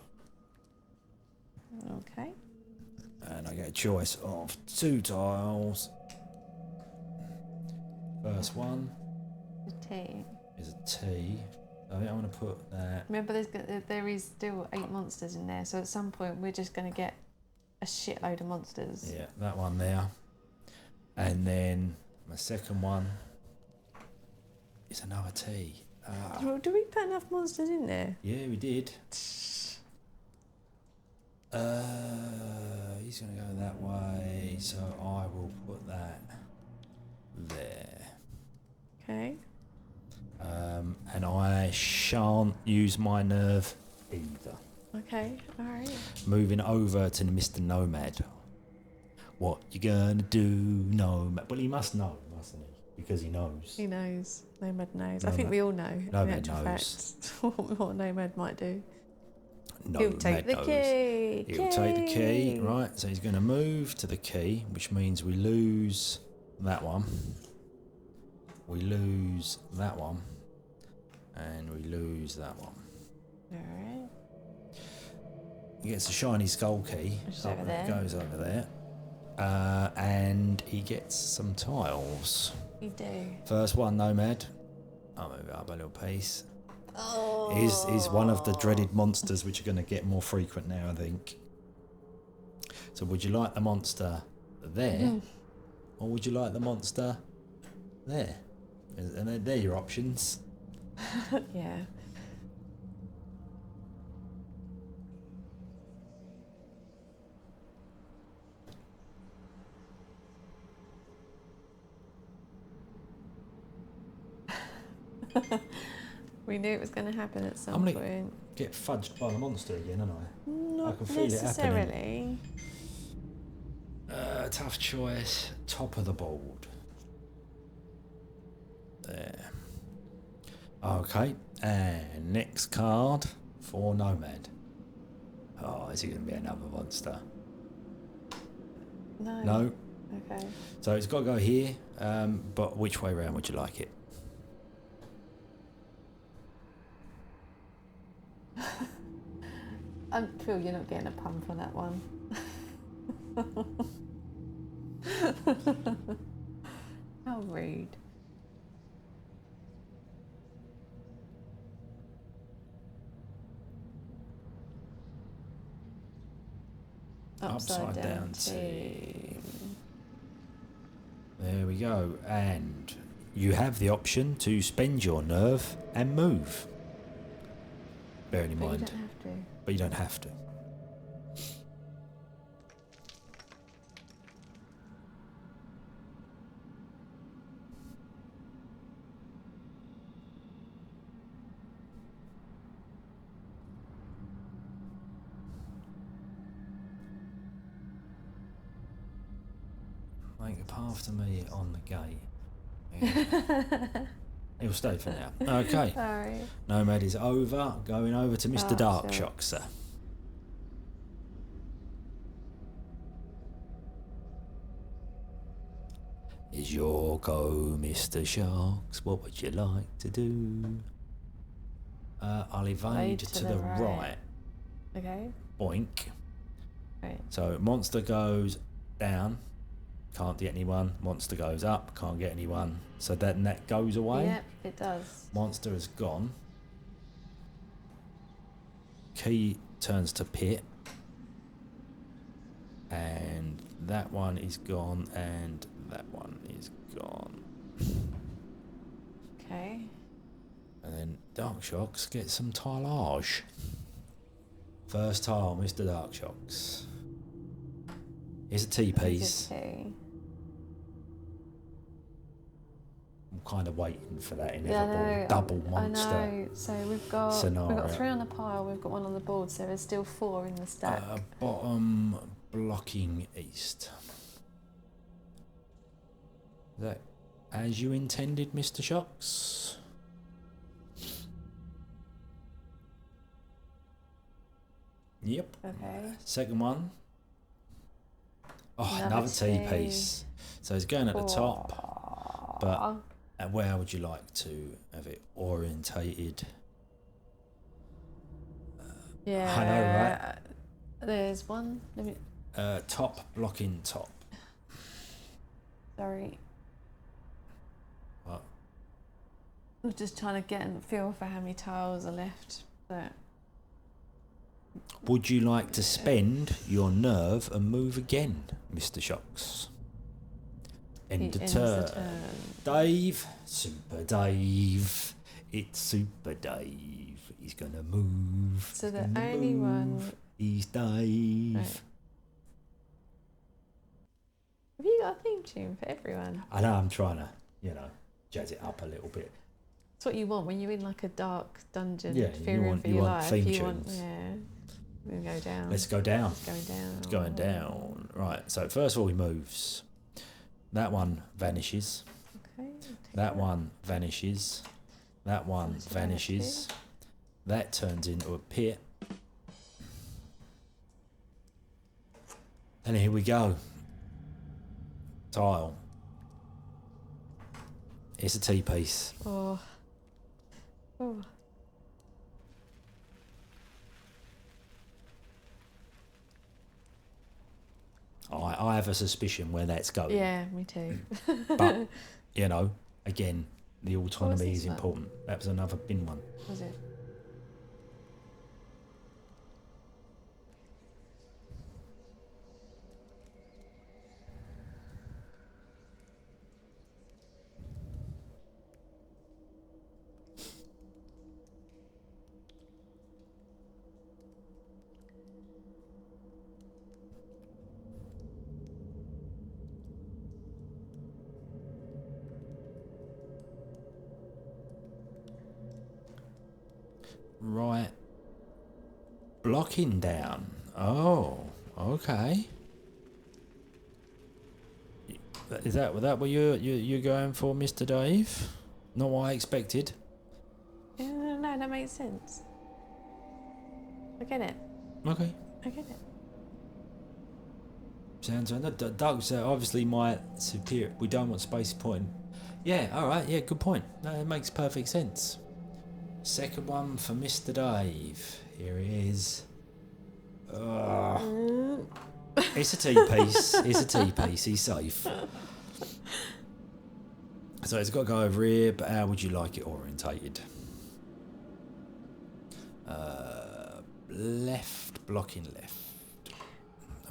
Speaker 2: Okay.
Speaker 3: And I get a choice of 2 tiles. First one
Speaker 2: The T.
Speaker 3: is a T. I think I'm going to put that.
Speaker 2: Remember, there is still 8 monsters in there, so at some point we're just going to get a shitload of monsters.
Speaker 3: Yeah, that one there. And then my second one is another T.
Speaker 2: Do we put enough monsters in there?
Speaker 3: Yeah, we did. He's going to go that way, so I will put that there.
Speaker 2: Okay.
Speaker 3: And I shan't use my nerve either.
Speaker 2: Okay, alright.
Speaker 3: Moving over to Mr. Nomad. What you gonna do, Nomad? Well, he must know, mustn't he? Because he knows.
Speaker 2: He knows. Nomad knows. I
Speaker 3: Nomad-
Speaker 2: think we all know.
Speaker 3: Nomad
Speaker 2: in actual
Speaker 3: knows.
Speaker 2: fact, what Nomad might do.
Speaker 3: Nomad
Speaker 2: He'll take the
Speaker 3: knows.
Speaker 2: key.
Speaker 3: He'll take the key, right? So he's going to move to the key, which means we lose that one. We lose that one. And we lose that one.
Speaker 2: Alright.
Speaker 3: He gets a shiny skull key.
Speaker 2: Which is
Speaker 3: Oh,
Speaker 2: over
Speaker 3: it
Speaker 2: there.
Speaker 3: goes over there. And he gets some tiles.
Speaker 2: You do.
Speaker 3: First one, Nomad. I'll move it up a little piece.
Speaker 2: Oh.
Speaker 3: Is one of the dreaded monsters which are going to get more frequent now, I think. So would you like the monster there? Or would you like the monster there? And they're your options.
Speaker 2: Yeah. We knew it was going to happen at some
Speaker 3: I'm gonna
Speaker 2: point.
Speaker 3: get fudged by the monster again, aren't I?
Speaker 2: Not
Speaker 3: can feel it
Speaker 2: necessarily.
Speaker 3: Tough choice. Top of the board. There. Okay. And next card for Nomad. Oh, is it going to be another monster?
Speaker 2: No.
Speaker 3: No.
Speaker 2: Okay.
Speaker 3: So it's got to go here. But which way round would you like it?
Speaker 2: Phil, you're not getting a pun for that one. How rude. Upside down T.
Speaker 3: There we go. And you have the option to spend your nerve and move. Bearing in
Speaker 2: But you
Speaker 3: mind.
Speaker 2: don't have to.
Speaker 3: But you don't have to. Make a path to me on the gate. Yeah. He'll stay for now. Okay.
Speaker 2: Sorry.
Speaker 3: Nomad is over. Going over to Mr. Darkshoxx. Is your go, Mr. Sharks? What would you like to do? I'll evade to the right.
Speaker 2: Okay.
Speaker 3: Boink.
Speaker 2: Right.
Speaker 3: So monster goes down. Can't get anyone. Monster goes up. Can't get anyone. So that goes away.
Speaker 2: Yep, it does.
Speaker 3: Monster has gone. Key turns to pit. And that one is gone. And that one is gone.
Speaker 2: Okay.
Speaker 3: And then Darkshoxx gets some tilage. First tile, Mr. Darkshoxx. Here's a T-piece.
Speaker 2: Okay.
Speaker 3: kind of waiting for that
Speaker 2: Yeah, I
Speaker 3: inevitable
Speaker 2: know,
Speaker 3: double
Speaker 2: I
Speaker 3: monster
Speaker 2: know. So we've got
Speaker 3: scenario.
Speaker 2: 3 on the pile. We've got 1 on the board. So there's still 4 in the stack.
Speaker 3: Bottom blocking east. Is that as you intended, Mr. Shocks? Yep.
Speaker 2: Okay.
Speaker 3: Second one. Oh, another T piece. So it's going at the top, but where would you like to have it orientated?
Speaker 2: Yeah.
Speaker 3: I know, right?
Speaker 2: There's one. Let me.
Speaker 3: Top blocking top.
Speaker 2: Sorry.
Speaker 3: What?
Speaker 2: I'm just trying to get a feel for how many tiles are left. But
Speaker 3: Would you like to spend your nerve and move again, Mr. Shocks? End of turn. Dave, Super Dave. It's Super Dave. He's gonna move.
Speaker 2: So the only one.
Speaker 3: He's Dave.
Speaker 2: Right. Have you got a theme tune for everyone?
Speaker 3: I know, I'm trying to, jazz it up a little bit.
Speaker 2: It's what you want when you're in like a dark dungeon.
Speaker 3: Yeah,
Speaker 2: fearing for
Speaker 3: you
Speaker 2: your
Speaker 3: want
Speaker 2: life.
Speaker 3: theme
Speaker 2: you
Speaker 3: tunes.
Speaker 2: Want, yeah. We'll go down.
Speaker 3: Let's go down.
Speaker 2: It's going down.
Speaker 3: It's going down. Right, so first of all he moves. That one vanishes.
Speaker 2: Okay.
Speaker 3: That one vanishes. That one vanishes. That turns into a pit. And here we go. Tile. It's a T-piece.
Speaker 2: Oh. Oh.
Speaker 3: I have a suspicion where that's going.
Speaker 2: Yeah, me too.
Speaker 3: But, again, the autonomy
Speaker 2: this
Speaker 3: is
Speaker 2: one?
Speaker 3: important. That was another bin one.
Speaker 2: Was it?
Speaker 3: Right. Blocking down. Oh, okay. Is that what you're going for, Mr. Dave? Not what I expected.
Speaker 2: Yeah, no, that makes sense. I get it.
Speaker 3: Okay.
Speaker 2: I get it.
Speaker 3: Sounds like Doug's obviously my superior. We don't want space point. Yeah, all right. Yeah, good point. No, it makes perfect sense. Second one for Mr. Dave. Here he is. It's a T-piece. It's a T-piece. He's safe. So it's got to go over here, but how would you like it orientated? Left, blocking left.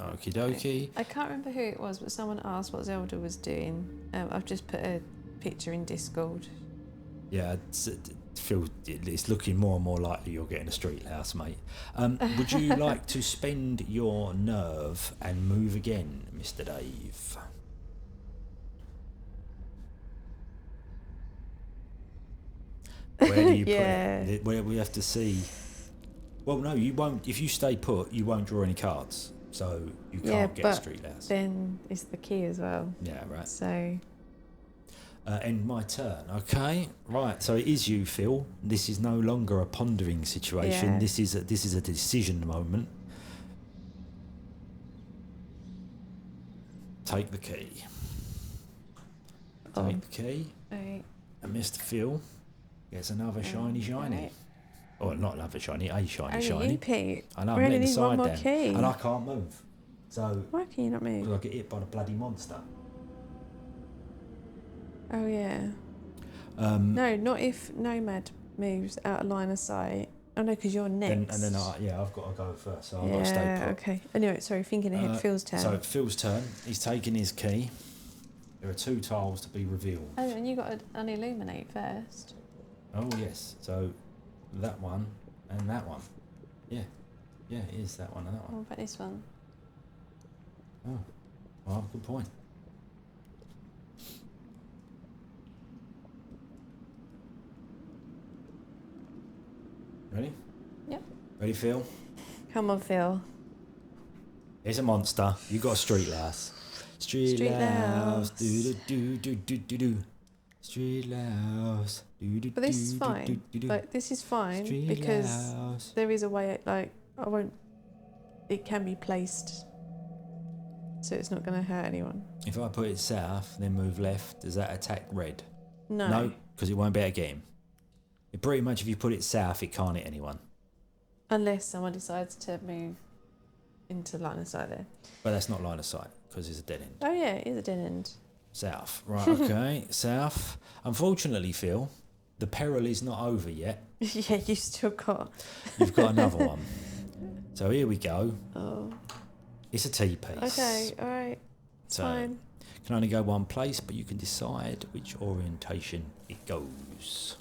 Speaker 3: Okie dokie.
Speaker 2: I can't remember who it was, but someone asked what Zelda was doing. I've just put a picture in Discord.
Speaker 3: Yeah, it's looking more and more likely you're getting a street house, mate. Would you like to spend your nerve and move again, Mr. Dave? Where do you put it? Where we have to see. Well, no, you won't. If you stay put, you won't draw any cards, so you can't get a street house.
Speaker 2: Then it's the key as well.
Speaker 3: Yeah, right.
Speaker 2: So.
Speaker 3: End my turn. Okay, right. So it is you, Phil. This is no longer a pondering situation.
Speaker 2: Yeah.
Speaker 3: This is a decision moment. Take the key. Take the key.
Speaker 2: Right.
Speaker 3: And Mr. Phil gets another shiny.
Speaker 2: Right.
Speaker 3: Or not another shiny, a shiny.
Speaker 2: You, Pete.
Speaker 3: I know,
Speaker 2: We
Speaker 3: I'm
Speaker 2: only
Speaker 3: letting the
Speaker 2: need one
Speaker 3: side
Speaker 2: more
Speaker 3: down.
Speaker 2: key.
Speaker 3: And I can't move. So
Speaker 2: Why can you not move?
Speaker 3: I get hit by the bloody monster.
Speaker 2: Oh yeah. No, not if Nomad moves out of line of sight. Oh no, because you're next.
Speaker 3: And then I've got to go first, so I've got to stay put.
Speaker 2: Okay. Anyway, sorry, thinking ahead. Phil's turn.
Speaker 3: So Phil's turn. He's taking his key. There are 2 tiles to be revealed.
Speaker 2: Oh, and you got to unilluminate first.
Speaker 3: Oh yes. So that one and that one. Yeah. Yeah, it is that one and that one.
Speaker 2: What about this one?
Speaker 3: Oh. Well, good point. Ready?
Speaker 2: Yep.
Speaker 3: Ready, Phil?
Speaker 2: Come on, Phil.
Speaker 3: Here's a monster. You got a street louse. Street louse. Do do do do do do do. Street louse. Do do.
Speaker 2: But this is fine. Like, this is fine
Speaker 3: Street
Speaker 2: because
Speaker 3: louse.
Speaker 2: there is a way. Like, I won't. It can be placed, so it's not going to hurt anyone.
Speaker 3: If I put it south, then move left, does that attack red?
Speaker 2: No.
Speaker 3: No, because it won't be able to get him. It pretty much, if you put it south, it can't hit anyone.
Speaker 2: Unless someone decides to move into line of sight there.
Speaker 3: But that's not line of sight because it's a dead end.
Speaker 2: Oh yeah, it is a dead end.
Speaker 3: South, right? Okay, south. Unfortunately, Phil, the peril is not over yet.
Speaker 2: Yeah, you've still got.
Speaker 3: You've got another one. So here we go.
Speaker 2: Oh.
Speaker 3: It's a T-piece.
Speaker 2: Okay, all right. It's fine.
Speaker 3: Can only go one place, but you can decide which orientation it goes.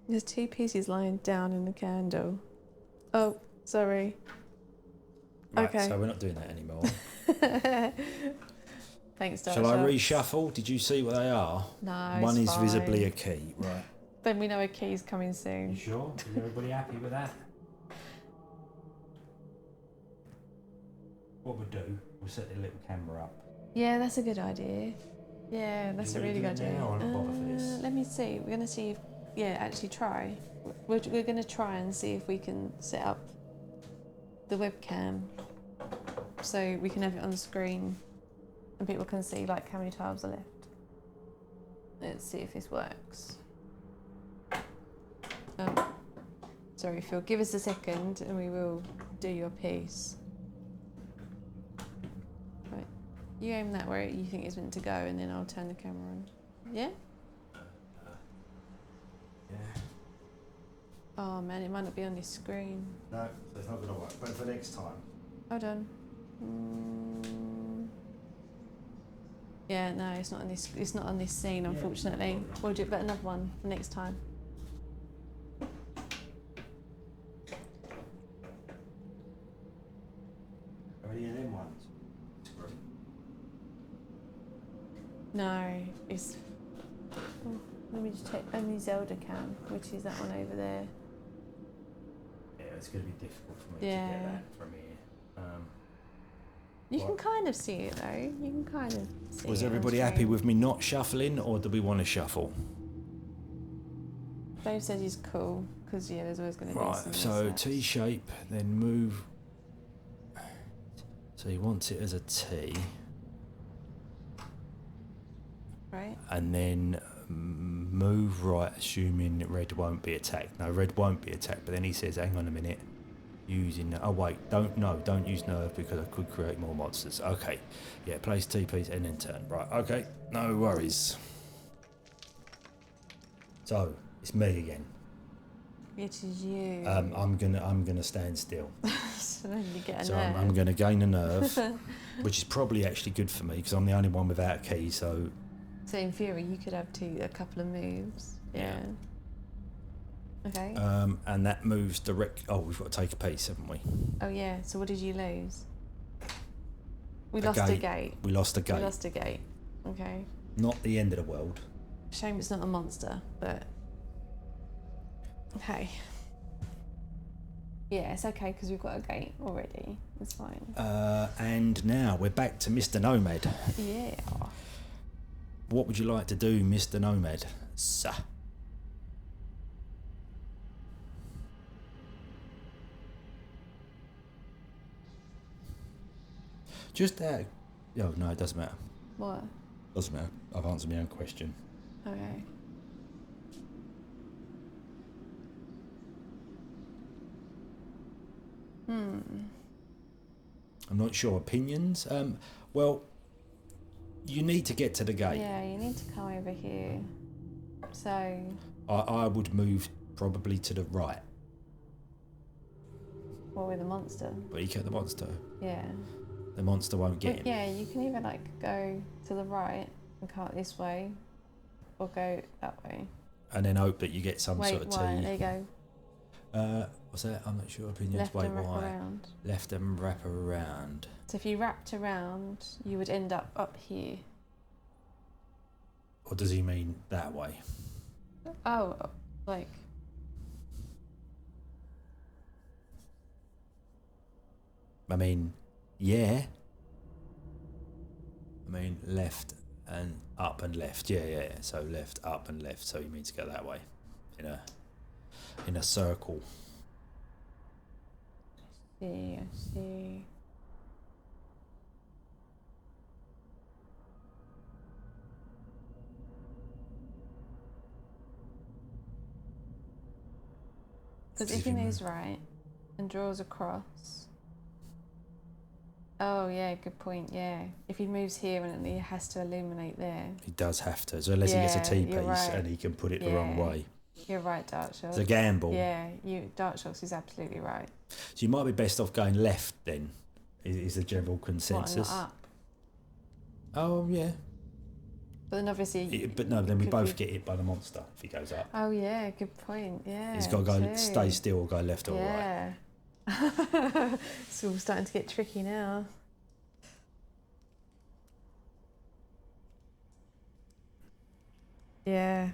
Speaker 2: There's 2 pieces lying down in the candle. Oh, sorry.
Speaker 3: Right,
Speaker 2: Okay.
Speaker 3: so we're not doing that anymore.
Speaker 2: Thanks, Darkshoxx.
Speaker 3: Shall I reshuffle? Did you see what they are?
Speaker 2: No,
Speaker 3: One
Speaker 2: it's
Speaker 3: is
Speaker 2: fine.
Speaker 3: visibly a key, right?
Speaker 2: Then we know a key's coming soon.
Speaker 3: You sure? Is everybody happy with that? What we'll do, we'll set the little camera up.
Speaker 2: Yeah, that's a good idea. Yeah, that's a
Speaker 3: You
Speaker 2: really
Speaker 3: wanna
Speaker 2: good
Speaker 3: do it
Speaker 2: idea.
Speaker 3: now or not bother for this?
Speaker 2: Let me see. We're going to see if... Yeah, actually try. We're going to try and see if we can set up the webcam so we can have it on the screen and people can see like how many tiles are left. Let's see if this works. Sorry, Phil. Give us a second and we will do your piece. Right. You aim that where you think it's meant to go and then I'll turn the camera on. Yeah?
Speaker 3: Yeah.
Speaker 2: Oh man, it might not be on this screen.
Speaker 3: No, so it's not going to work. But for next time.
Speaker 2: Hold on. Yeah, no, it's not on this. It's not on this scene, unfortunately. We'll do but another one for next time.
Speaker 3: Are any of them ones?
Speaker 2: No, it's. Oh, let me just check. Only Zelda can, which is that one over there.
Speaker 3: Yeah, it's going to be difficult for me to
Speaker 2: Yeah.
Speaker 3: get that from here.
Speaker 2: You can
Speaker 3: What?
Speaker 2: kind of see it though. You can kind of see
Speaker 3: Was
Speaker 2: it on
Speaker 3: everybody happy
Speaker 2: screen.
Speaker 3: with me not shuffling, or do we want to shuffle?
Speaker 2: Dave said he's cool because yeah, there's always going to be
Speaker 3: Right,
Speaker 2: some
Speaker 3: so
Speaker 2: mishaps.
Speaker 3: T shape, then move. So he wants it as a T,
Speaker 2: Right.
Speaker 3: and then move right, assuming red won't be attacked. No, red won't be attacked, but then he says, hang on a minute, using, oh wait, don't use nerve because I could create more monsters. Okay, yeah, place T piece and then turn. Right, okay, no worries. So, it's me again.
Speaker 2: It is you.
Speaker 3: I'm gonna stand still.
Speaker 2: So then you get a
Speaker 3: So
Speaker 2: nerve.
Speaker 3: I'm going to gain a nerve, which is probably actually good for me because I'm the only one without a key. So
Speaker 2: So in theory, you could have a couple of moves. Yeah. Okay.
Speaker 3: and that moves direct. Oh, we've got to take a piece, haven't we?
Speaker 2: Oh yeah. So what did you lose? We
Speaker 3: A
Speaker 2: lost a
Speaker 3: gate.
Speaker 2: gate.
Speaker 3: We lost a
Speaker 2: We
Speaker 3: gate.
Speaker 2: lost a gate. Okay.
Speaker 3: Not the end of the world.
Speaker 2: Shame it's not a monster, but okay. Yeah, it's okay because we've got a gate already. It's fine.
Speaker 3: And now we're back to Mr. Nomad.
Speaker 2: Yeah.
Speaker 3: What would you like to do, Mr. Nomad? Sir. Just that. Oh no, it doesn't matter.
Speaker 2: What?
Speaker 3: Doesn't matter. I've answered my own question.
Speaker 2: Okay.
Speaker 3: I'm not sure. Opinions? Well, you need to get to the gate.
Speaker 2: Yeah, you need to come over here. So.
Speaker 3: I would move probably to the right.
Speaker 2: What with the monster?
Speaker 3: But you get the monster.
Speaker 2: Yeah.
Speaker 3: The monster won't get him.
Speaker 2: Yeah, you can either like go to the right and come this way, or go that way.
Speaker 3: And then hope that you get some
Speaker 2: Wait,
Speaker 3: sort of
Speaker 2: why?
Speaker 3: tea.
Speaker 2: There you go.
Speaker 3: What's that? I'm not sure. Opinions.
Speaker 2: Left
Speaker 3: Wait,
Speaker 2: and wrap
Speaker 3: why?
Speaker 2: around.
Speaker 3: Left and wrap around.
Speaker 2: So if you wrapped around, you would end up here.
Speaker 3: Or does he mean that way?
Speaker 2: Oh, like.
Speaker 3: I mean, yeah. I mean, left and up and left. Yeah. So left, up and left. So you mean to go that way, in a circle.
Speaker 2: I see. Because if he moves right and draws across. Oh yeah, good point. Yeah, if he moves here and he has to illuminate there.
Speaker 3: He does have to. So unless he gets a T-piece
Speaker 2: right.
Speaker 3: and he can put it the wrong way.
Speaker 2: You're right, Darkshoxx.
Speaker 3: It's a gamble.
Speaker 2: Yeah, Darkshoxx is absolutely right.
Speaker 3: So you might be best off going left then, is the general consensus.
Speaker 2: What, not up?
Speaker 3: Oh, yeah.
Speaker 2: But then obviously...
Speaker 3: But no, then we both get hit by the monster if he goes up.
Speaker 2: Oh yeah, good point, yeah.
Speaker 3: He's got to go stay still or go left or right.
Speaker 2: Yeah. It's all starting to get tricky now. Yeah.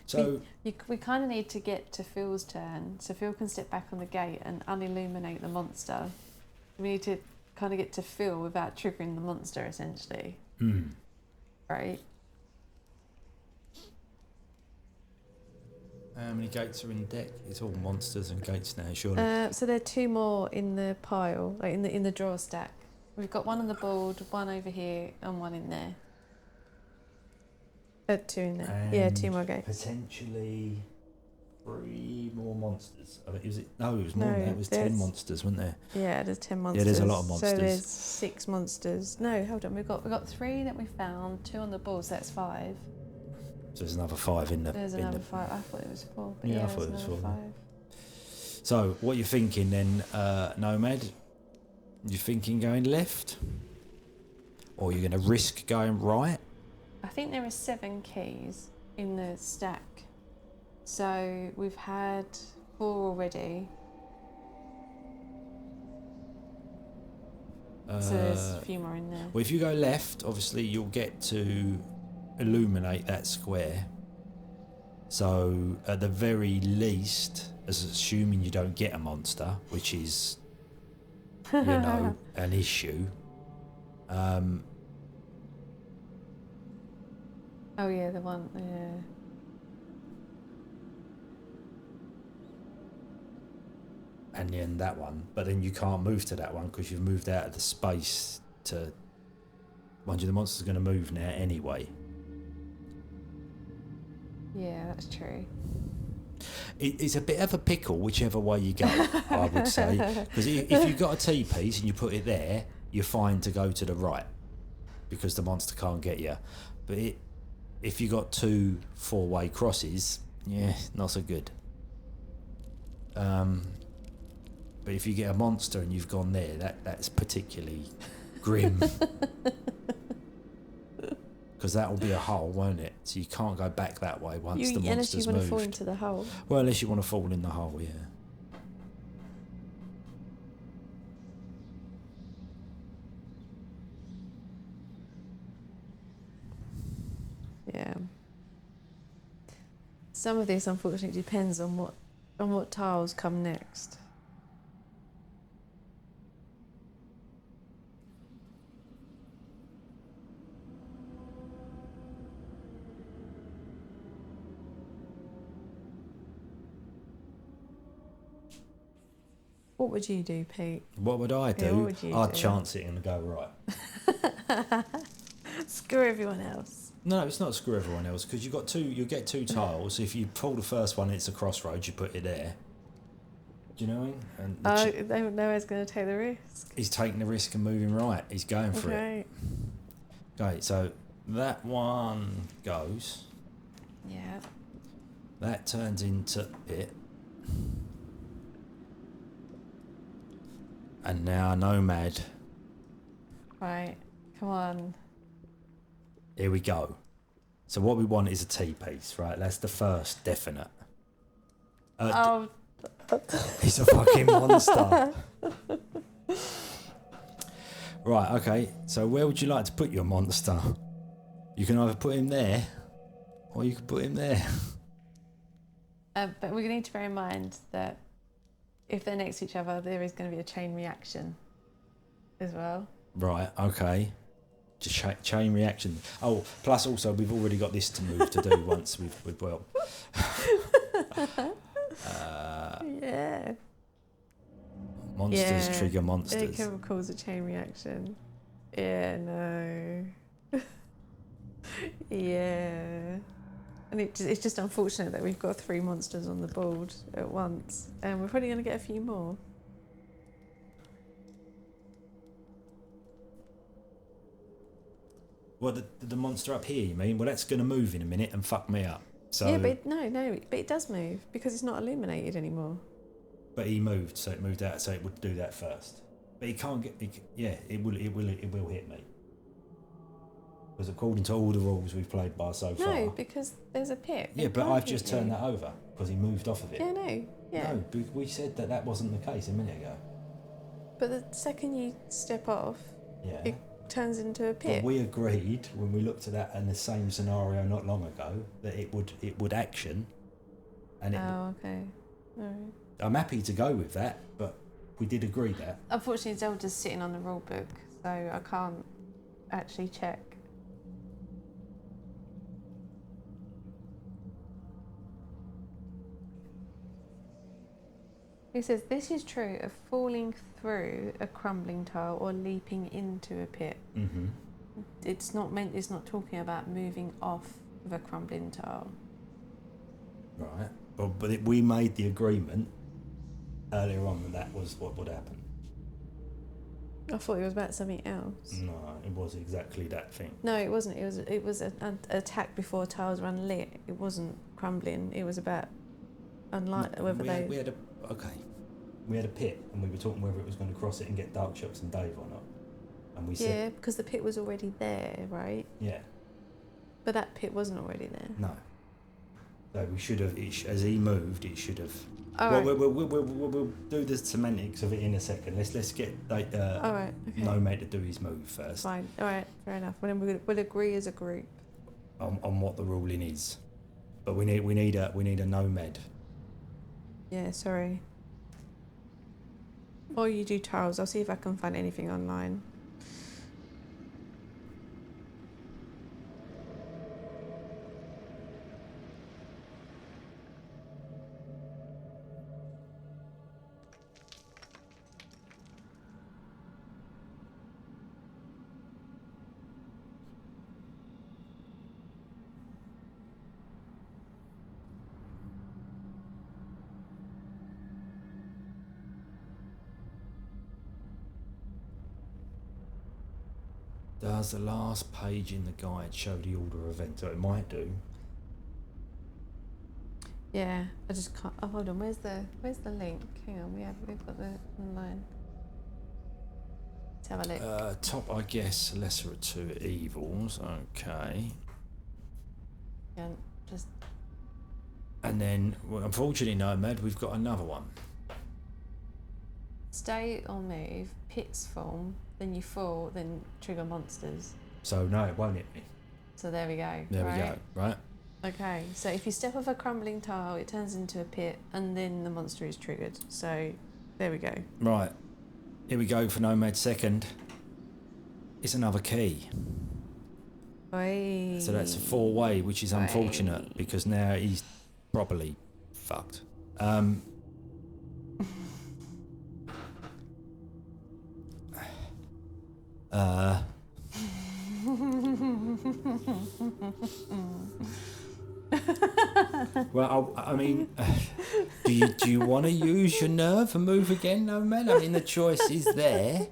Speaker 3: So
Speaker 2: we kind of need to get to Phil's turn, so Phil can step back on the gate and unilluminate the monster. We need to kind of get to Phil without triggering the monster, essentially. Right?
Speaker 3: how many gates are in the deck? It's all monsters and gates now, surely.
Speaker 2: So there are 2 more in the pile, like in the drawer stack. We've got 1 on the board, 1 over here, and 1 in there. 2 in there.
Speaker 3: And
Speaker 2: yeah, 2 more gates.
Speaker 3: Potentially 3 more monsters. I mean, it was more
Speaker 2: No,
Speaker 3: than that. It was 10 monsters, wasn't there?
Speaker 2: Yeah, there's 10 monsters.
Speaker 3: Yeah, there's a lot of monsters.
Speaker 2: So there's 6 monsters. No, hold on. We've got 3 that we found, 2 on the board, so that's 5.
Speaker 3: So there's another 5 in the...
Speaker 2: There's another 5. I thought it was 4. But
Speaker 3: Yeah,
Speaker 2: yeah,
Speaker 3: I thought it was 4.
Speaker 2: 5.
Speaker 3: So what you thinking then, Nomad? You thinking going left? Or you're going to risk going right?
Speaker 2: I think there are 7 keys in the stack. So we've had 4 already. So there's a few more in there.
Speaker 3: Well, if you go left, obviously you'll get to illuminate that square. So at the very least, as assuming you don't get a monster, which is, an issue.
Speaker 2: Oh yeah, the one. Yeah.
Speaker 3: And then that one, but then you can't move to that one because you've moved out of the space to... Mind you, the monster's going to move now anyway.
Speaker 2: Yeah, that's true.
Speaker 3: It's a bit of a pickle whichever way you go, I would say. Because if you've got a T-piece and you put it there, you're fine to go to the right because the monster can't get you. But if you got 2 4-way crosses, yeah, not so good. But if you get a monster and you've gone there, that's particularly grim. Because that will be a hole, won't it? So you can't go back that way once the monster's moved.
Speaker 2: Unless you want to fall into the hole.
Speaker 3: Well, unless you want to fall in the hole, yeah.
Speaker 2: Yeah. Some of this, unfortunately, depends on what tiles come next. What would you do, Pete?
Speaker 3: What would I do?
Speaker 2: Yeah, what would you
Speaker 3: I'd
Speaker 2: do?
Speaker 3: chance it and go right.
Speaker 2: Screw everyone else.
Speaker 3: No, it's not screw everyone else because you get 2 tiles. If you pull the first one, it's a crossroads. You put it there. Do you know what I mean? And
Speaker 2: No one's going to take the risk.
Speaker 3: he's taking the risk and moving right. He's going for it. Okay, so that one goes.
Speaker 2: Yeah.
Speaker 3: That turns into it. And now Nomad.
Speaker 2: Right. Come on.
Speaker 3: Here we go. So what we want is a T-piece, right? That's the first definite. He's a fucking monster. Right, okay. So where would you like to put your monster? You can either put him there, or you can put him there.
Speaker 2: But we need to bear in mind that if they're next to each other, there is going to be a chain reaction as well.
Speaker 3: Right, okay. Just chain reaction. Oh, plus also we've already got this to move to do once we've well.
Speaker 2: Yeah.
Speaker 3: Monsters trigger
Speaker 2: It
Speaker 3: monsters.
Speaker 2: can cause a chain reaction. Yeah, no. Yeah. And it's just unfortunate that we've got 3 monsters on the board at once. And we're probably going to get a few more.
Speaker 3: Well, the monster up here, you mean? Well, that's going to move in a minute and fuck me up. So,
Speaker 2: Yeah, but but it does move because it's not illuminated anymore.
Speaker 3: But he moved, so it moved out, so it would do that first. But he can't get. It will hit me. Because according to all the rules we've played by so far.
Speaker 2: No, because there's a pit.
Speaker 3: Yeah,
Speaker 2: It
Speaker 3: but
Speaker 2: can't
Speaker 3: I've
Speaker 2: hit
Speaker 3: just
Speaker 2: you.
Speaker 3: turned that over because he moved off of it.
Speaker 2: Yeah, no. Yeah.
Speaker 3: No, we said that wasn't the case a minute ago.
Speaker 2: But the second you step off,
Speaker 3: Yeah.
Speaker 2: it turns into a pit.
Speaker 3: But we agreed when we looked at that in the same scenario not long ago that it would action, and it.
Speaker 2: Oh, okay. All right.
Speaker 3: I'm happy to go with that, but we did agree that.
Speaker 2: Unfortunately, Zelda's sitting on the rule book, so I can't actually check. He says this is true of falling through a crumbling tile or leaping into a pit.
Speaker 3: Mm-hmm.
Speaker 2: It's not talking about moving off of a crumbling tile.
Speaker 3: Right. But we made the agreement earlier on that was what would happen.
Speaker 2: I thought it was about something else.
Speaker 3: No, it was exactly that thing.
Speaker 2: No, it wasn't. It was an attack before tiles were unlit. It wasn't crumbling. It was about
Speaker 3: We had a pit, and we were talking whether it was going to cross it and get Darkshoxx and Dave or not. And we said,
Speaker 2: yeah, because the pit was already there, right?
Speaker 3: yeah,
Speaker 2: But that pit wasn't already there.
Speaker 3: no. So we should have, as he moved, it should have.
Speaker 2: All
Speaker 3: Well,
Speaker 2: right.
Speaker 3: we'll do the semantics of it in a second. Let's get
Speaker 2: All right. Okay.
Speaker 3: Nomad to do his move first
Speaker 2: Fine. All right. Fair enough. Well, then we'll agree as a group.
Speaker 3: on what the ruling is. But we need a Nomad.
Speaker 2: Yeah. Sorry. Or you do tiles. I'll see if I can find anything online.
Speaker 3: Does the last page in the guide show the order of events? So it might do.
Speaker 2: Yeah. I just can't. Oh, hold on. Where's the link? Hang on. We've got the online. Let's have a look.
Speaker 3: Top, I guess, lesser of two evils. Okay.
Speaker 2: Yeah, just
Speaker 3: And then, well, unfortunately, Nomad, we've got another one.
Speaker 2: stay or move. Pits form. Then you fall. Then trigger monsters.
Speaker 3: So no, it won't hit me.
Speaker 2: So there we go.
Speaker 3: There
Speaker 2: right?
Speaker 3: we go. Right.
Speaker 2: Okay, so if you step off a crumbling tile, it turns into a pit, and then the monster is triggered. So, there we go.
Speaker 3: Right. Here we go for Nomad second. It's another key.
Speaker 2: Oi.
Speaker 3: So that's a 4-way, which is unfortunate
Speaker 2: Oi.
Speaker 3: because now he's properly fucked. Well, I mean, do you want to use your nerve and move again, Nomad? I mean, the choice is there.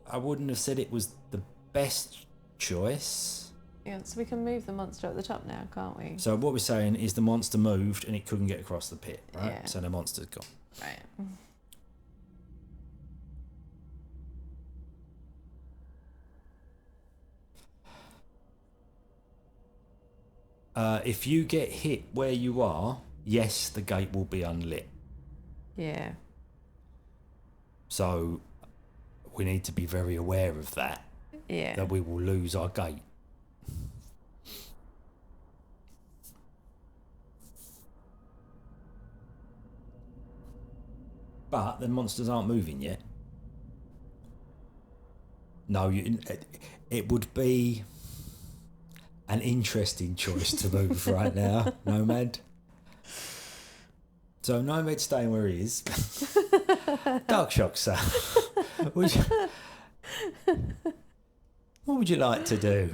Speaker 3: I wouldn't have said it was the best choice.
Speaker 2: Yeah, so we can move the monster at the top now, can't we?
Speaker 3: So what we're saying is the monster moved and it couldn't get across the pit, right?
Speaker 2: Yeah.
Speaker 3: So the monster's gone.
Speaker 2: Right.
Speaker 3: If you get hit where you are, yes, the gate will be unlit.
Speaker 2: Yeah.
Speaker 3: So we need to be very aware of that.
Speaker 2: Yeah.
Speaker 3: That we will lose our gate. But the monsters aren't moving yet. No, it would be an interesting choice to move right now, Nomad. So Nomad's staying where he is. Darkshoxx, what would you like to do?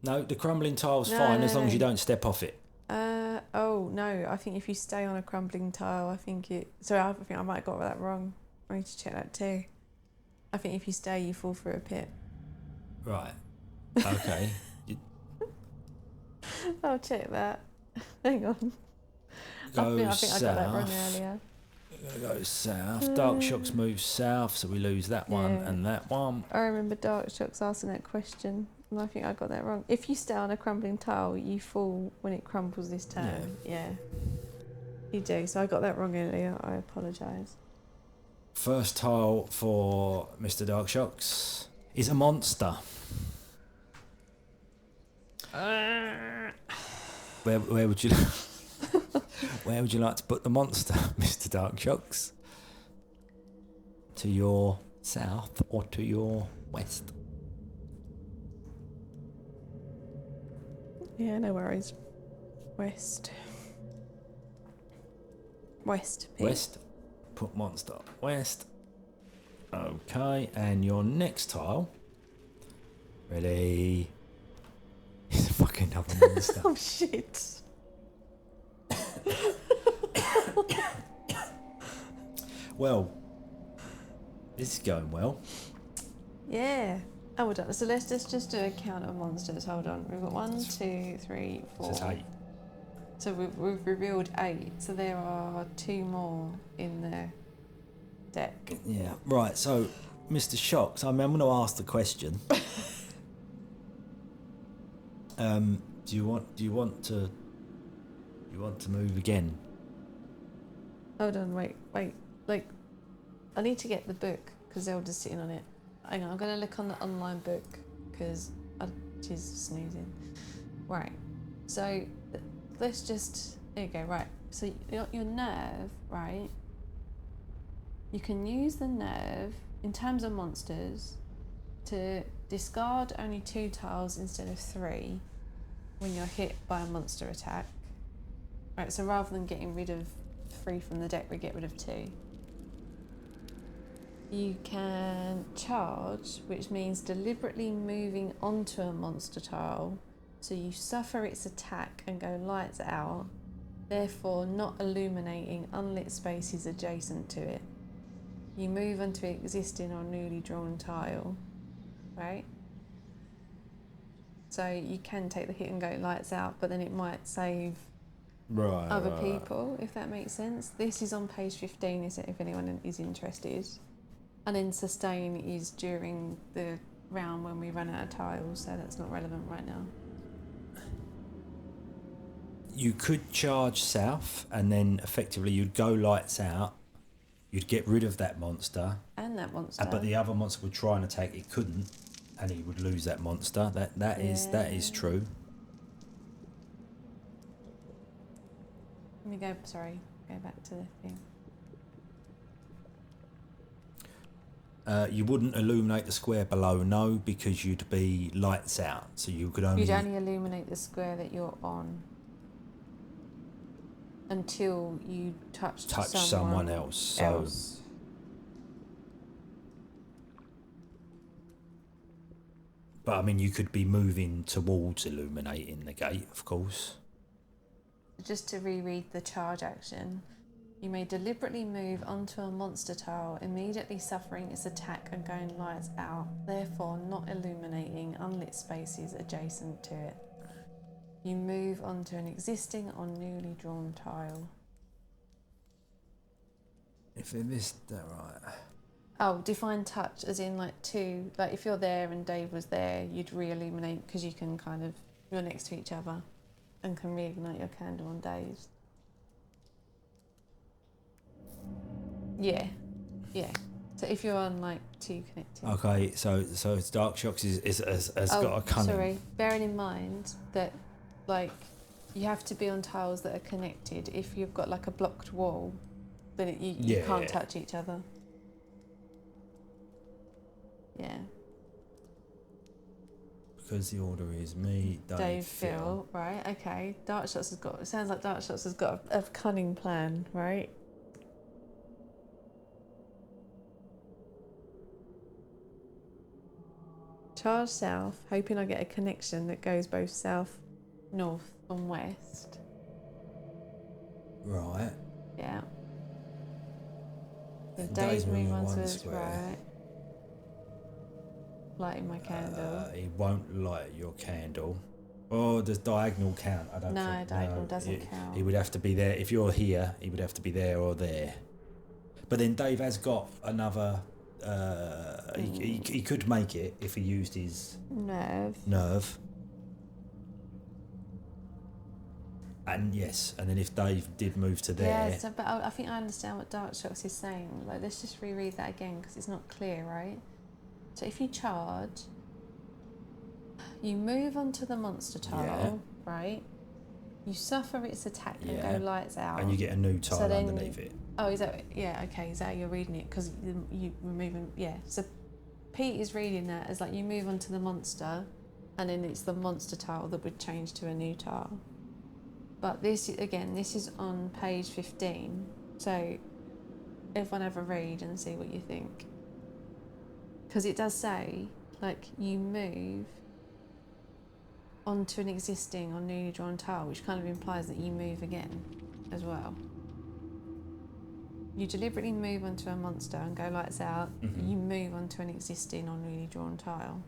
Speaker 3: No, the crumbling tile's fine as long as you don't step off it.
Speaker 2: Oh no, I think if you stay on a crumbling tile, I think I think I might have got that wrong. I need to check that too. I think if you stay, you fall through a pit.
Speaker 3: Right. Okay.
Speaker 2: I'll check that. Hang on.
Speaker 3: Go
Speaker 2: I think I got that wrong
Speaker 3: south.
Speaker 2: earlier.
Speaker 3: We're gonna go south. Darkshoxx moves south, so we lose that one and that one.
Speaker 2: I remember Darkshoxx asking that question, and I think I got that wrong. If you stay on a crumbling tile, you fall when it crumbles this turn. Yeah. You do. So I got that wrong earlier. I apologise.
Speaker 3: First tile for Mr. Darkshoxx is a monster. Where would you where would you like to put the monster, Mr. Darkshoxx? To your south or to your west?
Speaker 2: Yeah, no worries. West. Pete.
Speaker 3: West. Put monster west. Okay, and your next tile. Ready? It's a fucking other monster.
Speaker 2: Oh shit.
Speaker 3: Well, this is going well.
Speaker 2: Yeah. Oh, we're done. So let's just do a count of monsters. Hold on. We've got 1, 2, 3, 4.
Speaker 3: Says 8.
Speaker 2: So we've revealed 8. So there are 2 more in the deck.
Speaker 3: Yeah. Right. So, Mr. Shocks, I'm going to ask the question. Do you want to move again?
Speaker 2: Hold on. Wait. Like, I need to get the book because Zelda's sitting on it. Hang on. I'm going to look on the online book because she's snoozing. Right. So let's just. There you go. Right. So your nerve, right? You can use the nerve in terms of monsters to discard only 2 tiles instead of 3 when you're hit by a monster attack. Right, so rather than getting rid of 3 from the deck, we get rid of 2. You can charge, which means deliberately moving onto a monster tile, so you suffer its attack and go lights out, therefore not illuminating unlit spaces adjacent to it. You move onto an existing or newly drawn tile, right? So you can take the hit and go lights out, but then it might save other people, if that makes sense. This is on page 15, if anyone is interested. And then sustain is during the round when we run out of tiles, so that's not relevant right now.
Speaker 3: You could charge south, and then effectively you'd go lights out. You'd get rid of that monster.
Speaker 2: And that monster.
Speaker 3: But the other monster would try and attack. It couldn't, and he would lose that monster. That is true.
Speaker 2: Let me go back to the thing.
Speaker 3: You wouldn't illuminate the square below, no, because you'd be lights out. So you could only...
Speaker 2: You'd only illuminate the square that you're on until you touch
Speaker 3: someone else. So but I mean, you could be moving towards illuminating the gate, of course.
Speaker 2: Just to reread the charge action, you may deliberately move onto a monster tile, immediately suffering its attack and going lights out, therefore not illuminating unlit spaces adjacent to it. You move onto an existing or newly drawn tile.
Speaker 3: If they missed that right.
Speaker 2: Oh, define touch as in like two. Like if you're there and Dave was there, you'd re-illuminate because you can kind of you're next to each other, and can reignite your candle on Dave's. Yeah, yeah. So if you're on like two connected.
Speaker 3: Okay, so it's Darkshoxx has got a cunning.
Speaker 2: Sorry, bearing in mind that like you have to be on tiles that are connected. If you've got like a blocked wall, then you can't touch each other. Yeah.
Speaker 3: Because the order is me, Dave,
Speaker 2: Phil. Right, okay. Darkshoxx has got, it sounds like Darkshoxx has got a cunning plan, right? Charge south, hoping I get a connection that goes both south, north and west.
Speaker 3: Right.
Speaker 2: Yeah. So
Speaker 3: And
Speaker 2: Dave
Speaker 3: Dave's
Speaker 2: move
Speaker 3: moving
Speaker 2: on to
Speaker 3: one
Speaker 2: his
Speaker 3: square.
Speaker 2: right. Lighting my candle.
Speaker 3: He won't light your candle. Oh, does diagonal count? I don't
Speaker 2: No,
Speaker 3: think.
Speaker 2: diagonal doesn't count.
Speaker 3: He would have to be there. If you're here, he would have to be there or there. But then Dave has got another... he could make it if he used his... Nerve. And yes, and then if Dave did move to there...
Speaker 2: Yeah, so, but I think I understand what Darkshoxx is saying. Like, let's just reread that again because it's not clear, right? So if you charge, you move onto the monster tile, right? You suffer its attack and go lights out.
Speaker 3: And you get a new tile underneath it.
Speaker 2: Oh, is that... Yeah, okay, is that how you're reading it? Because you were moving... Yeah, so Pete is reading that as like you move onto the monster and then it's the monster tile that would change to a new tile. But this, again, this is on page 15. So everyone have a read and see what you think. Because it does say, like, you move onto an existing or newly drawn tile, which kind of implies that you move again as well. You deliberately move onto a monster and go lights out.
Speaker 3: Mm-hmm.
Speaker 2: You move onto an existing or newly drawn tile.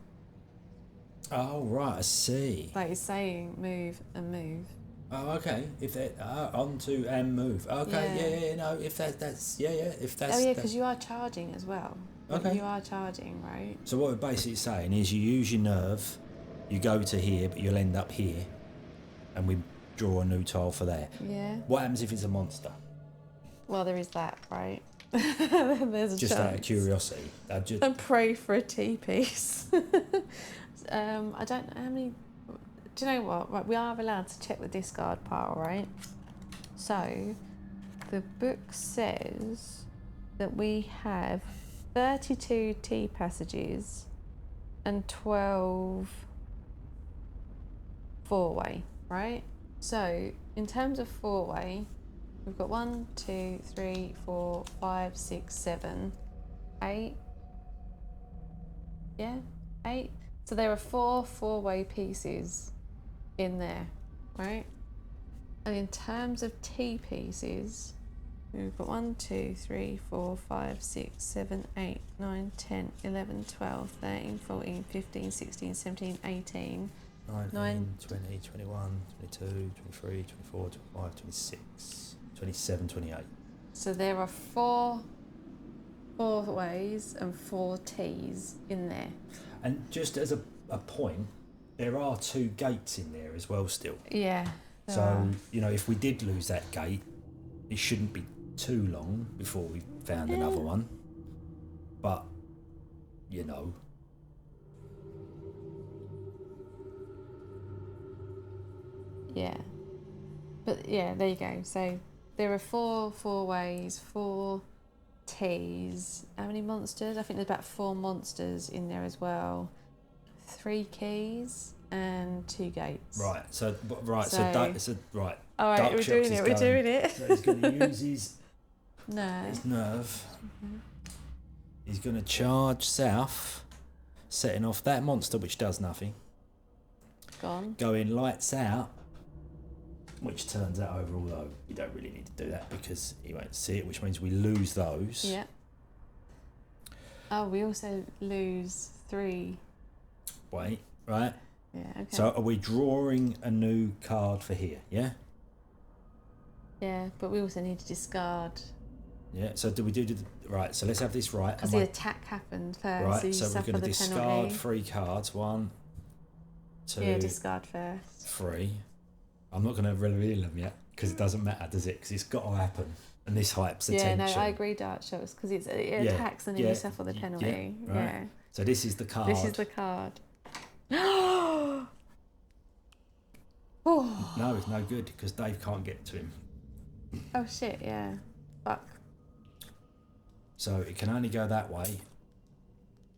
Speaker 3: Oh, right, I see.
Speaker 2: Like it's saying move and move.
Speaker 3: Oh, okay. If that onto and move. Okay, no. If that's if that's.
Speaker 2: Oh yeah, because you are charging as well.
Speaker 3: Okay.
Speaker 2: You are charging, right?
Speaker 3: So what we're basically saying is, you use your nerve, you go to here, but you'll end up here, and we draw a new tile for there.
Speaker 2: Yeah.
Speaker 3: What happens if it's a monster?
Speaker 2: Well, there is that, right? There's a
Speaker 3: Just
Speaker 2: chance.
Speaker 3: out of curiosity.
Speaker 2: And pray for a T-piece. I don't know how many... Do you know what? Right, we are allowed to check the discard pile, right? So, the book says that we have 32 T passages and 12 four-way, right? So, in terms of four-way, we've got 1, 2, 3, 4, 5, 6, 7, 8. Yeah, 8. So there are 4 four-way pieces in there, right? And in terms of T pieces, we've got 1, 2, 3, 4, 5, 6, 7, 8, 9, 10, 11, 12, 13, 14, 15, 16, 17, 18,
Speaker 3: 19, 20, 21, 22, 23, 24, 25, 26, 27, 28.
Speaker 2: So there are 4 four-ways and 4 T's in there.
Speaker 3: And just as a point, there are 2 gates in there as well still.
Speaker 2: Yeah.
Speaker 3: So, if we did lose that gate, it shouldn't be too long before we found another one. But,
Speaker 2: Yeah. But yeah, there you go. So there are 4 four-ways, 4 T's. How many monsters? I think there's about 4 monsters in there as well. 3 keys and 2 gates.
Speaker 3: Right. So right.
Speaker 2: All right, we're doing it. We're doing it.
Speaker 3: So he's going to use his
Speaker 2: nerve.
Speaker 3: Mm-hmm. He's going to charge south, setting off that monster which does nothing.
Speaker 2: Gone.
Speaker 3: Going lights out, which turns out over, although we don't really need to do that because he won't see it, which means we lose those.
Speaker 2: Yeah. Oh, we also lose 3.
Speaker 3: Wait, right?
Speaker 2: Yeah, okay.
Speaker 3: So are we drawing a new card for here, yeah?
Speaker 2: Yeah, but we also need to discard
Speaker 3: Yeah. So do we do the right? So let's have this right.
Speaker 2: Because the attack happened first.
Speaker 3: Right.
Speaker 2: So you
Speaker 3: So we're
Speaker 2: suffer
Speaker 3: going to
Speaker 2: the
Speaker 3: discard
Speaker 2: penalty.
Speaker 3: 3 cards. 1, 2,
Speaker 2: Yeah, discard first.
Speaker 3: 3. I'm not going to reveal them yet because it doesn't matter, does it? Because it's got to happen, and this hypes the
Speaker 2: Yeah,
Speaker 3: tension.
Speaker 2: no, I agree, Darkshoxx, because it attacks and then you suffer the penalty.
Speaker 3: Yeah, right.
Speaker 2: Yeah.
Speaker 3: So this is the card.
Speaker 2: This is the card.
Speaker 3: No, it's no good because Dave can't get to him.
Speaker 2: Oh shit! Yeah. Fuck.
Speaker 3: So it can only go that way.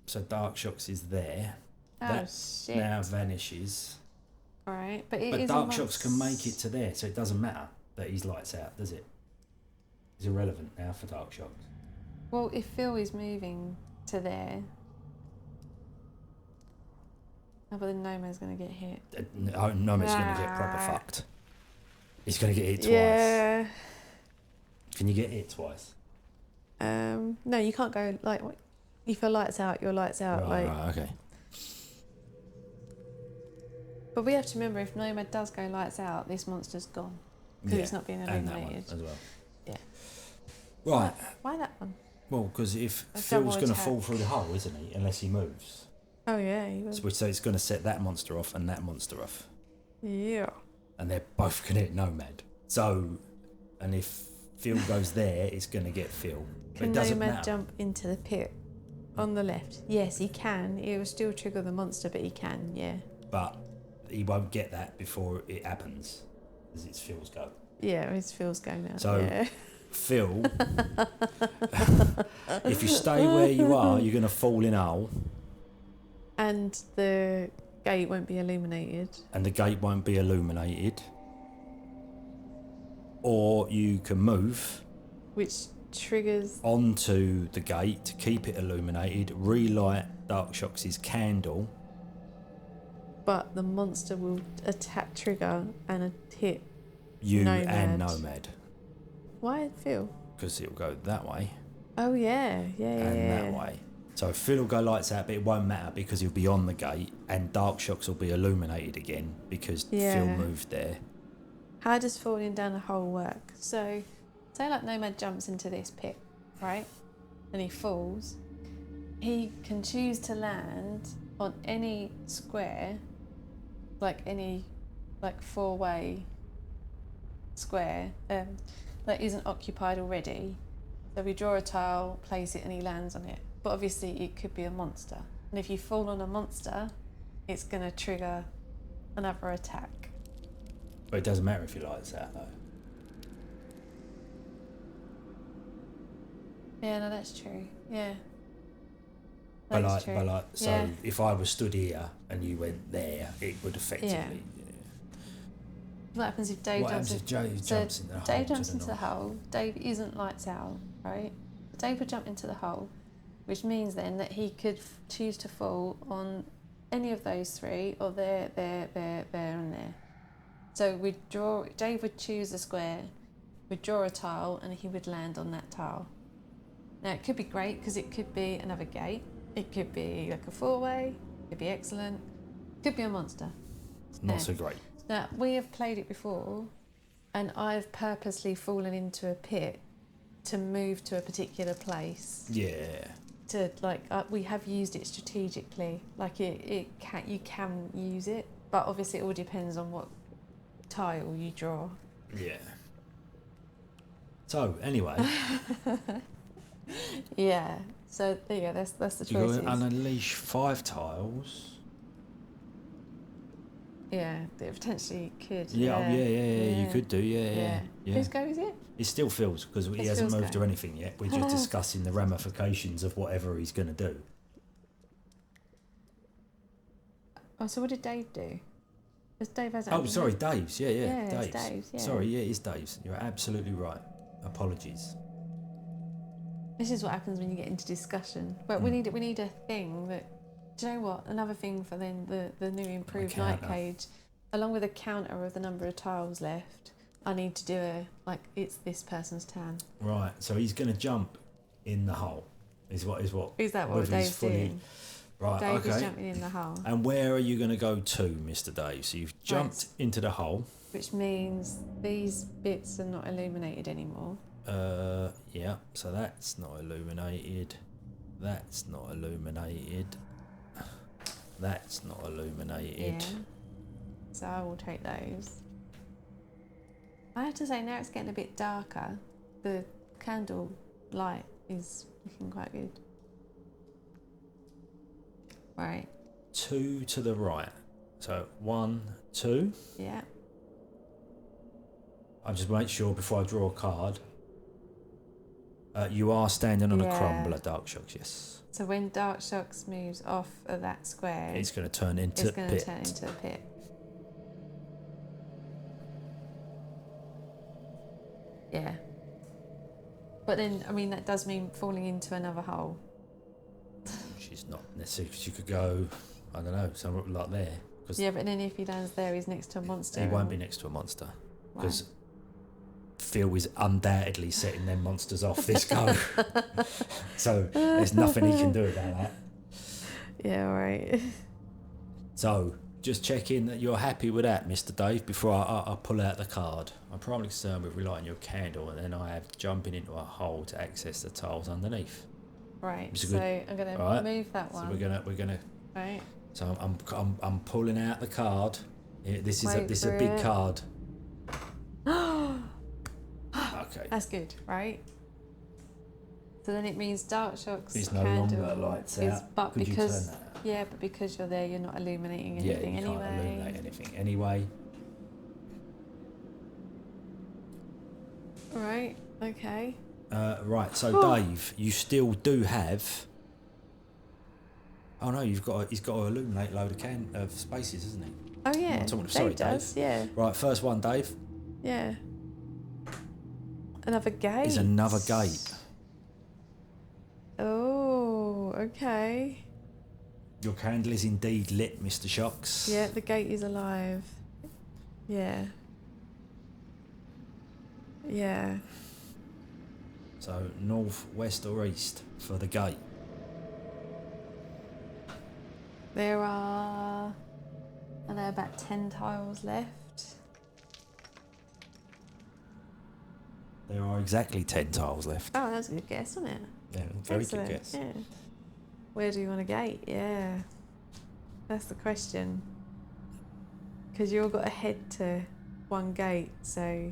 Speaker 3: So Darkshoxx is there.
Speaker 2: Oh
Speaker 3: That
Speaker 2: shit.
Speaker 3: now vanishes.
Speaker 2: All right, but it
Speaker 3: But
Speaker 2: is.
Speaker 3: Darkshoxx can make it to there, so it doesn't matter that he's lights out, does it? It's irrelevant now for Darkshoxx.
Speaker 2: Well, if Phil is moving to there, oh, but then Nomad's gonna get hit.
Speaker 3: Nomad's going to get proper fucked. He's going to get hit twice.
Speaker 2: Yeah.
Speaker 3: Can you get hit twice?
Speaker 2: No, you can't go like. If your lights out, your lights out.
Speaker 3: Right, okay.
Speaker 2: But we have to remember, if Nomad does go lights out, this monster's gone because it's not being
Speaker 3: and that one
Speaker 2: illuminated.
Speaker 3: as well.
Speaker 2: Yeah.
Speaker 3: Right.
Speaker 2: Why that one?
Speaker 3: Well, because if
Speaker 2: A
Speaker 3: Phil's
Speaker 2: double
Speaker 3: going to
Speaker 2: attack.
Speaker 3: fall through the hole, isn't he? Unless he moves.
Speaker 2: Oh yeah, he was.
Speaker 3: So it's going to set that monster off and that monster off.
Speaker 2: Yeah.
Speaker 3: And they're both going to hit Nomad. So, and if Phil goes there, it's going to get Phil. But
Speaker 2: Can
Speaker 3: it doesn't
Speaker 2: Nomad
Speaker 3: matter.
Speaker 2: jump into the pit on the left? Yes, he can. It will still trigger the monster, but he can. Yeah.
Speaker 3: But he won't get that before it happens, as it's Phil's go.
Speaker 2: Yeah, his Phil's going now.
Speaker 3: So,
Speaker 2: yeah.
Speaker 3: Phil, if you stay where you are, you're going to fall in a hole.
Speaker 2: And the gate won't be illuminated.
Speaker 3: And the gate won't be illuminated. Or you can move
Speaker 2: Which triggers.
Speaker 3: onto the gate to keep it illuminated, relight Darkshoxx's candle.
Speaker 2: But the monster will trigger and hit
Speaker 3: You
Speaker 2: Nomad.
Speaker 3: and Nomad.
Speaker 2: Why Phil?
Speaker 3: Because it'll go that way
Speaker 2: Oh yeah, yeah,
Speaker 3: and that way. So Phil will go lights out, but it won't matter because he'll be on the gate, and Darkshoxx will be illuminated again because
Speaker 2: Yeah.
Speaker 3: Phil moved there.
Speaker 2: How does falling down a hole work? So, say like Nomad jumps into this pit, right? And he falls. He can choose to land on any square, like any, like 4-way square that isn't occupied already. So we draw a tile, place it, and he lands on it. But obviously, it could be a monster. And if you fall on a monster, it's going to trigger another attack.
Speaker 3: But it doesn't matter if he lights out though.
Speaker 2: Yeah, no, that's true. Yeah.
Speaker 3: But
Speaker 2: That's
Speaker 3: like,
Speaker 2: true.
Speaker 3: so
Speaker 2: Yeah.
Speaker 3: if I was stood here and you went there, it would effectively.
Speaker 2: Yeah. What happens if Dave
Speaker 3: What happens
Speaker 2: jumps
Speaker 3: if Joe
Speaker 2: so
Speaker 3: jumps in the hole?
Speaker 2: Dave
Speaker 3: to
Speaker 2: jumps
Speaker 3: the
Speaker 2: into the
Speaker 3: north?
Speaker 2: hole. Dave isn't lights out, right? Dave would jump into the hole, which means then that he could choose to fall on any of those 3, or there, and there. So we draw. Dave would choose a square, would draw a tile, and he would land on that tile. Now it could be great because it could be another gate. It could be like a 4-way. It could be excellent. It could be a monster.
Speaker 3: Not
Speaker 2: Yeah.
Speaker 3: so great.
Speaker 2: Now, we have played it before, and I've purposely fallen into a pit to move to a particular place.
Speaker 3: Yeah.
Speaker 2: To we have used it strategically. Like you can use it, but obviously it all depends on what tile you draw.
Speaker 3: Yeah. So anyway,
Speaker 2: Yeah. So there you go. That's the
Speaker 3: you're
Speaker 2: choices.
Speaker 3: going to unleash 5 tiles.
Speaker 2: Yeah, they potentially could.
Speaker 3: Yeah, you could do. Yeah.
Speaker 2: Whose go is it?
Speaker 3: It still feels because he
Speaker 2: It's
Speaker 3: hasn't
Speaker 2: Phil's
Speaker 3: moved
Speaker 2: go.
Speaker 3: or anything yet. We're just discussing the ramifications of whatever he's going to do.
Speaker 2: Oh, so what did Dave do? Because Dave has.
Speaker 3: Oh, sorry, Dave's. Yeah,
Speaker 2: Yeah, it's
Speaker 3: Dave's.
Speaker 2: Dave's, yeah.
Speaker 3: Sorry, yeah, it's Dave's. You're absolutely right. Apologies.
Speaker 2: This is what happens when you get into discussion. But we need a thing that. Do you know what? Another thing for then the new improved night
Speaker 3: counter.
Speaker 2: cage, along with a counter of the number of tiles left. I need to do it's this person's turn.
Speaker 3: Right, so he's going to jump in the hole. Is what?
Speaker 2: Is that what
Speaker 3: whether he's
Speaker 2: Dave's
Speaker 3: fully-
Speaker 2: doing?
Speaker 3: Right,
Speaker 2: Dave is
Speaker 3: okay.
Speaker 2: jumping in the hole,
Speaker 3: And where are you going to go to, Mr. Dave? So you've jumped into the hole.
Speaker 2: which means these bits are not illuminated anymore.
Speaker 3: Yeah, so that's not illuminated. That's not illuminated. That's not illuminated.
Speaker 2: Yeah. So I will take those. I have to say, now it's getting a bit darker. The candle light is looking quite good. Right.
Speaker 3: 2 to the right. So 1, 2.
Speaker 2: Yeah.
Speaker 3: I'll just make sure before I draw a card. You are standing on a crumbler, Darkshoxx, yes.
Speaker 2: So when Darkshoxx moves off of that square,
Speaker 3: It's going to turn into
Speaker 2: it's going to turn into a pit. Yeah. But then, I mean, that does mean falling into another hole.
Speaker 3: She's not necessarily. She could go, I don't know, somewhere like there.
Speaker 2: Yeah, but then if he lands there, he's next to a monster.
Speaker 3: He won't be next to a monster. Because
Speaker 2: Right.
Speaker 3: Phil is undoubtedly setting them monsters off this go. So there's nothing he can do about that.
Speaker 2: Yeah, right.
Speaker 3: So just checking that you're happy with that, Mr. Dave, before I pull out the card. I'm primarily concerned with relighting your candle, and then I have jumping into a hole to access the tiles underneath.
Speaker 2: Right.
Speaker 3: It's a
Speaker 2: So
Speaker 3: good-
Speaker 2: I'm going
Speaker 3: Right.
Speaker 2: to move that one.
Speaker 3: So we're gonna.
Speaker 2: Right.
Speaker 3: So I'm pulling out the card. This is
Speaker 2: Wait
Speaker 3: a
Speaker 2: for
Speaker 3: big
Speaker 2: it.
Speaker 3: card. Okay.
Speaker 2: That's good, right? So then it means Darkshoxx
Speaker 3: It's no
Speaker 2: candle
Speaker 3: longer lights
Speaker 2: is,
Speaker 3: out.
Speaker 2: but
Speaker 3: Could
Speaker 2: because
Speaker 3: you turn that?
Speaker 2: yeah, but because you're there, you're not illuminating
Speaker 3: Yeah,
Speaker 2: anything
Speaker 3: you
Speaker 2: anyway.
Speaker 3: can't illuminate anything anyway.
Speaker 2: Right. Okay.
Speaker 3: Right. So Dave, you still do have. Oh no, he's got to illuminate a load of spaces, isn't he?
Speaker 2: Oh yeah.
Speaker 3: I'm talking-
Speaker 2: Dave
Speaker 3: sorry,
Speaker 2: does. Yeah.
Speaker 3: Right. First one, Dave,
Speaker 2: Yeah. Another gate.
Speaker 3: is another gate.
Speaker 2: Oh. Okay.
Speaker 3: Your candle is indeed lit, Mr. Shox.
Speaker 2: Yeah. The gate is alive. Yeah. Yeah.
Speaker 3: So north, west, or east for the gate.
Speaker 2: There are, I know, about 10 tiles left.
Speaker 3: There are exactly 10 tiles left.
Speaker 2: Oh, that's a good guess, wasn't it?
Speaker 3: Yeah, very
Speaker 2: Excellent.
Speaker 3: good guess.
Speaker 2: Yeah. Where do you want a gate? Yeah. That's the question. Because you all got to head to one gate, so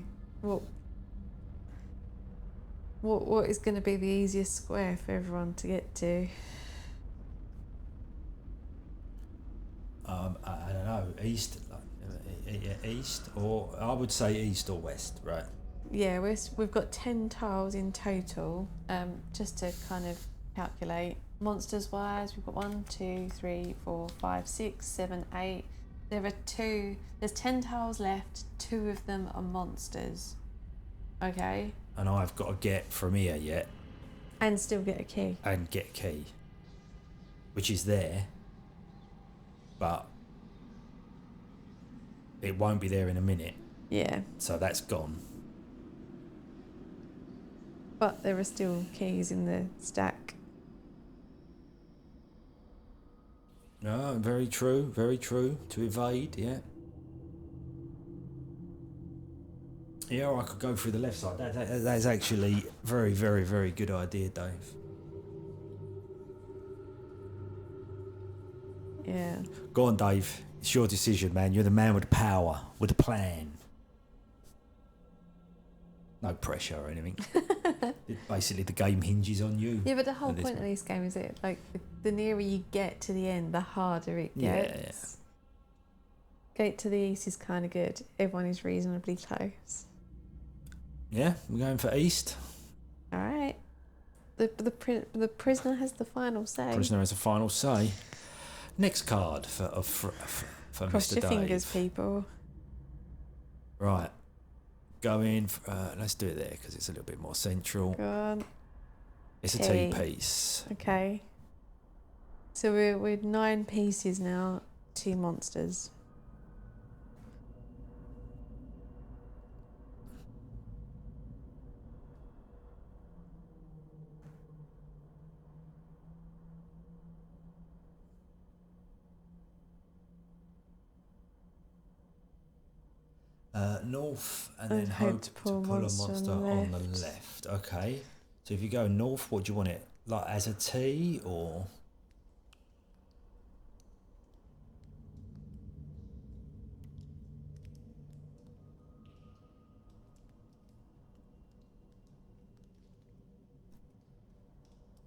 Speaker 2: what is going to be the easiest square for everyone to get to?
Speaker 3: I don't know, east, east, or I would say east or west, right?
Speaker 2: Yeah, we've got 10 tiles in total, just to kind of calculate. Monsters wise, we've got 1, 2, 3, 4, 5, 6, 7, 8. There's 10 tiles left, 2 of them are monsters. Okay?
Speaker 3: And I've got to get from here yet
Speaker 2: And still get a key.
Speaker 3: and get key, which is there, but it won't be there in a minute,
Speaker 2: Yeah.
Speaker 3: so that's gone.
Speaker 2: But there are still keys in the stack.
Speaker 3: No, very true, to evade, yeah. Yeah, or I could go through the left side. That is actually very, very, very good idea, Dave.
Speaker 2: Yeah.
Speaker 3: Go on, Dave. It's your decision, man. You're the man with the power, with the plan. No pressure or anything. Basically, the game hinges on you.
Speaker 2: Yeah, but the whole
Speaker 3: at this
Speaker 2: point of this game is the nearer you get to the end, the harder it gets.
Speaker 3: Yeah.
Speaker 2: Gate to the east is kind of good. Everyone is reasonably close.
Speaker 3: Yeah, we're going for east.
Speaker 2: All right. The prisoner has the final say.
Speaker 3: Prisoner has a final say. Next card for
Speaker 2: Cross
Speaker 3: Mr.
Speaker 2: your
Speaker 3: Dave.
Speaker 2: fingers, people.
Speaker 3: Right. Go in. Let's do it there because it's a little bit more central.
Speaker 2: Go on.
Speaker 3: It's a
Speaker 2: Tea.
Speaker 3: T-piece.
Speaker 2: Okay. So we're 9 pieces now. 2 monsters.
Speaker 3: North, and
Speaker 2: I'd
Speaker 3: then
Speaker 2: hope
Speaker 3: hope
Speaker 2: to
Speaker 3: to
Speaker 2: pull a
Speaker 3: pull a
Speaker 2: monster
Speaker 3: monster
Speaker 2: on the
Speaker 3: on the
Speaker 2: left.
Speaker 3: left. Okay. So if you go north, what do you want it? Like as a T or?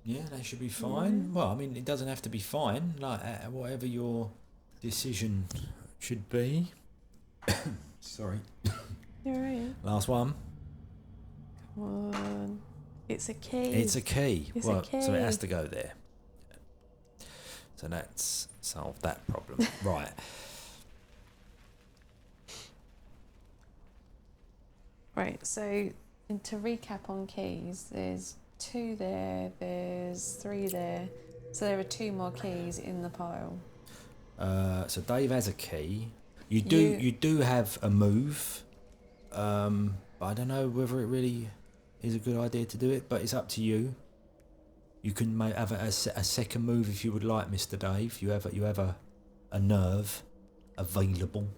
Speaker 3: Yeah, that should be fine. Well, I mean, it doesn't have to be fine. Like whatever your decision should be. Sorry.
Speaker 2: You're right.
Speaker 3: Last one.
Speaker 2: Come on. It's a key.
Speaker 3: It's a key.
Speaker 2: It's
Speaker 3: well,
Speaker 2: a key.
Speaker 3: so it has to go there. So that's solved that problem. Right.
Speaker 2: Right, so and to recap on keys, there's 2 there, there's 3 there. So there are 2 more keys in the pile.
Speaker 3: So Dave has a key. You do have a move. But I don't know whether it really is a good idea to do it, but it's up to you. You can have a second move if you would like, Mr. Dave. You have a nerve available.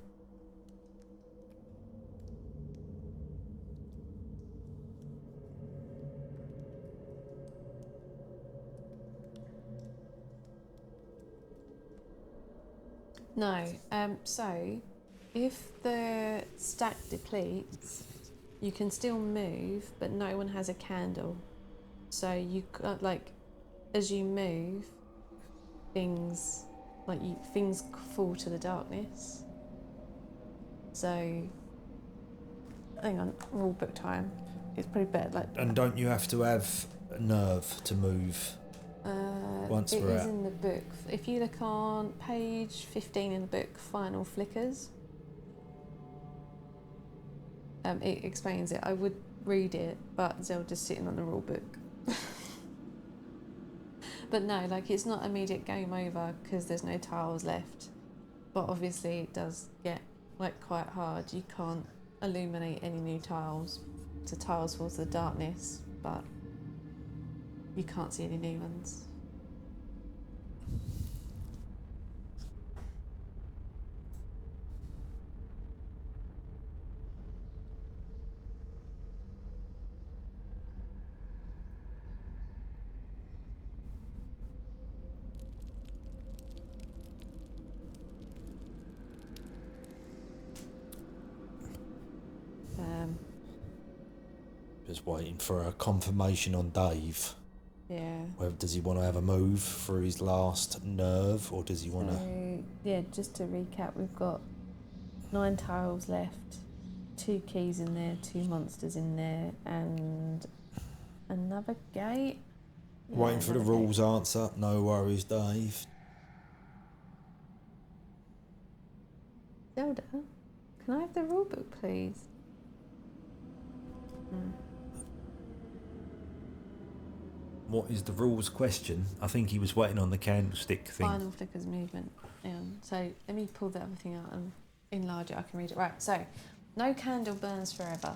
Speaker 2: No, so if the stack depletes, you can still move, but no one has a candle. So you like, as you move, things fall to the darkness. So, hang on, rule book time. It's pretty bad. Like,
Speaker 3: And don't you have to have a nerve to move? Once
Speaker 2: it
Speaker 3: we're
Speaker 2: is
Speaker 3: out.
Speaker 2: in the book. If you look on page 15 in the book, Final Flickers, it explains it. I would read it, but Zelda's sitting on the rule book. But no, like, it's not immediate game over because there's no tiles left. But obviously it does get like quite hard. You can't illuminate any new tiles. So tiles fall to the darkness, but you can't see any new ones.
Speaker 3: Just waiting for a confirmation on Dave.
Speaker 2: Yeah.
Speaker 3: Whether does he want to have a move for his last nerve, or does he want to?
Speaker 2: So, yeah, just to recap, we've got 9 tiles left, 2 keys in there, 2 monsters in there, and another gate. Yeah,
Speaker 3: Waiting for the
Speaker 2: another gate.
Speaker 3: rules answer. No worries, Dave.
Speaker 2: Zelda, can I have the rule book, please?
Speaker 3: What is the rules question? I think he was waiting on the candlestick thing.
Speaker 2: Final Flickers movement. So let me pull the other thing out and enlarge it. I can read it. Right, so no candle burns forever.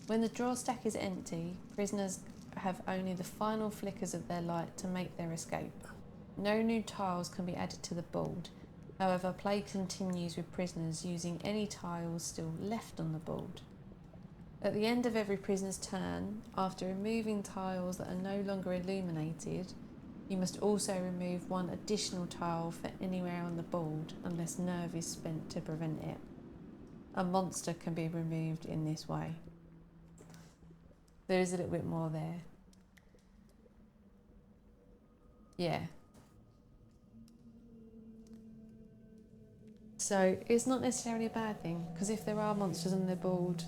Speaker 2: When the draw stack is empty, prisoners have only the final flickers of their light to make their escape. No new tiles can be added to the board. However, play continues with prisoners using any tiles still left on the board. At the end of every prisoner's turn, after removing tiles that are no longer illuminated, you must also remove 1 additional tile for anywhere on the board unless nerve is spent to prevent it. A monster can be removed in this way. There is a little bit more there. Yeah. So it's not necessarily a bad thing, because if there are monsters on the board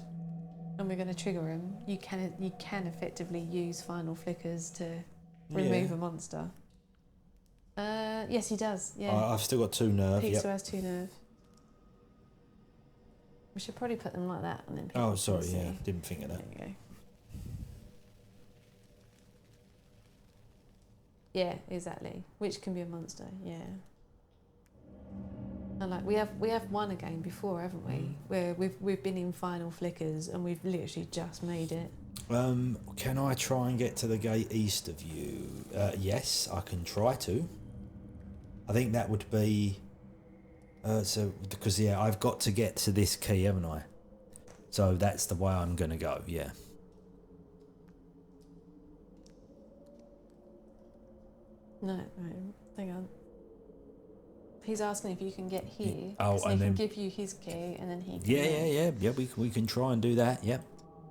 Speaker 2: and we're going to trigger them, you can effectively use final flickers to remove a monster. Yes, he does. Yeah,
Speaker 3: I've still got 2 nerve.
Speaker 2: Pete
Speaker 3: Yep.
Speaker 2: still has 2 nerve. We should probably put them like that, and then.
Speaker 3: Oh,
Speaker 2: people
Speaker 3: sorry.
Speaker 2: can see.
Speaker 3: Yeah, didn't think of that.
Speaker 2: There you go. Yeah, exactly. Which can be a monster. Yeah. And like we have won a game before, haven't we? Where we've been in final flickers and we've literally just made it.
Speaker 3: Can I try and get to the gate east of you? Yes, I can try to. I think that would be. So because I've got to get to this key, haven't I? So that's the way I'm going to go, yeah.
Speaker 2: No, hang on. He's asking if you can get here.
Speaker 3: Oh,
Speaker 2: so
Speaker 3: and
Speaker 2: he
Speaker 3: then...
Speaker 2: can give you his key, and then he can...
Speaker 3: Yeah, we can try and do that, yeah.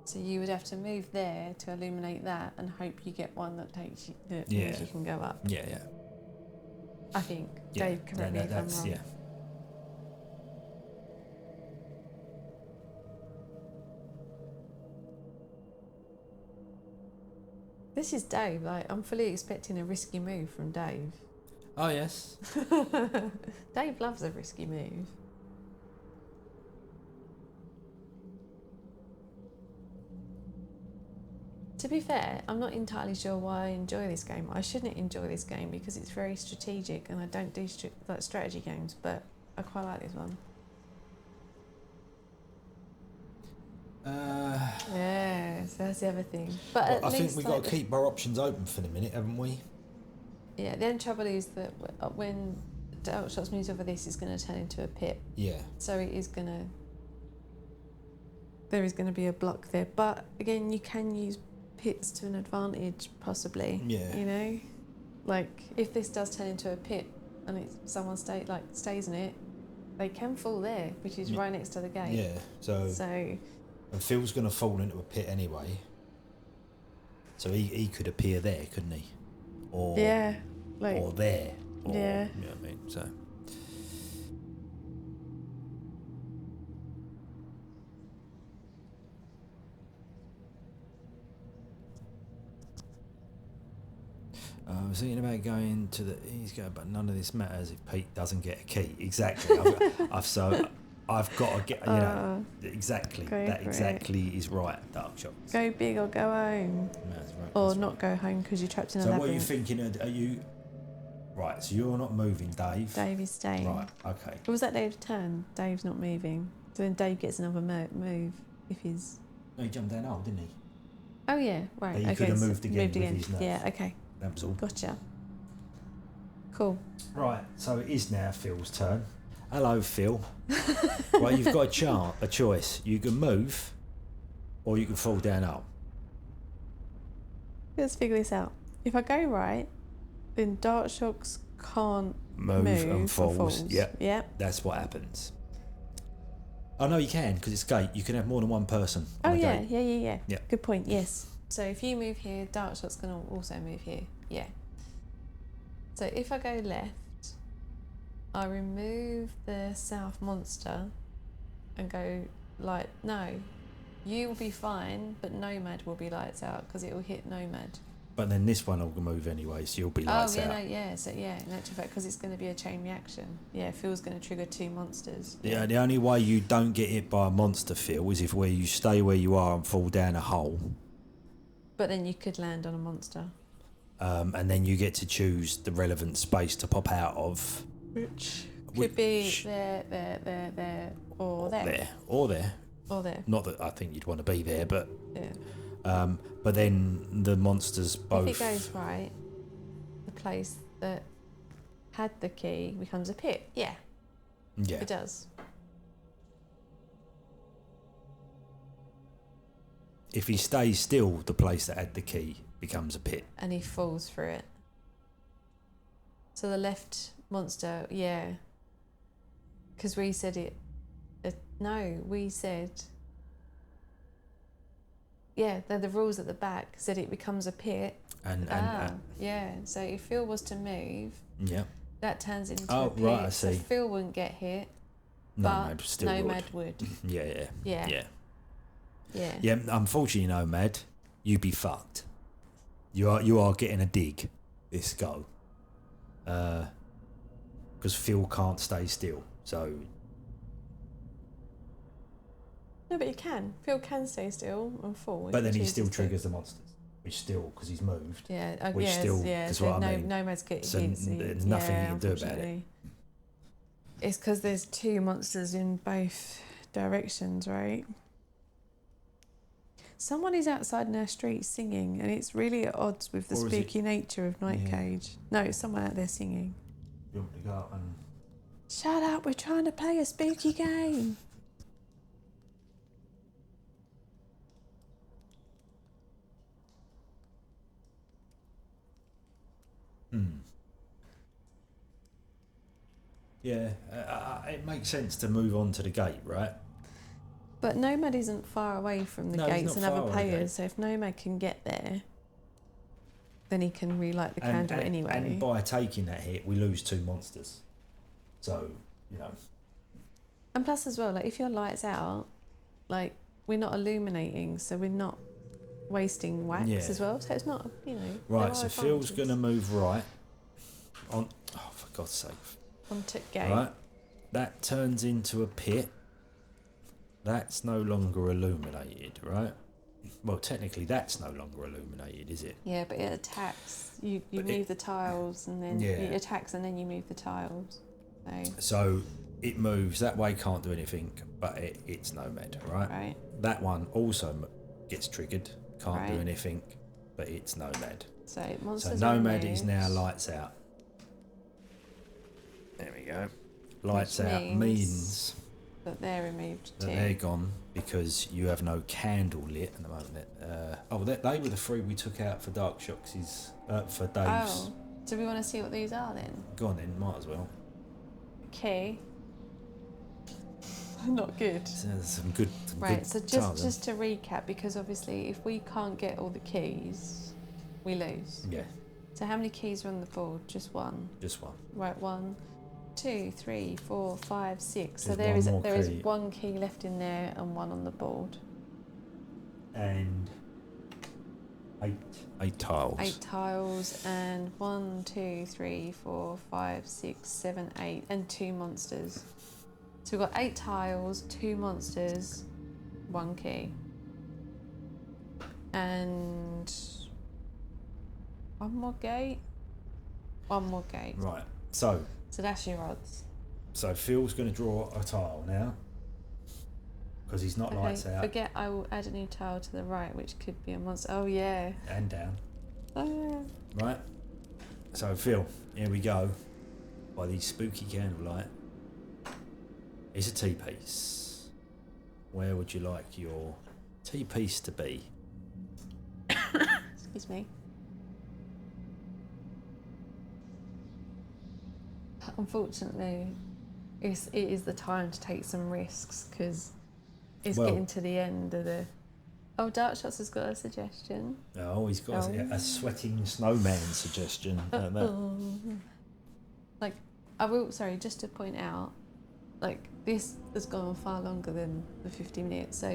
Speaker 2: So you would have to move there to illuminate that and hope you get one that takes you, that means you can go up.
Speaker 3: Yeah.
Speaker 2: I think.
Speaker 3: Yeah,
Speaker 2: Dave, correct me if I'm wrong.
Speaker 3: Yeah.
Speaker 2: This is Dave. Like, I'm fully expecting a risky move from Dave.
Speaker 3: Oh, yes.
Speaker 2: Dave loves a risky move. To be fair, I'm not entirely sure why I enjoy this game. I shouldn't enjoy this game because it's very strategic and I don't do like strategy games, but I quite like this one. Yeah, so that's the other thing. But
Speaker 3: I think we've got to keep our options open for the minute, haven't we?
Speaker 2: Yeah, the only trouble is that when Darkshoxx moves over this, it's going to turn into a pit.
Speaker 3: Yeah.
Speaker 2: So there is going to be a block there. But again, you can use pits to an advantage, possibly.
Speaker 3: Yeah.
Speaker 2: You know? Like, if this does turn into a pit and someone stays in it, they can fall there, which is right next to the gate.
Speaker 3: Yeah, so... And Phil's going to fall into a pit anyway. So he could appear there, couldn't he? Or
Speaker 2: yeah,
Speaker 3: or there. Or,
Speaker 2: yeah.
Speaker 3: You know what I mean? So. I was thinking about going to the... He's going, but none of this matters if Pete doesn't get a key. Exactly. I've got to get, exactly. That exactly is right, Darkshoxx.
Speaker 2: Go big or go home.
Speaker 3: That's right,
Speaker 2: or not go home because you're trapped in a labyrinth.
Speaker 3: So what are you thinking? Are you... Right, so you're not moving, Dave.
Speaker 2: Dave is staying.
Speaker 3: Right, okay.
Speaker 2: Or was that Dave's turn? Dave's not moving. So then Dave gets another move if he's...
Speaker 3: No, he jumped down hole, didn't he?
Speaker 2: Oh, yeah, right.
Speaker 3: But he could have moved again with his nerve.
Speaker 2: Yeah, okay.
Speaker 3: That was all.
Speaker 2: Gotcha. Cool.
Speaker 3: Right, so it is now Phil's turn. Hello, Phil. Well, you've got a choice. You can move, or you can fall down hole.
Speaker 2: Let's figure this out. If I go right, then Darkshoxx can't move
Speaker 3: and falls. Yep.
Speaker 2: Yep.
Speaker 3: That's what happens. Oh no, you can because it's gate. You can have more than one person. On
Speaker 2: yeah,
Speaker 3: gate.
Speaker 2: yeah.
Speaker 3: Yeah.
Speaker 2: Good point. Yes. So if you move here, Darkshoxx can also move here. Yeah. So if I go left, I remove the south monster and go like, no, you will be fine, but Nomad will be lights out because it will hit Nomad.
Speaker 3: But then this one will move anyway, so you'll be lights out.
Speaker 2: So in actual fact, because it's going to be a chain reaction. Yeah, Phil's going to trigger two monsters.
Speaker 3: Yeah, the only way you don't get hit by a monster, Phil, is if you stay where you are and fall down a hole.
Speaker 2: But then you could land on a monster.
Speaker 3: And then you get to choose the relevant space to pop out of.
Speaker 2: Which could be there, or there.
Speaker 3: There, or there.
Speaker 2: Or there.
Speaker 3: Not that I think you'd want to be there, but...
Speaker 2: Yeah.
Speaker 3: But then the monsters both...
Speaker 2: If it goes right, the place that had the key becomes a pit. Yeah.
Speaker 3: Yeah.
Speaker 2: It does.
Speaker 3: If he stays still, the place that had the key becomes a pit.
Speaker 2: And he falls through it. So the left monster, yeah. Because we said it... no, we said... Yeah, the rules at the back said it becomes a pit. Yeah. So if Phil was to move,
Speaker 3: yeah,
Speaker 2: that turns into a pit.
Speaker 3: Right, I see.
Speaker 2: So Phil wouldn't get hit,
Speaker 3: Nomad
Speaker 2: but
Speaker 3: still
Speaker 2: Nomad would.
Speaker 3: Yeah.
Speaker 2: Yeah.
Speaker 3: Unfortunately, Nomad, you'd be fucked. You are getting a dig this go, because Phil can't stay still. So.
Speaker 2: No, but you can. Phil can stay still and fall.
Speaker 3: But then he still triggers the monsters, which still, because he's moved.
Speaker 2: Yeah,
Speaker 3: which still is
Speaker 2: so
Speaker 3: what I mean.
Speaker 2: Nomad's getting
Speaker 3: so there's nothing you can do about it.
Speaker 2: It's because there's two monsters in both directions, right? Someone is outside in our street singing, and it's really at odds with the spooky nature of Night Cage. No, it's someone out there singing.
Speaker 3: You want to go up and...
Speaker 2: Shut up, we're trying to play a spooky game.
Speaker 3: Yeah, it makes sense to move on to the gate, right?
Speaker 2: But Nomad isn't far away from the
Speaker 3: No, he's
Speaker 2: gates
Speaker 3: not
Speaker 2: and other
Speaker 3: far away, okay.
Speaker 2: players, so if Nomad can get there, then he can relight the candle anyway.
Speaker 3: And by taking that hit, we lose 2 monsters. So, you know.
Speaker 2: And plus as well, like if your light's out, like we're not illuminating, so we're not wasting wax as well. So it's not, you know.
Speaker 3: Right, so Phil's going to move right on. Oh, for God's sake.
Speaker 2: Onto gate.
Speaker 3: Right, that turns into a pit. That's no longer illuminated, right? Well, technically, that's no longer illuminated, is it?
Speaker 2: Yeah, but it attacks. You move the tiles, and then it attacks, and then you move the tiles.
Speaker 3: So it moves that way, can't do anything, but it's Nomad, right?
Speaker 2: Right.
Speaker 3: That one also gets triggered, can't do
Speaker 2: Right.
Speaker 3: anything, but it's Nomad.
Speaker 2: So monsters.
Speaker 3: So Nomad
Speaker 2: removed,
Speaker 3: is now lights out. There we go. Lights
Speaker 2: Which
Speaker 3: out means
Speaker 2: that they're removed
Speaker 3: that
Speaker 2: too.
Speaker 3: they're gone because you have no candle lit at the moment. They were the 3 we took out for Darkshoxx's, for Dave's.
Speaker 2: Oh, do we want to see what these are then?
Speaker 3: Go on then, might as well.
Speaker 2: Okay. Not good.
Speaker 3: So there's some good.
Speaker 2: Right, so just to recap, because obviously if we can't get all the keys, we lose.
Speaker 3: Yeah.
Speaker 2: So how many keys are on the board? Just one.
Speaker 3: Just one.
Speaker 2: Right, 1, 2, 3, 4, 5, 6. So
Speaker 3: There's
Speaker 2: there is
Speaker 3: key.
Speaker 2: one key left in there and one on the board.
Speaker 3: And 8 tiles.
Speaker 2: 8 tiles and 1, 2, 3, 4, 5, 6, 7, 8 and 2 monsters. So we've got 8 tiles, 2 monsters, 1 key. And 1 more gate. 1 more gate.
Speaker 3: Right. So
Speaker 2: that's your odds.
Speaker 3: So Phil's going to draw a tile now because he's not lights out.
Speaker 2: Forget I will add a new tile to the right, which could be a monster. Oh yeah.
Speaker 3: And down.
Speaker 2: Oh yeah.
Speaker 3: Right. So Phil, here we go. By the spooky candlelight. It's a tea piece. Where would you like your tea piece to be?
Speaker 2: Excuse me. Unfortunately, it is the time to take some risks because it's getting to the end of the. Oh, Darkshoxx has got a suggestion.
Speaker 3: Oh, he's got a sweating snowman suggestion.
Speaker 2: Like, I will. Sorry, just to point out, like this has gone on far longer than the 50 minutes, so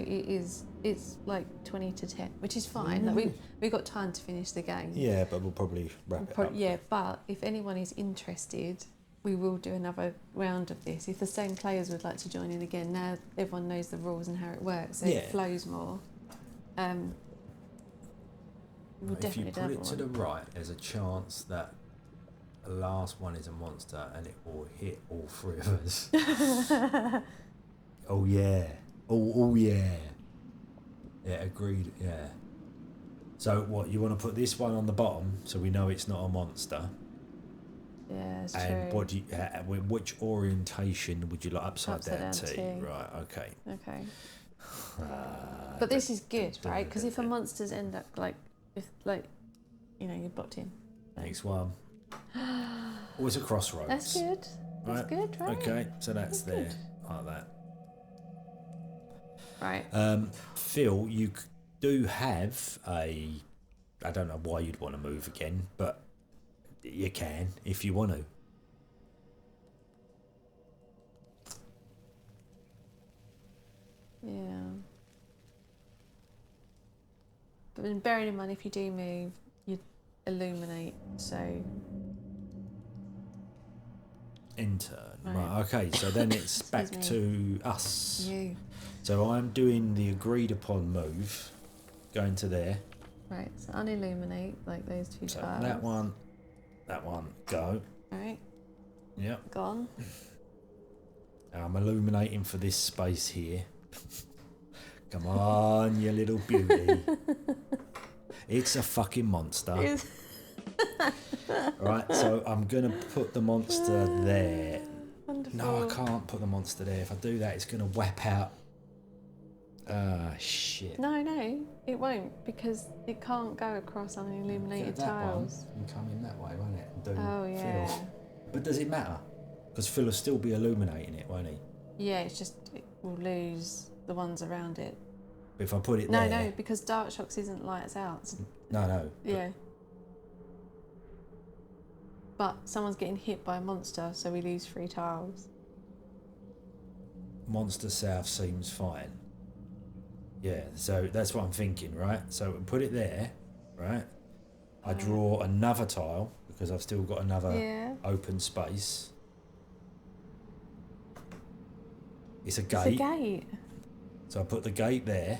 Speaker 2: it's like 20 to 10, which is fine. Like we've got time to finish the game.
Speaker 3: Yeah, but we'll probably wrap it up.
Speaker 2: Yeah, but if anyone is interested, we will do another round of this. If the same players would like to join in again, now everyone knows the rules and how it works, so it flows more. We'll
Speaker 3: If
Speaker 2: definitely
Speaker 3: you put it to the right, there's a chance that the last one is a monster and it will hit all 3 of us. Oh yeah. Oh yeah. Yeah, agreed. Yeah. So what, you want to put this one on the bottom so we know it's not a monster?
Speaker 2: Yeah, it's
Speaker 3: and
Speaker 2: true.
Speaker 3: what do you, which orientation would you like? Upside down T.
Speaker 2: T.
Speaker 3: Right, okay.
Speaker 2: Okay. But this is good, right? Because if a monsters end up you're blocked in.
Speaker 3: Next one. Always a crossroads.
Speaker 2: That's good. That's good, right?
Speaker 3: Okay, so that's there,
Speaker 2: good.
Speaker 3: like that.
Speaker 2: Right.
Speaker 3: Phil, you do have I don't know why you'd want to move again, but you can if you want to.
Speaker 2: Yeah. But then bearing in mind, if you do move, you illuminate, so...
Speaker 3: Enter. Right, okay, so then it's back to us.
Speaker 2: You.
Speaker 3: So I'm doing the agreed upon move, going to there.
Speaker 2: Right, so unilluminate, like those 2
Speaker 3: So
Speaker 2: tiles.
Speaker 3: that one, go.
Speaker 2: Right.
Speaker 3: Yep.
Speaker 2: Gone.
Speaker 3: Now I'm illuminating for this space here. Come on, you little beauty. It's a fucking monster. Right, so I'm going to put the monster there.
Speaker 2: Wonderful.
Speaker 3: No, I can't put the monster there. If I do that, it's going to whap out Ah, shit.
Speaker 2: No, it won't because it can't go across unilluminated
Speaker 1: That
Speaker 2: tiles.
Speaker 1: one can come in that way, won't it? And do
Speaker 2: Oh yeah.
Speaker 1: Phil.
Speaker 3: But does it matter? Because Phil will still be illuminating it, won't he?
Speaker 2: Yeah, it's just it will lose the ones around it.
Speaker 3: But if I put it
Speaker 2: No,
Speaker 3: there...
Speaker 2: because Darkshoxx isn't lights out. So,
Speaker 3: No.
Speaker 2: yeah. But someone's getting hit by a monster, so we lose 3 tiles.
Speaker 3: Monster South seems fine. Yeah, so that's what I'm thinking, right? So we put it there, right? I draw another tile because I've still got another open space. It's a gate.
Speaker 2: It's a gate.
Speaker 3: So I put the gate there.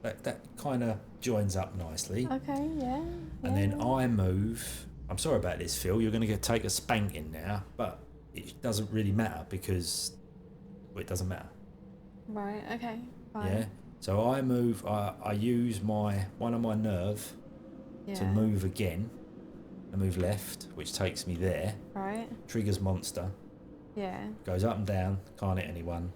Speaker 3: That kind of joins up nicely.
Speaker 2: Okay, yeah.
Speaker 3: And then I move. I'm sorry about this, Phil. You're going to take a spanking now, but it doesn't really matter because it doesn't matter.
Speaker 2: Right. Okay. Fine.
Speaker 3: Yeah. So I move. I use one of my nerve to move again. I move left, which takes me there.
Speaker 2: Right.
Speaker 3: Triggers monster.
Speaker 2: Yeah.
Speaker 3: Goes up and down. Can't hit anyone.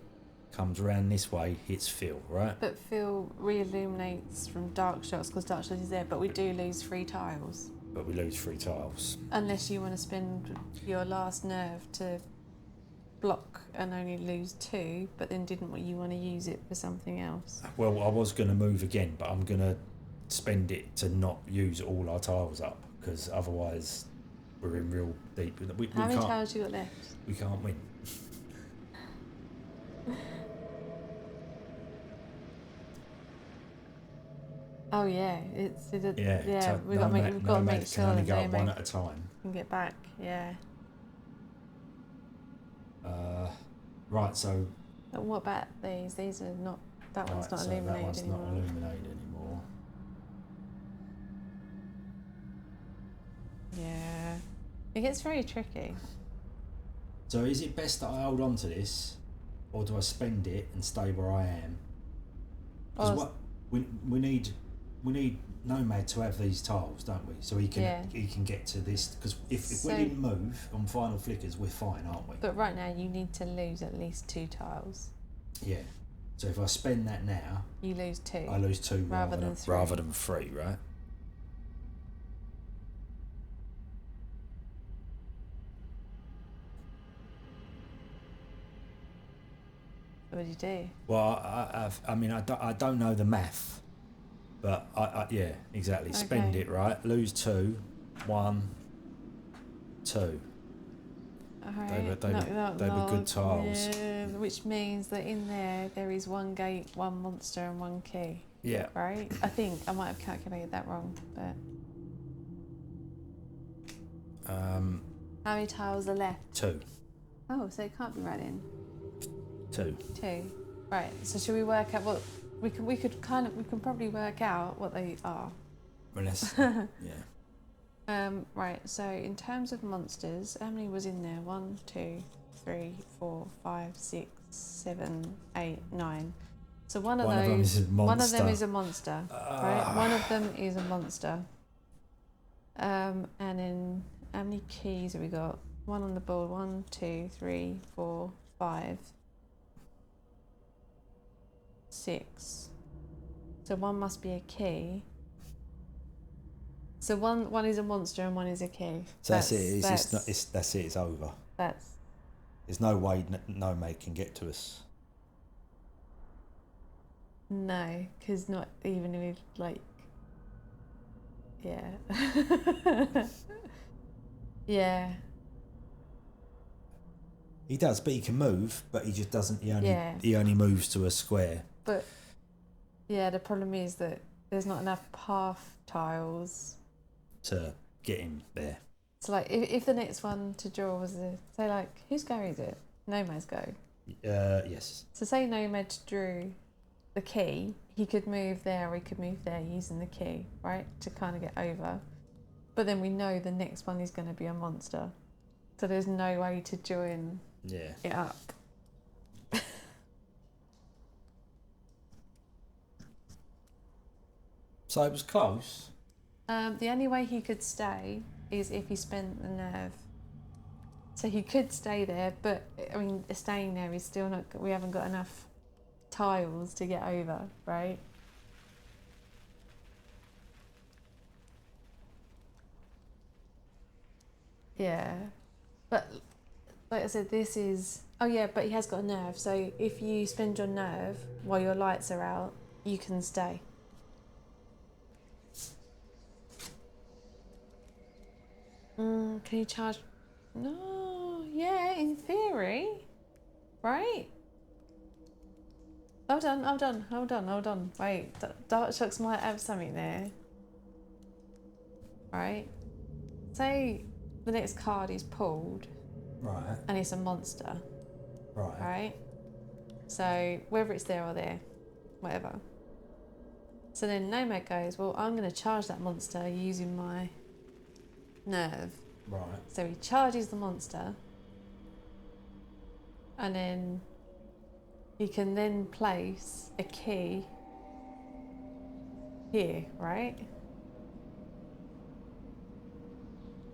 Speaker 3: Comes around this way. Hits Phil. Right.
Speaker 2: But Phil re-illuminates from Darkshoxx because Darkshoxx is there, but we do lose 3 tiles.
Speaker 3: But we lose 3 tiles.
Speaker 2: Unless you want to spend your last nerve to block and only lose 2, but then didn't you want to use it for something else?
Speaker 3: Well, I was going to move again, but I'm going to spend it to not use all our tiles up because otherwise we're in real deep.
Speaker 2: How many tiles you got left?
Speaker 3: We can't win.
Speaker 2: Oh yeah, we've got to
Speaker 3: Nomad
Speaker 2: make sure
Speaker 3: can only
Speaker 2: that
Speaker 3: go
Speaker 2: they
Speaker 3: up one at a time.
Speaker 2: can get back. Yeah.
Speaker 3: Right, so...
Speaker 2: But what about these? These are not. That one's not illuminated
Speaker 3: that one's
Speaker 2: anymore.
Speaker 3: not illuminated anymore.
Speaker 2: Yeah. It gets very tricky.
Speaker 3: So is it best that I hold on to this, or do I spend it and stay where I am? Because what we need Nomad to have these tiles, don't we? So he can get to this. Because if we didn't move on final flickers, we're fine, aren't we?
Speaker 2: But right now you need to lose at least 2 tiles.
Speaker 3: Yeah. So if I spend that now,
Speaker 2: you lose 2.
Speaker 3: I lose 2
Speaker 2: rather than 3.
Speaker 3: Rather than 3, right?
Speaker 2: What do you do?
Speaker 3: Well, I don't know the math, but yeah, exactly.
Speaker 2: Okay.
Speaker 3: Spend it, right? Lose 2, 1, 2.
Speaker 2: Alright.
Speaker 3: They were good tiles.
Speaker 2: Yeah, which means that in there is 1 gate, 1 monster, and 1 key.
Speaker 3: Yeah.
Speaker 2: Right? I think I might have calculated that wrong, but. How many tiles are left?
Speaker 3: 2.
Speaker 2: Oh, so it can't be right in.
Speaker 3: 2.
Speaker 2: 2. Right. So should we work out what we can probably work out what they are.
Speaker 3: Well, let's, yeah.
Speaker 2: Right. So in terms of monsters, how many was in there? 1, 2, 3, 4, 5, 6, 7, 8, 9. So one of them is a monster. Right. One of them is a monster. And then how many keys have we got? 1 on the board. 1, 2, 3, 4, 5, 6. So 1 must be a key. So one is a monster and 1 is a key.
Speaker 3: So that's it. That's it. It's over. There's no way Nomad can get to us.
Speaker 2: No, because not even if yeah. Yeah.
Speaker 3: He does, but he can move. But he just doesn't. He only moves to a square.
Speaker 2: But yeah, the problem is that there's not enough path tiles
Speaker 3: to get him there.
Speaker 2: So like, if the next one to draw was whose go is it? Nomad's go.
Speaker 3: Yes.
Speaker 2: So say Nomad drew the key, he could move there or he could move there using the key, right, to kind of get over. But then we know the next one is going to be a monster, so there's no way to join it up.
Speaker 3: So it was close.
Speaker 2: The only way he could stay is if he spent the nerve. So he could stay there, but I mean, staying there is still not. We haven't got enough tiles to get over, right? Yeah. But like I said, this is... Oh yeah, but he has got a nerve. So if you spend your nerve while your lights are out, you can stay. Can you charge... No, yeah, in theory. Right? Hold on. Wait, Darkshoxx might have something there. Right? Say the next card is pulled.
Speaker 3: Right.
Speaker 2: And it's a monster.
Speaker 3: Right.
Speaker 2: Right? So whether it's there or there, whatever. So then Nomad goes, well, I'm going to charge that monster using my nerve.
Speaker 3: Right.
Speaker 2: So he charges the monster. And then he can then place a key here, right?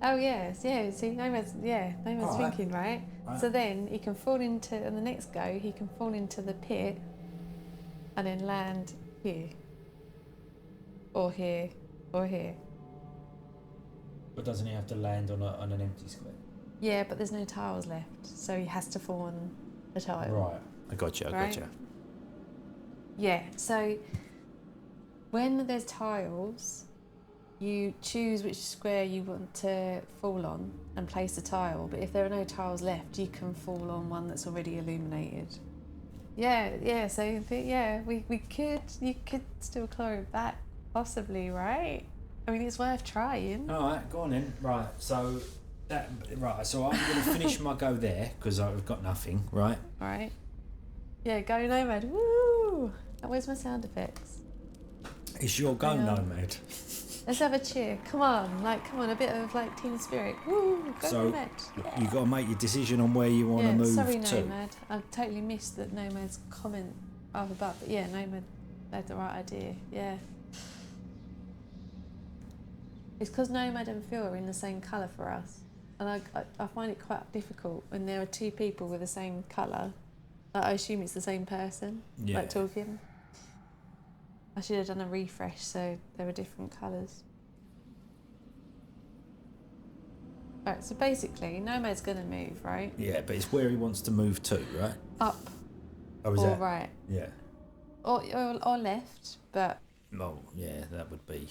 Speaker 2: Oh yes, yeah. See, Nomad's thinking, right? So then he can fall into, on the next go, he can fall into the pit, and then land here, or here, or here.
Speaker 3: But doesn't he have to land on an empty square?
Speaker 2: Yeah, but there's no tiles left, so he has to fall on a tile.
Speaker 3: Right. I gotcha.
Speaker 2: Yeah. So when there's tiles, you choose which square you want to fall on and place a tile, but if there are no tiles left, you can fall on one that's already illuminated. Yeah, so you could still claw it back, possibly, right? I mean, it's worth trying.
Speaker 3: Alright, go on then. Right, so I'm going to finish my go there, because I've got nothing, right?
Speaker 2: Right. Yeah, go Nomad. Woo! Where's my sound effects?
Speaker 3: It's your go, Nomad.
Speaker 2: Let's have a cheer. Come on, a bit of team spirit. Woo! Go
Speaker 3: So
Speaker 2: Nomad. Yeah.
Speaker 3: you've got to make your decision on where you want to move
Speaker 2: sorry,
Speaker 3: to.
Speaker 2: Nomad. I totally missed that Nomad's comment up above, but yeah, Nomad had the right idea. Yeah. It's because Nomad and Phil are in the same colour for us, and I find it quite difficult when there are two people with the same colour. I assume it's the same person, talking. I should have done a refresh so there were different colours. Right, so basically, Nomad's going to move, right?
Speaker 3: Yeah, but it's where he wants to move to, right?
Speaker 2: Up
Speaker 3: Oh, is
Speaker 2: or
Speaker 3: that?
Speaker 2: right.
Speaker 3: Yeah.
Speaker 2: Or left, but...
Speaker 3: Oh, yeah, that would be...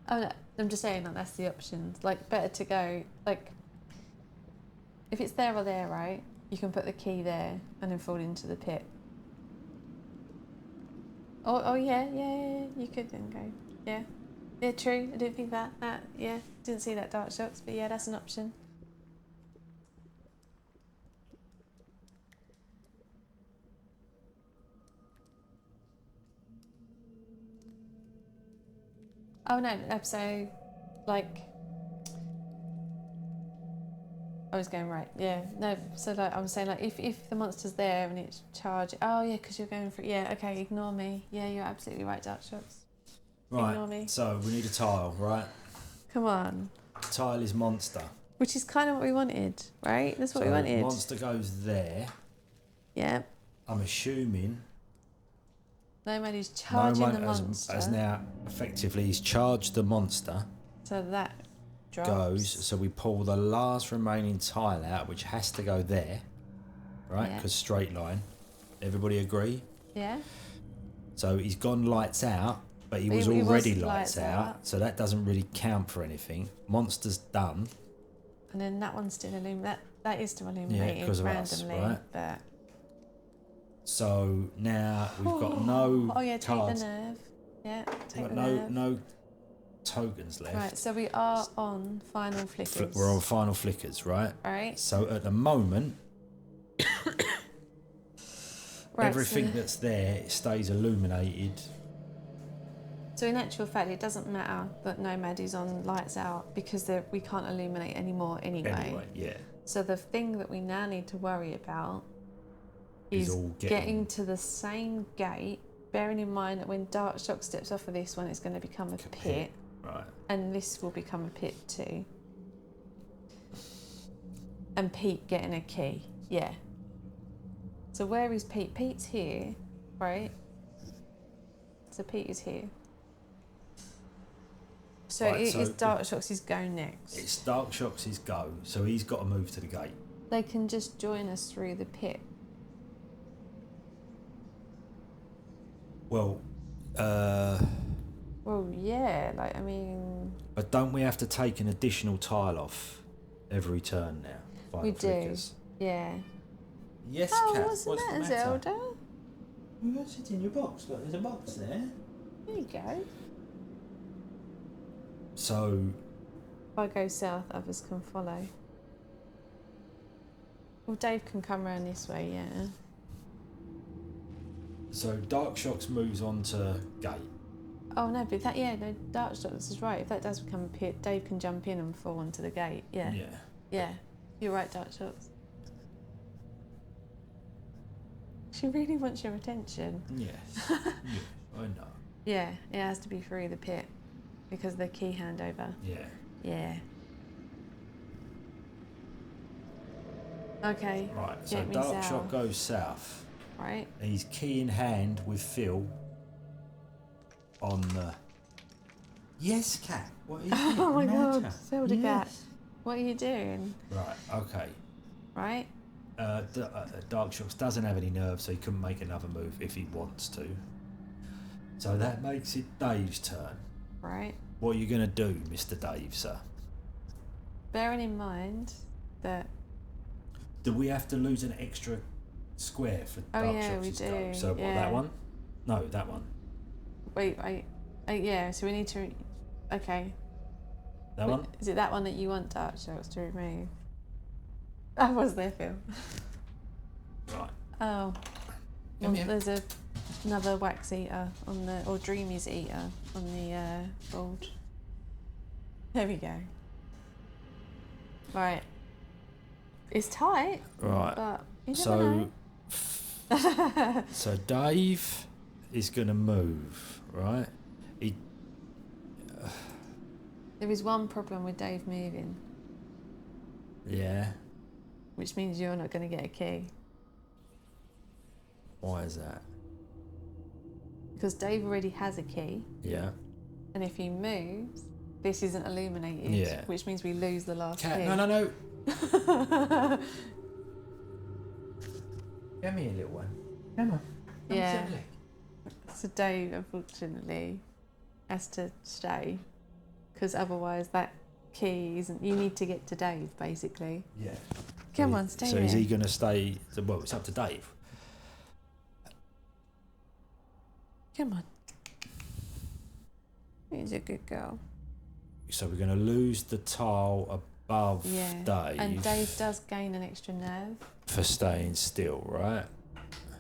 Speaker 2: Oh no, I'm just saying that's the options. Better to go, if it's there or there, right? You can put the key there and then fall into the pit. Oh yeah, you could then go. Yeah, true. I didn't think that. Didn't see that Darkshoxx, but yeah, that's an option. Oh no, so I was going right. Yeah, no. So I was saying if the monster's there and it's charged. Oh yeah, because you're going for it. Yeah. Okay, ignore me. Yeah, you're absolutely right, Darkshoxx.
Speaker 3: Right.
Speaker 2: Ignore me.
Speaker 3: So we need a tile, right?
Speaker 2: Come on.
Speaker 3: The tile is monster.
Speaker 2: Which is kind of what we wanted, right? That's what we wanted.
Speaker 3: Monster goes there.
Speaker 2: Yeah.
Speaker 3: I'm assuming.
Speaker 2: Nomad is charging the
Speaker 3: Nomad
Speaker 2: monster.
Speaker 3: has now effectively he's charged the monster.
Speaker 2: So that drops.
Speaker 3: Goes. So we pull the last remaining tile out, which has to go there, right?
Speaker 2: Yeah.
Speaker 3: Because straight line. Everybody agree?
Speaker 2: Yeah.
Speaker 3: So he's gone lights out, but he was already lights out, so that doesn't really count for anything. Monster's done.
Speaker 2: And then that one's still illuminated. That is still illuminated
Speaker 3: because of
Speaker 2: randomly,
Speaker 3: us, right?
Speaker 2: but.
Speaker 3: So now we've got no
Speaker 2: take
Speaker 3: cards.
Speaker 2: the nerve. Yeah, take
Speaker 3: We've
Speaker 2: the
Speaker 3: got
Speaker 2: nerve.
Speaker 3: no tokens left.
Speaker 2: Right, so we are on final flickers.
Speaker 3: We're on final flickers, right?
Speaker 2: Right.
Speaker 3: So at the moment,
Speaker 2: Right,
Speaker 3: everything that's there stays illuminated.
Speaker 2: So in actual fact, it doesn't matter that Nomad is on lights out because we can't illuminate anymore anyway.
Speaker 3: Yeah.
Speaker 2: So the thing that we now need to worry about is
Speaker 3: all
Speaker 2: getting to the same gate bearing in mind that when Darkshoxx steps off of this one, it's going to become a pit.
Speaker 3: Right.
Speaker 2: And this will become a pit too. And Pete getting a key. Yeah. So where is Pete? Pete's here, right? So Pete is here. So
Speaker 3: Right,
Speaker 2: it is
Speaker 3: so
Speaker 2: Darkshoxx's go next.
Speaker 3: It's Darkshoxx's go, so he's got to move to the gate.
Speaker 2: They can just join us through the pit.
Speaker 3: Well,
Speaker 2: Well, yeah, like, I mean...
Speaker 3: but don't we have to take an additional tile off every turn now?
Speaker 2: We
Speaker 3: Final
Speaker 2: do.
Speaker 3: flickers?
Speaker 2: Yeah.
Speaker 3: Yes,
Speaker 2: Oh,
Speaker 3: Kat.
Speaker 2: what's the matter, Zelda?
Speaker 3: What's it in your box? Look, there's a box there.
Speaker 2: There you go.
Speaker 3: So,
Speaker 2: If I go south, others can follow. Well, Dave can come around this way, yeah.
Speaker 3: so Darkshoxx moves on to gate.
Speaker 2: Oh, no, but that, yeah, no, Darkshoxx is right. If that does become a pit, Dave can jump in and fall onto the gate. Yeah.
Speaker 3: Yeah.
Speaker 2: Yeah. You're right, Darkshoxx. She really wants your attention.
Speaker 3: Yes. Yes, I know.
Speaker 2: Yeah, it has to be through the pit because of the key handover.
Speaker 3: Yeah.
Speaker 2: Yeah. Okay.
Speaker 3: Right, so
Speaker 2: Get me
Speaker 3: Darkshoxx
Speaker 2: south.
Speaker 3: goes south.
Speaker 2: Right.
Speaker 3: He's key in hand with Phil on the... Yes, Kat. What are you doing?
Speaker 2: Oh my
Speaker 3: Matter?
Speaker 2: God, Zelda Cat.
Speaker 3: Yes.
Speaker 2: What are you doing?
Speaker 3: Right, okay.
Speaker 2: Right?
Speaker 3: Darkshoxx doesn't have any nerve, so he couldn't make another move if he wants to. So that makes it Dave's turn.
Speaker 2: Right.
Speaker 3: What are you going to do, Mr. Dave, sir?
Speaker 2: Bearing in mind that...
Speaker 3: Do we have to lose an extra square for
Speaker 2: Oh,
Speaker 3: Darkshoxx's
Speaker 2: yeah, we
Speaker 3: go?
Speaker 2: do,
Speaker 3: So what,
Speaker 2: yeah.
Speaker 3: that one? No, that one.
Speaker 2: Wait, yeah, so we need to... Okay.
Speaker 3: That
Speaker 2: Wait,
Speaker 3: one?
Speaker 2: Is it that one that you want Darkshoxx to remove? I was there, Phil.
Speaker 3: Right.
Speaker 2: Oh.
Speaker 3: Come
Speaker 2: Well,
Speaker 3: here.
Speaker 2: there's another wax eater on the... Or Dreamy's eater on the board. There we go. Right. It's tight,
Speaker 3: Right.
Speaker 2: but you never
Speaker 3: So,
Speaker 2: know.
Speaker 3: so Dave is going to move, right? He...
Speaker 2: There is one problem with Dave moving,
Speaker 3: Yeah.
Speaker 2: which means you're not going to get a key.
Speaker 3: Why is that?
Speaker 2: Because Dave already has a key,
Speaker 3: Yeah.
Speaker 2: and if he moves, this isn't illuminated,
Speaker 3: Yeah.
Speaker 2: which means we lose the last
Speaker 3: Cat,
Speaker 2: key.
Speaker 3: no. Come here, little one. Come on.
Speaker 2: Yeah. So Dave, unfortunately, has to stay, because otherwise that key isn't... You need to get to Dave, basically.
Speaker 3: Yeah.
Speaker 2: Come on, stay
Speaker 3: So
Speaker 2: there.
Speaker 3: is he going to stay? Well, it's up to Dave.
Speaker 2: Come on. He's a good girl.
Speaker 3: So we're going to lose the tile above
Speaker 2: Yeah.
Speaker 3: Dave.
Speaker 2: And Dave does gain an extra nerve.
Speaker 3: for staying still, right?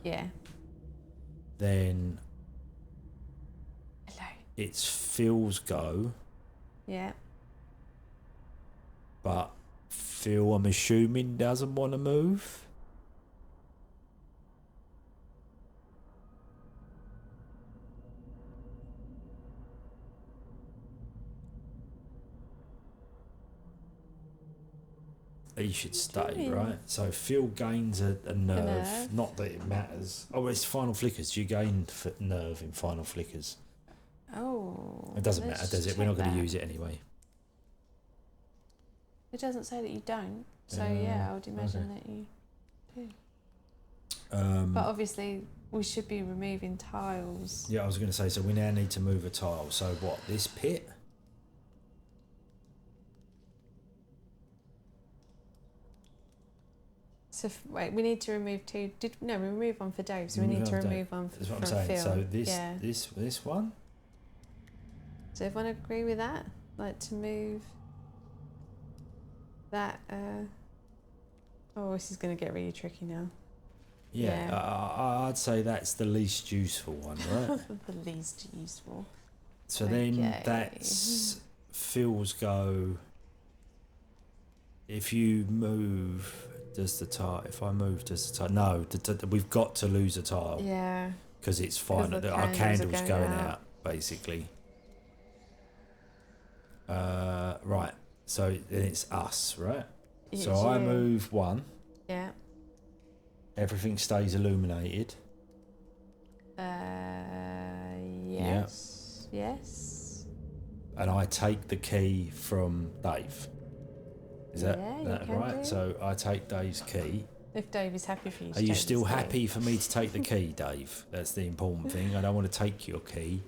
Speaker 2: Yeah.
Speaker 3: Then
Speaker 2: Hello.
Speaker 3: it's Phil's go,
Speaker 2: Yeah.
Speaker 3: but Phil, I'm assuming, doesn't want to move. He should stay,
Speaker 2: mean?
Speaker 3: right? So Phil gains a nerve.
Speaker 2: nerve.
Speaker 3: Not that it matters. Oh, it's final flickers. You gain nerve in final flickers.
Speaker 2: Oh.
Speaker 3: It doesn't
Speaker 2: let's
Speaker 3: matter, does it?
Speaker 2: check
Speaker 3: We're not going to
Speaker 2: that.
Speaker 3: use it anyway.
Speaker 2: It doesn't say that you don't. So yeah, I would imagine that you do. But obviously, we should be removing tiles.
Speaker 3: Yeah, I was going to say, so we now need to move a tile. So what, this pit?
Speaker 2: So wait, we need to remove two. We remove one for Dave. So we
Speaker 3: Remove
Speaker 2: need to
Speaker 3: one for
Speaker 2: remove one for,
Speaker 3: That's what
Speaker 2: for
Speaker 3: I'm saying.
Speaker 2: Phil.
Speaker 3: So this,
Speaker 2: yeah.
Speaker 3: this one?
Speaker 2: Does everyone agree with that? Like to move that? Oh, this is going to get really tricky now.
Speaker 3: Yeah,
Speaker 2: Yeah.
Speaker 3: I'd say that's the least useful one, right?
Speaker 2: The least useful.
Speaker 3: So then
Speaker 2: Okay.
Speaker 3: that's Phil's go. If you move, does the tile? If I move, does the tile? No, we've got to lose a tile
Speaker 2: Yeah.
Speaker 3: because it's fine.
Speaker 2: the
Speaker 3: Our
Speaker 2: candles are
Speaker 3: candle's
Speaker 2: going
Speaker 3: going
Speaker 2: out.
Speaker 3: out, basically. Right. So then it's us, right?
Speaker 2: It's
Speaker 3: So I
Speaker 2: you.
Speaker 3: move 1.
Speaker 2: Yeah.
Speaker 3: Everything stays illuminated.
Speaker 2: Yes. Yes.
Speaker 3: And I take the key from Dave. Is that,
Speaker 2: Yeah, you
Speaker 3: that
Speaker 2: can
Speaker 3: right?
Speaker 2: do.
Speaker 3: So I take Dave's key.
Speaker 2: If Dave is happy for you to
Speaker 3: Are you
Speaker 2: take
Speaker 3: still
Speaker 2: his key.
Speaker 3: happy for me to take the key, Dave? That's the important thing. I don't want to take your key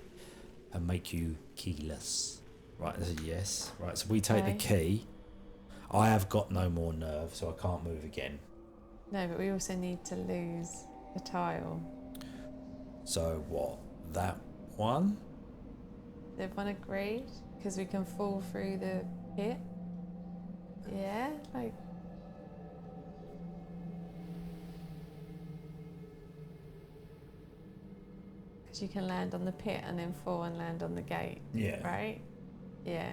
Speaker 3: and make you keyless. Right, that's a yes. Right, so we take the key. I have got no more nerve, so I can't move again.
Speaker 2: No, but we also need to lose the tile.
Speaker 3: So what? That one?
Speaker 2: Everyone agreed? Because we can fall through the pit. Yeah, like... Because you can land on the pit and then fall and land on the gate.
Speaker 3: Yeah.
Speaker 2: Right? Yeah.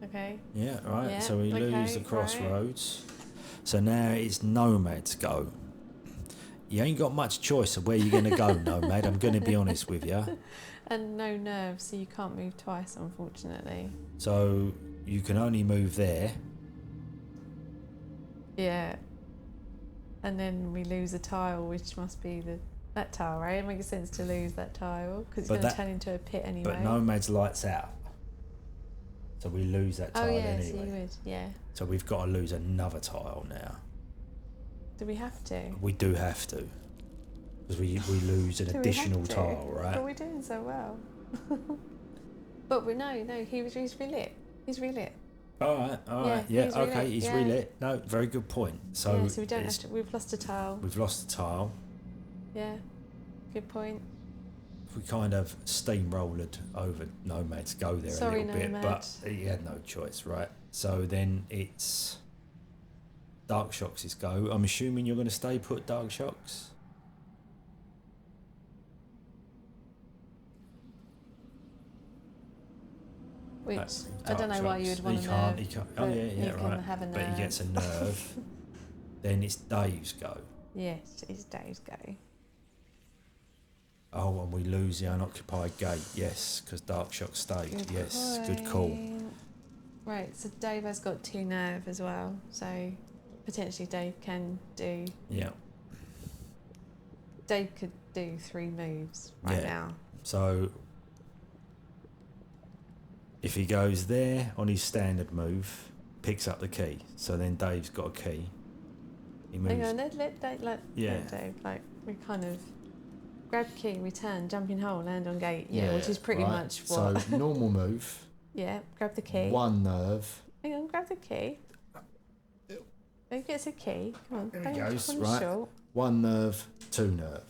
Speaker 2: Okay.
Speaker 3: Yeah, right.
Speaker 2: Yeah,
Speaker 3: So we lose the
Speaker 2: okay,
Speaker 3: crossroads. So now it's Nomad's go. You ain't got much choice of where you're going to go, Nomad. I'm going to be honest with you.
Speaker 2: And no nerves, so you can't move twice, unfortunately.
Speaker 3: So you can only move there.
Speaker 2: Yeah. And then we lose a tile, which must be that tile, right? It makes sense to lose that tile because it's
Speaker 3: But
Speaker 2: going to turn into a pit anyway.
Speaker 3: But Nomad's lights out. So we lose that tile
Speaker 2: oh yeah,
Speaker 3: anyway.
Speaker 2: so you would, yeah.
Speaker 3: So we've got to lose another tile now.
Speaker 2: Do we have to?
Speaker 3: We do have to. Because we lose an
Speaker 2: Do we
Speaker 3: additional
Speaker 2: have to?
Speaker 3: tile, right?
Speaker 2: But we're doing so well. But no, he's relit. He's relit.
Speaker 3: Alright,
Speaker 2: Yeah,
Speaker 3: yeah,
Speaker 2: he's
Speaker 3: okay,
Speaker 2: relit,
Speaker 3: he's
Speaker 2: yeah.
Speaker 3: relit. No, very good point. So,
Speaker 2: Yeah, so we don't have to, we've lost a tile.
Speaker 3: we've lost the tile.
Speaker 2: Yeah, good point.
Speaker 3: We kind of steamrolled over Nomad's go there
Speaker 2: Sorry,
Speaker 3: a little bit,
Speaker 2: Nomad.
Speaker 3: but he had no choice, right? So then it's Darkshoxx's go. I'm assuming you're going to stay put, Darkshoxx?
Speaker 2: Which,
Speaker 3: No,
Speaker 2: I don't know why you would want
Speaker 3: he
Speaker 2: a
Speaker 3: can't,
Speaker 2: nerve.
Speaker 3: he can't. Oh
Speaker 2: but
Speaker 3: yeah,
Speaker 2: you can
Speaker 3: right.
Speaker 2: have a
Speaker 3: But he gets a
Speaker 2: nerve.
Speaker 3: nerve. Then it's Dave's go.
Speaker 2: Yes, it's Dave's go.
Speaker 3: Oh, and we lose the unoccupied gate. Yes, because Darkshoxx stayed.
Speaker 2: Good
Speaker 3: Yes, good call.
Speaker 2: point. Right, so Dave has got 2 nerve as well, so potentially Dave can do...
Speaker 3: Yeah.
Speaker 2: Dave could do 3 moves right
Speaker 3: Yeah.
Speaker 2: now.
Speaker 3: So if he goes there on his standard move, picks up the key. So then Dave's got a key. He moves.
Speaker 2: Hang on, let
Speaker 3: Yeah.
Speaker 2: Dave, like, we kind of grab key, return, jump in hole, land on gate. Yeah, which is pretty
Speaker 3: right.
Speaker 2: much what...
Speaker 3: So normal move.
Speaker 2: Yeah, grab the key.
Speaker 3: 1 nerve.
Speaker 2: Hang on, grab the key. Who gets a key? Come on,
Speaker 3: There he
Speaker 2: bang,
Speaker 3: goes,
Speaker 2: come
Speaker 3: right.
Speaker 2: short.
Speaker 3: 1 nerve, 2 nerve.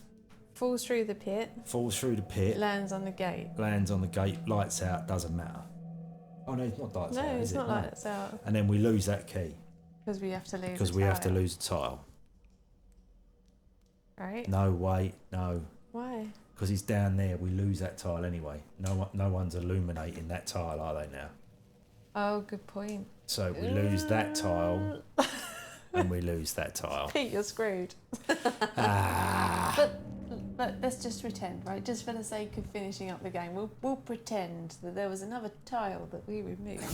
Speaker 2: Falls through the pit,
Speaker 3: Falls through the pit.
Speaker 2: lands on the gate.
Speaker 3: Lands on the gate. Lights out. Doesn't matter. Oh no, it's not lights out.
Speaker 2: No,
Speaker 3: is
Speaker 2: it's
Speaker 3: it?
Speaker 2: not
Speaker 3: No.
Speaker 2: like it's out.
Speaker 3: And then we lose that key
Speaker 2: Because we have to lose
Speaker 3: because
Speaker 2: the
Speaker 3: we have to
Speaker 2: tile,
Speaker 3: lose the tile.
Speaker 2: Right?
Speaker 3: No, wait, no.
Speaker 2: Why?
Speaker 3: Because he's down there, we lose that tile anyway. No one's illuminating that tile, are they now?
Speaker 2: Oh, good point.
Speaker 3: So we lose that tile, and we lose that tile.
Speaker 2: Pete, you're screwed.
Speaker 3: Ah,
Speaker 2: But let's just pretend, right? Just for the sake of finishing up the game, we'll pretend that there was another tile that we removed.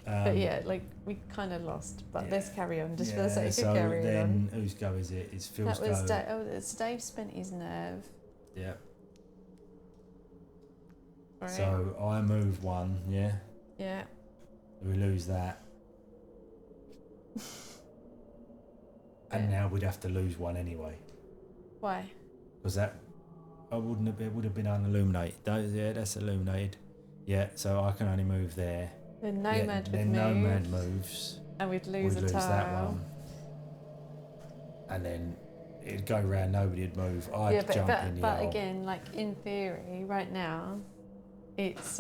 Speaker 2: But yeah, like, we kind of lost. But let's carry on, just for the sake
Speaker 3: so
Speaker 2: of carrying
Speaker 3: then
Speaker 2: on.
Speaker 3: whose go is it? It's Phil's
Speaker 2: That was
Speaker 3: go.
Speaker 2: it's Dave spent his nerve.
Speaker 3: Yeah.
Speaker 2: Right?
Speaker 3: So I move 1. Yeah.
Speaker 2: Yeah.
Speaker 3: We lose that. And now we'd have to lose 1 anyway.
Speaker 2: Why?
Speaker 3: Because that, it would have been unilluminated. That's illuminated. Yeah, so I can only move there.
Speaker 2: Then Nomad would
Speaker 3: then
Speaker 2: move.
Speaker 3: Nomad moves.
Speaker 2: And we'd
Speaker 3: We'd
Speaker 2: lose a
Speaker 3: lose
Speaker 2: tile.
Speaker 3: that one. And then it'd go round, nobody'd move. I'd
Speaker 2: Yeah,
Speaker 3: jump in the
Speaker 2: but
Speaker 3: hole.
Speaker 2: again, like, in theory, right now, it's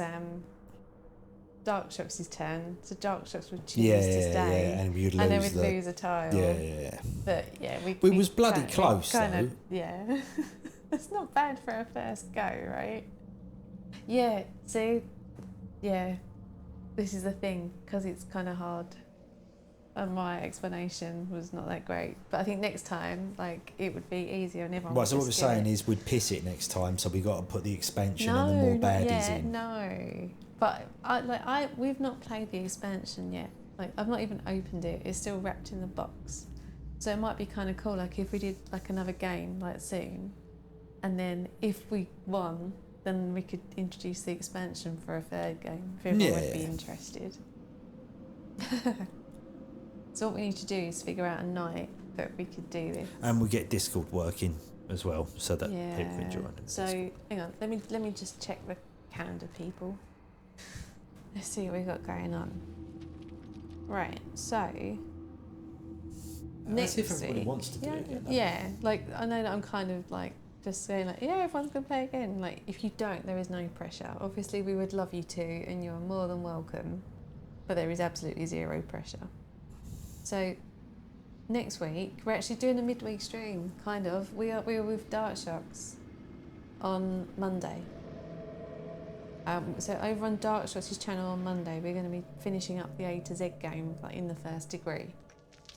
Speaker 2: Darkshoxx's turn. So Darkshoxx would choose to stay.
Speaker 3: and we'd
Speaker 2: And then we'd lose a tile.
Speaker 3: Yeah.
Speaker 2: But yeah,
Speaker 3: We was bloody close,
Speaker 2: Kind of,
Speaker 3: though.
Speaker 2: yeah. It's not bad for a first go, right? Yeah, see? Yeah. This is the thing, because it's kind of hard. and my explanation was not that great. But I think next time, like, it would be easier and everyone
Speaker 3: Right,
Speaker 2: would
Speaker 3: so what we're
Speaker 2: just get
Speaker 3: saying
Speaker 2: it.
Speaker 3: is we'd piss it next time, so we got to put the expansion
Speaker 2: No,
Speaker 3: and the more
Speaker 2: not
Speaker 3: baddies
Speaker 2: yet,
Speaker 3: in.
Speaker 2: no. But we've not played the expansion yet. Like, I've not even opened it. It's still wrapped in the box. So it might be kind of cool, like, if we did like another game like soon, and then if we won, then we could introduce the expansion for a third game if everyone would be
Speaker 3: Yeah.
Speaker 2: interested. So what we need to do is figure out a night that we could do this.
Speaker 3: And we get Discord working as well, so that
Speaker 2: Yeah.
Speaker 3: people can join.
Speaker 2: So hang on, let me just check the calendar, people. Let's see what we got going on. Right, so
Speaker 3: Let's see if
Speaker 2: next
Speaker 3: everybody
Speaker 2: week-
Speaker 3: wants to do it again. don't
Speaker 2: Yeah, like I know that I'm kind of like just saying like, yeah, everyone's gonna play again. Like, if you don't, there is no pressure. Obviously, we would love you to, and you're more than welcome, but there is absolutely zero pressure. So next week we're actually doing a midweek stream, kind of. We are with Darkshoxx on Monday. So over on Darkshoxx's channel on Monday, we're going to be finishing up the A to Z game, like in the first degree,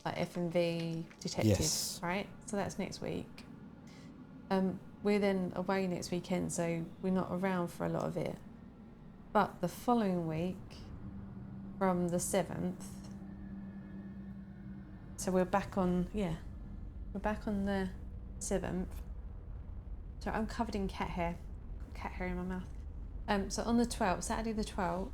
Speaker 2: like FMV detective,
Speaker 3: Yes.
Speaker 2: right? So that's next week. We're then away next weekend, so we're not around for a lot of it. But the following week, from the 7th, so we're back on the 7th. So I'm covered in cat hair in my mouth. So on the 12th, Saturday the 12th,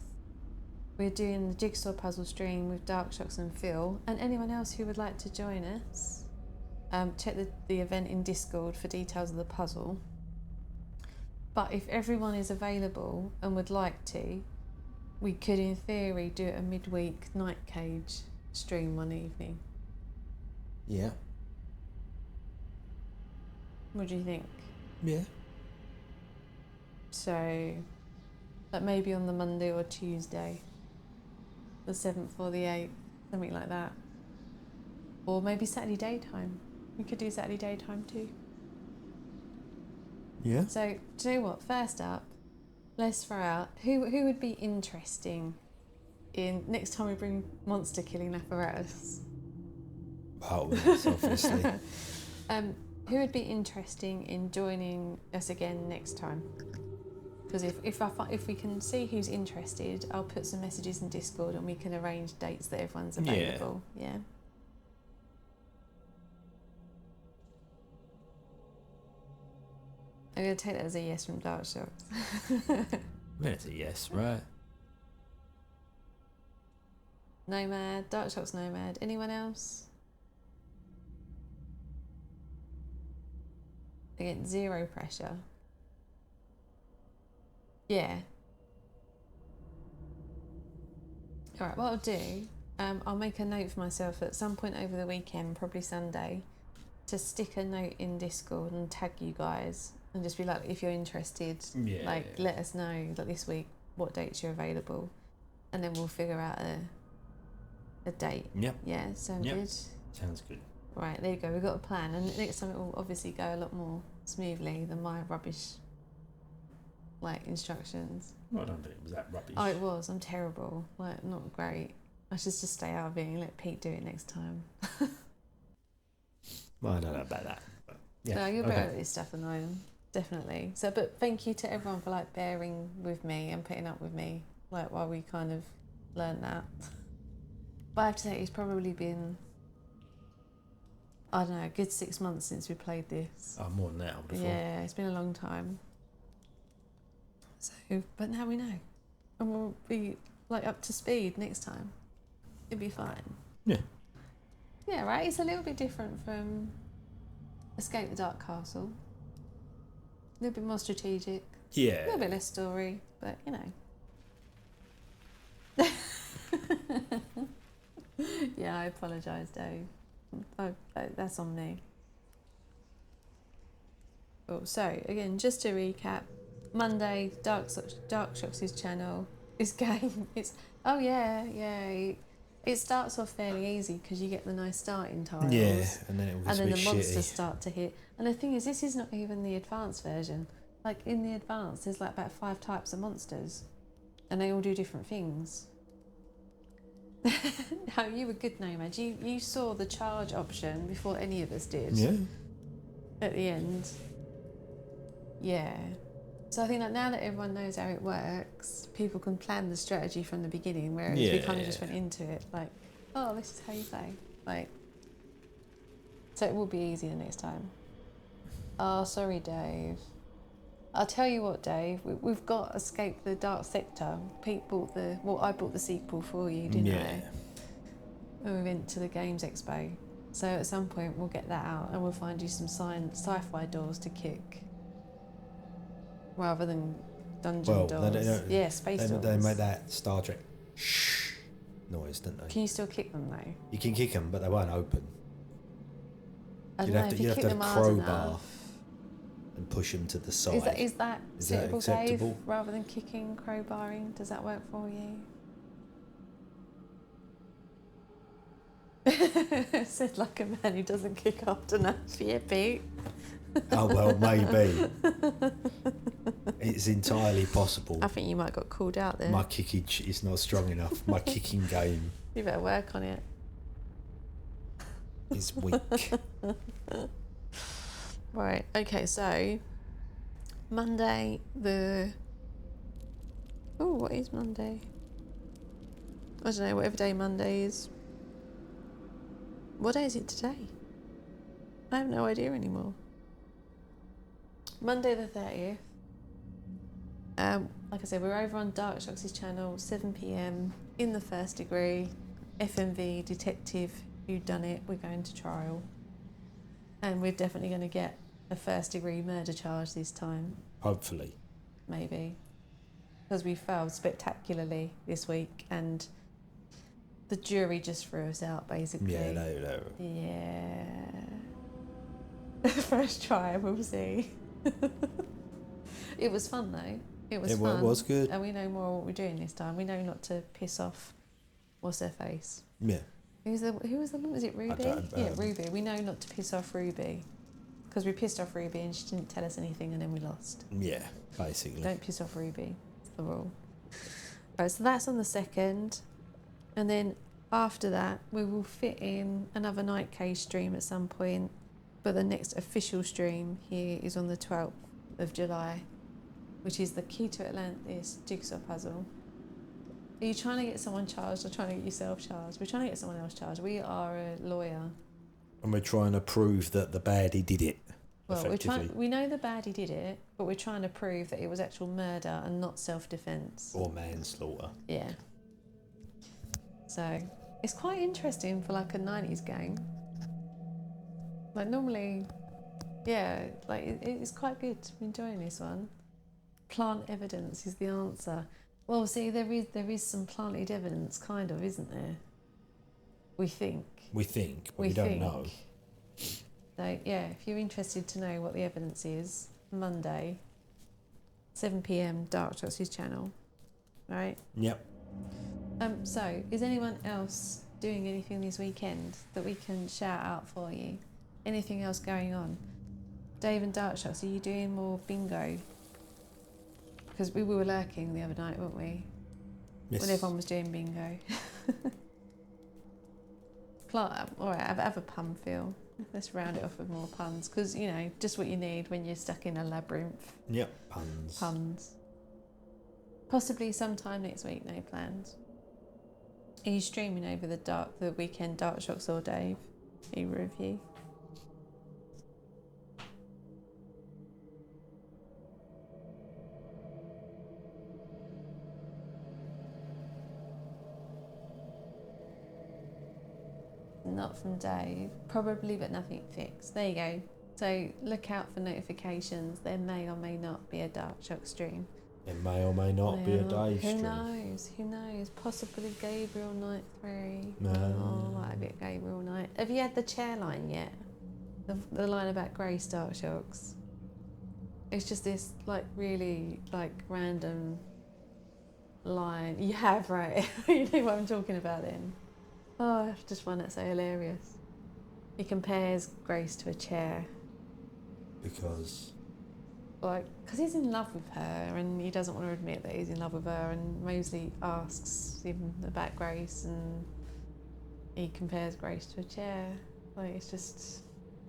Speaker 2: we're doing the jigsaw puzzle stream with Darkshoxx and Phil, and anyone else who would like to join us. Check the event in Discord for details of the puzzle. But if everyone is available and would like to, we could in theory do a midweek night cage stream one evening.
Speaker 3: Yeah.
Speaker 2: What do you think?
Speaker 3: Yeah.
Speaker 2: So, like maybe on the Monday or Tuesday, the 7th or the 8th, something like that. Or maybe Saturday daytime. We could do Saturday daytime too.
Speaker 3: Yeah.
Speaker 2: So, do you know what? First up, let's throw out who would be interesting in next time we bring monster killing apparatus.
Speaker 3: Oh, yes, obviously.
Speaker 2: Who would be interesting in joining us again next time? Because if we can see who's interested, I'll put some messages in Discord and we can arrange dates that everyone's available. Yeah. I'm going to take that as a yes from Darkshoxx.
Speaker 3: That's a yes, right?
Speaker 2: Nomad, Darkshoxx Nomad. Anyone else? Again, zero pressure. Yeah. Alright, what I'll do, I'll make a note for myself at some point over the weekend, probably Sunday, to stick a note in Discord and tag you guys and just be like, if you're interested, like let us know like this week what dates you're available, and then we'll figure out a date.
Speaker 3: Yep.
Speaker 2: Yeah, sound
Speaker 3: Yep.
Speaker 2: good?
Speaker 3: Sounds good.
Speaker 2: Right, there you go, we've got a plan, and next time it will obviously go a lot more smoothly than my rubbish like instructions.
Speaker 3: Well, I don't think it was that rubbish.
Speaker 2: Oh, it was. I'm terrible. Like, not great. I should just stay out of it and let Pete do it next time.
Speaker 3: Well, I don't know about that. But yeah.
Speaker 2: No, you're better at this stuff than I am. Definitely. So, but thank you to everyone for like bearing with me and putting up with me, like while we kind of learned that. But I have to say, it's probably been, I don't know, a good 6 months since we played this.
Speaker 3: Oh, more than that, I would have thought.
Speaker 2: Yeah, it's been a long time. So, but now we know, and we'll be like up to speed next time. It'll be fine.
Speaker 3: Yeah.
Speaker 2: Yeah, right. It's a little bit different from Escape the Dark Castle. A little bit more strategic.
Speaker 3: Yeah.
Speaker 2: A little bit less story, but you know. Yeah, I apologise, Dave. That's on me. Oh, so again, just to recap, Monday, Darkshoxx's channel. This game, it's it starts off fairly easy because you get the nice starting tiles.
Speaker 3: Yeah, and then it was
Speaker 2: and then
Speaker 3: a bit
Speaker 2: the monsters
Speaker 3: shitty.
Speaker 2: start to hit. And the thing is, this is not even the advanced version. Like in the advanced, there's like about 5 types of monsters, and they all do different things. Oh, you were good, Nomad. You saw the charge option before any of us did.
Speaker 3: Yeah.
Speaker 2: At the end. Yeah. So I think that now that everyone knows how it works, people can plan the strategy from the beginning, whereas we kind of just went into it like, oh, this is how you play. Like, so it will be easier next time. Oh, sorry, Dave. I'll tell you what, Dave. We've got Escape the Dark Sector. Pete bought I bought the sequel for you, didn't I? When we went to the Games Expo. So at some point we'll get that out and we'll find you some sci-fi doors to kick. Rather than dungeon doors. Yeah, space doors.
Speaker 3: They make that Star Trek shh noise, don't they?
Speaker 2: Can you still kick them though?
Speaker 3: You can kick them, but they won't open.
Speaker 2: I don't
Speaker 3: You'd
Speaker 2: know, if you
Speaker 3: have
Speaker 2: kick
Speaker 3: to
Speaker 2: them hard
Speaker 3: crowbar
Speaker 2: enough.
Speaker 3: and push them to the side.
Speaker 2: Is that
Speaker 3: Is that
Speaker 2: suitable,
Speaker 3: acceptable?
Speaker 2: Dave? Rather than kicking, crowbarring, does that work for you? Said like a man who doesn't kick after enough. Yeah, Pete.
Speaker 3: Oh, well, maybe. It's entirely possible.
Speaker 2: I think you might have got called out there.
Speaker 3: My kickage is not strong enough. My kicking game
Speaker 2: You better work on it.
Speaker 3: is weak.
Speaker 2: Right, okay, so Monday what is Monday? I don't know, whatever day Monday is. What day is it today? I have no idea anymore. Monday the 30th. Like I said, we're over on Darkshoxx's channel, 7 PM, in the first degree, FMV, detective, whodunit, we're going to trial. And we're definitely going to get a first degree murder charge this time.
Speaker 3: Hopefully.
Speaker 2: Maybe. Because we failed spectacularly this week and the jury just threw us out, basically.
Speaker 3: Yeah, no.
Speaker 2: Yeah. First try, we'll see. It was fun though. It was fun.
Speaker 3: It was good.
Speaker 2: And we know more what we're doing this time. We know not to piss off what's her face.
Speaker 3: Yeah.
Speaker 2: Who was the one? Was it Ruby? Yeah, Ruby. We know not to piss off Ruby. Because we pissed off Ruby and she didn't tell us anything and then we lost.
Speaker 3: Yeah, basically.
Speaker 2: Don't piss off Ruby. It's the rule. Right, so that's on the 2nd. And then after that, we will fit in another Night Cage stream at some point. But the next official stream here is on the 12th of July, which is the Key to Atlantis jigsaw puzzle. Are you trying to get someone charged or trying to get yourself charged? We're trying to get someone else charged. We are a lawyer.
Speaker 3: And we're trying to prove that the baddie did it.
Speaker 2: Well, we know the baddie did it, but we're trying to prove that it was actual murder and not self-defense.
Speaker 3: Or manslaughter.
Speaker 2: Yeah. So it's quite interesting for like a 90s game. Like normally, yeah, like it's quite good. I'm enjoying this one. Plant evidence is the answer. Well, see, there is some planted evidence, kind of, isn't there? We think.
Speaker 3: But we don't know.
Speaker 2: So yeah, if you're interested to know what the evidence is, Monday, 7 PM, Darkshoxx's channel, right?
Speaker 3: Yep.
Speaker 2: So is anyone else doing anything this weekend that we can shout out for you? Anything else going on? Dave and Darkshoxx, are you doing more bingo? Because we were lurking the other night, weren't we?
Speaker 3: Yes.
Speaker 2: When everyone was doing bingo. Alright, have a pun, Phil. Let's round it off with more puns. Because, you know, just what you need when you're stuck in a labyrinth.
Speaker 3: Yep, puns.
Speaker 2: Puns. Possibly sometime next week, no plans. Are you streaming over the weekend, Darkshoxx or Dave? Either of you? Not from Dave. Probably, but nothing fixed. There you go. So look out for notifications. There may or may not be a Darkshoxx stream.
Speaker 3: It may or may not be a Dave
Speaker 2: Who
Speaker 3: stream.
Speaker 2: knows? Who knows? Possibly Gabriel Night 3.
Speaker 3: No.
Speaker 2: Oh, might be Gabriel Night. Have you had the chair line yet? The line about Grace Darkshoxx. It's just this like really like random line. You have, right? You know what I'm talking about then. Oh, I just find that so hilarious. He compares Grace to a chair.
Speaker 3: Because
Speaker 2: like, because he's in love with her and he doesn't want to admit that he's in love with her, and Mosley asks him about Grace and he compares Grace to a chair. Like, it's just,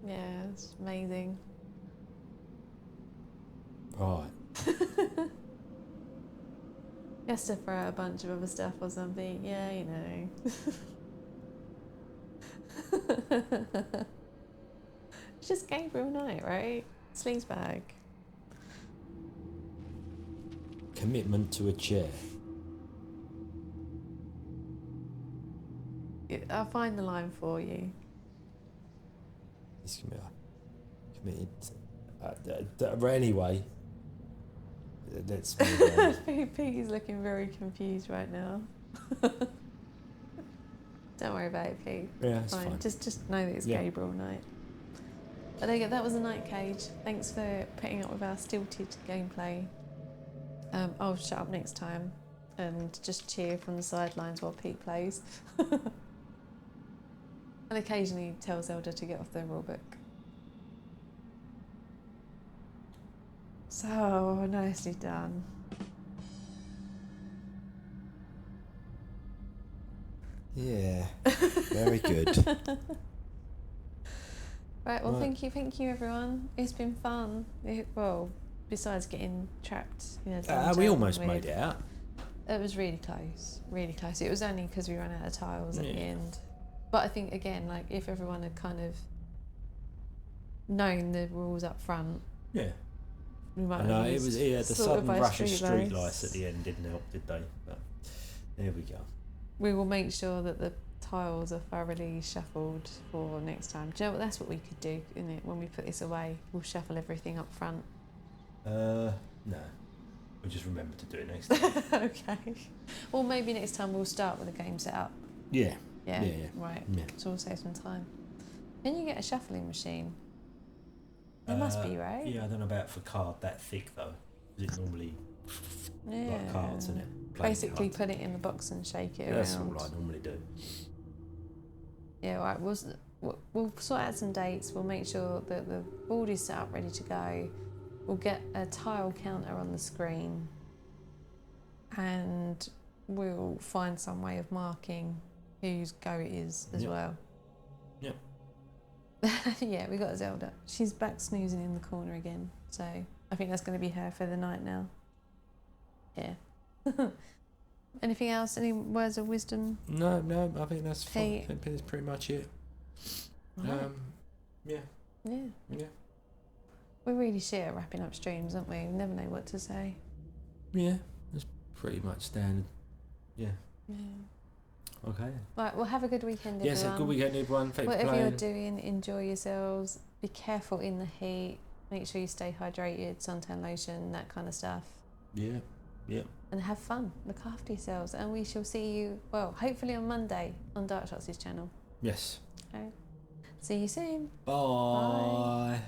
Speaker 2: yeah, it's amazing.
Speaker 3: Right.
Speaker 2: He has to throw out a bunch of other stuff or something. Yeah, you know. It's just Gabriel Knight, right? Sleazebag.
Speaker 3: Commitment to a chair.
Speaker 2: I'll find the line for you.
Speaker 3: He's committed. Anyway, let's move on.
Speaker 2: Pete is looking very confused right now. Don't worry about it, Pete.
Speaker 3: Yeah, it's fine.
Speaker 2: Just know that it's Gabriel Knight. But there you go, that was a Night Cage. Thanks for putting up with our stilted gameplay. I'll shut up next time and just cheer from the sidelines while Pete plays. And occasionally tell Zelda to get off the rulebook. So nicely done.
Speaker 3: Yeah, very good.
Speaker 2: Right, well, thank you everyone. It's been fun. Well, besides getting trapped,
Speaker 3: We almost made it out.
Speaker 2: It was really close, really close. It was only because we ran out of tiles at the end. But I think, again, like, if everyone had kind of known the rules up front,
Speaker 3: yeah,
Speaker 2: we might
Speaker 3: I know,
Speaker 2: have
Speaker 3: it was the sudden rush of street
Speaker 2: lights
Speaker 3: lights at the end didn't help, did they? But there we go.
Speaker 2: We will make sure that the tiles are thoroughly shuffled for next time. Do you know what? That's what we could do, isn't it? When we put this away, we'll shuffle everything up front.
Speaker 3: No. We'll just remember to do it next time.
Speaker 2: Okay. Well, maybe next time we'll start with the game set up.
Speaker 3: Yeah.
Speaker 2: Yeah.
Speaker 3: Yeah.
Speaker 2: Right.
Speaker 3: Yeah.
Speaker 2: So we'll save some time. Can you get a shuffling machine? There must be, right?
Speaker 3: Yeah, I don't know about for card that thick though. Is it normally like cards, isn't it?
Speaker 2: Basically, put it in the box and shake it around.
Speaker 3: That's all I normally do.
Speaker 2: Yeah, right. We'll sort out some dates. We'll make sure that the board is set up, ready to go. We'll get a tile counter on the screen, and we'll find some way of marking whose go it is as well.
Speaker 3: Yep.
Speaker 2: Yeah, we got Zelda. She's back snoozing in the corner again, so I think that's going to be her for the night now. Yeah. Anything else? Any words of wisdom?
Speaker 3: No, I think that's fine. I think that's pretty much it.
Speaker 2: Right.
Speaker 3: Yeah.
Speaker 2: We're really shit at wrapping up streams, aren't we? We never know what to say.
Speaker 3: Yeah, that's pretty much standard. Yeah. Okay.
Speaker 2: Right, well, have a good weekend, everyone.
Speaker 3: Yes, a good weekend, everyone.
Speaker 2: Whatever you're doing, enjoy yourselves. Be careful in the heat. Make sure you stay hydrated, suntan lotion, that kind of stuff.
Speaker 3: Yeah.
Speaker 2: And have fun. Look after yourselves. And we shall see you, well, hopefully on Monday on Darkshoxx's channel.
Speaker 3: Yes.
Speaker 2: Okay. See you soon.
Speaker 3: Bye.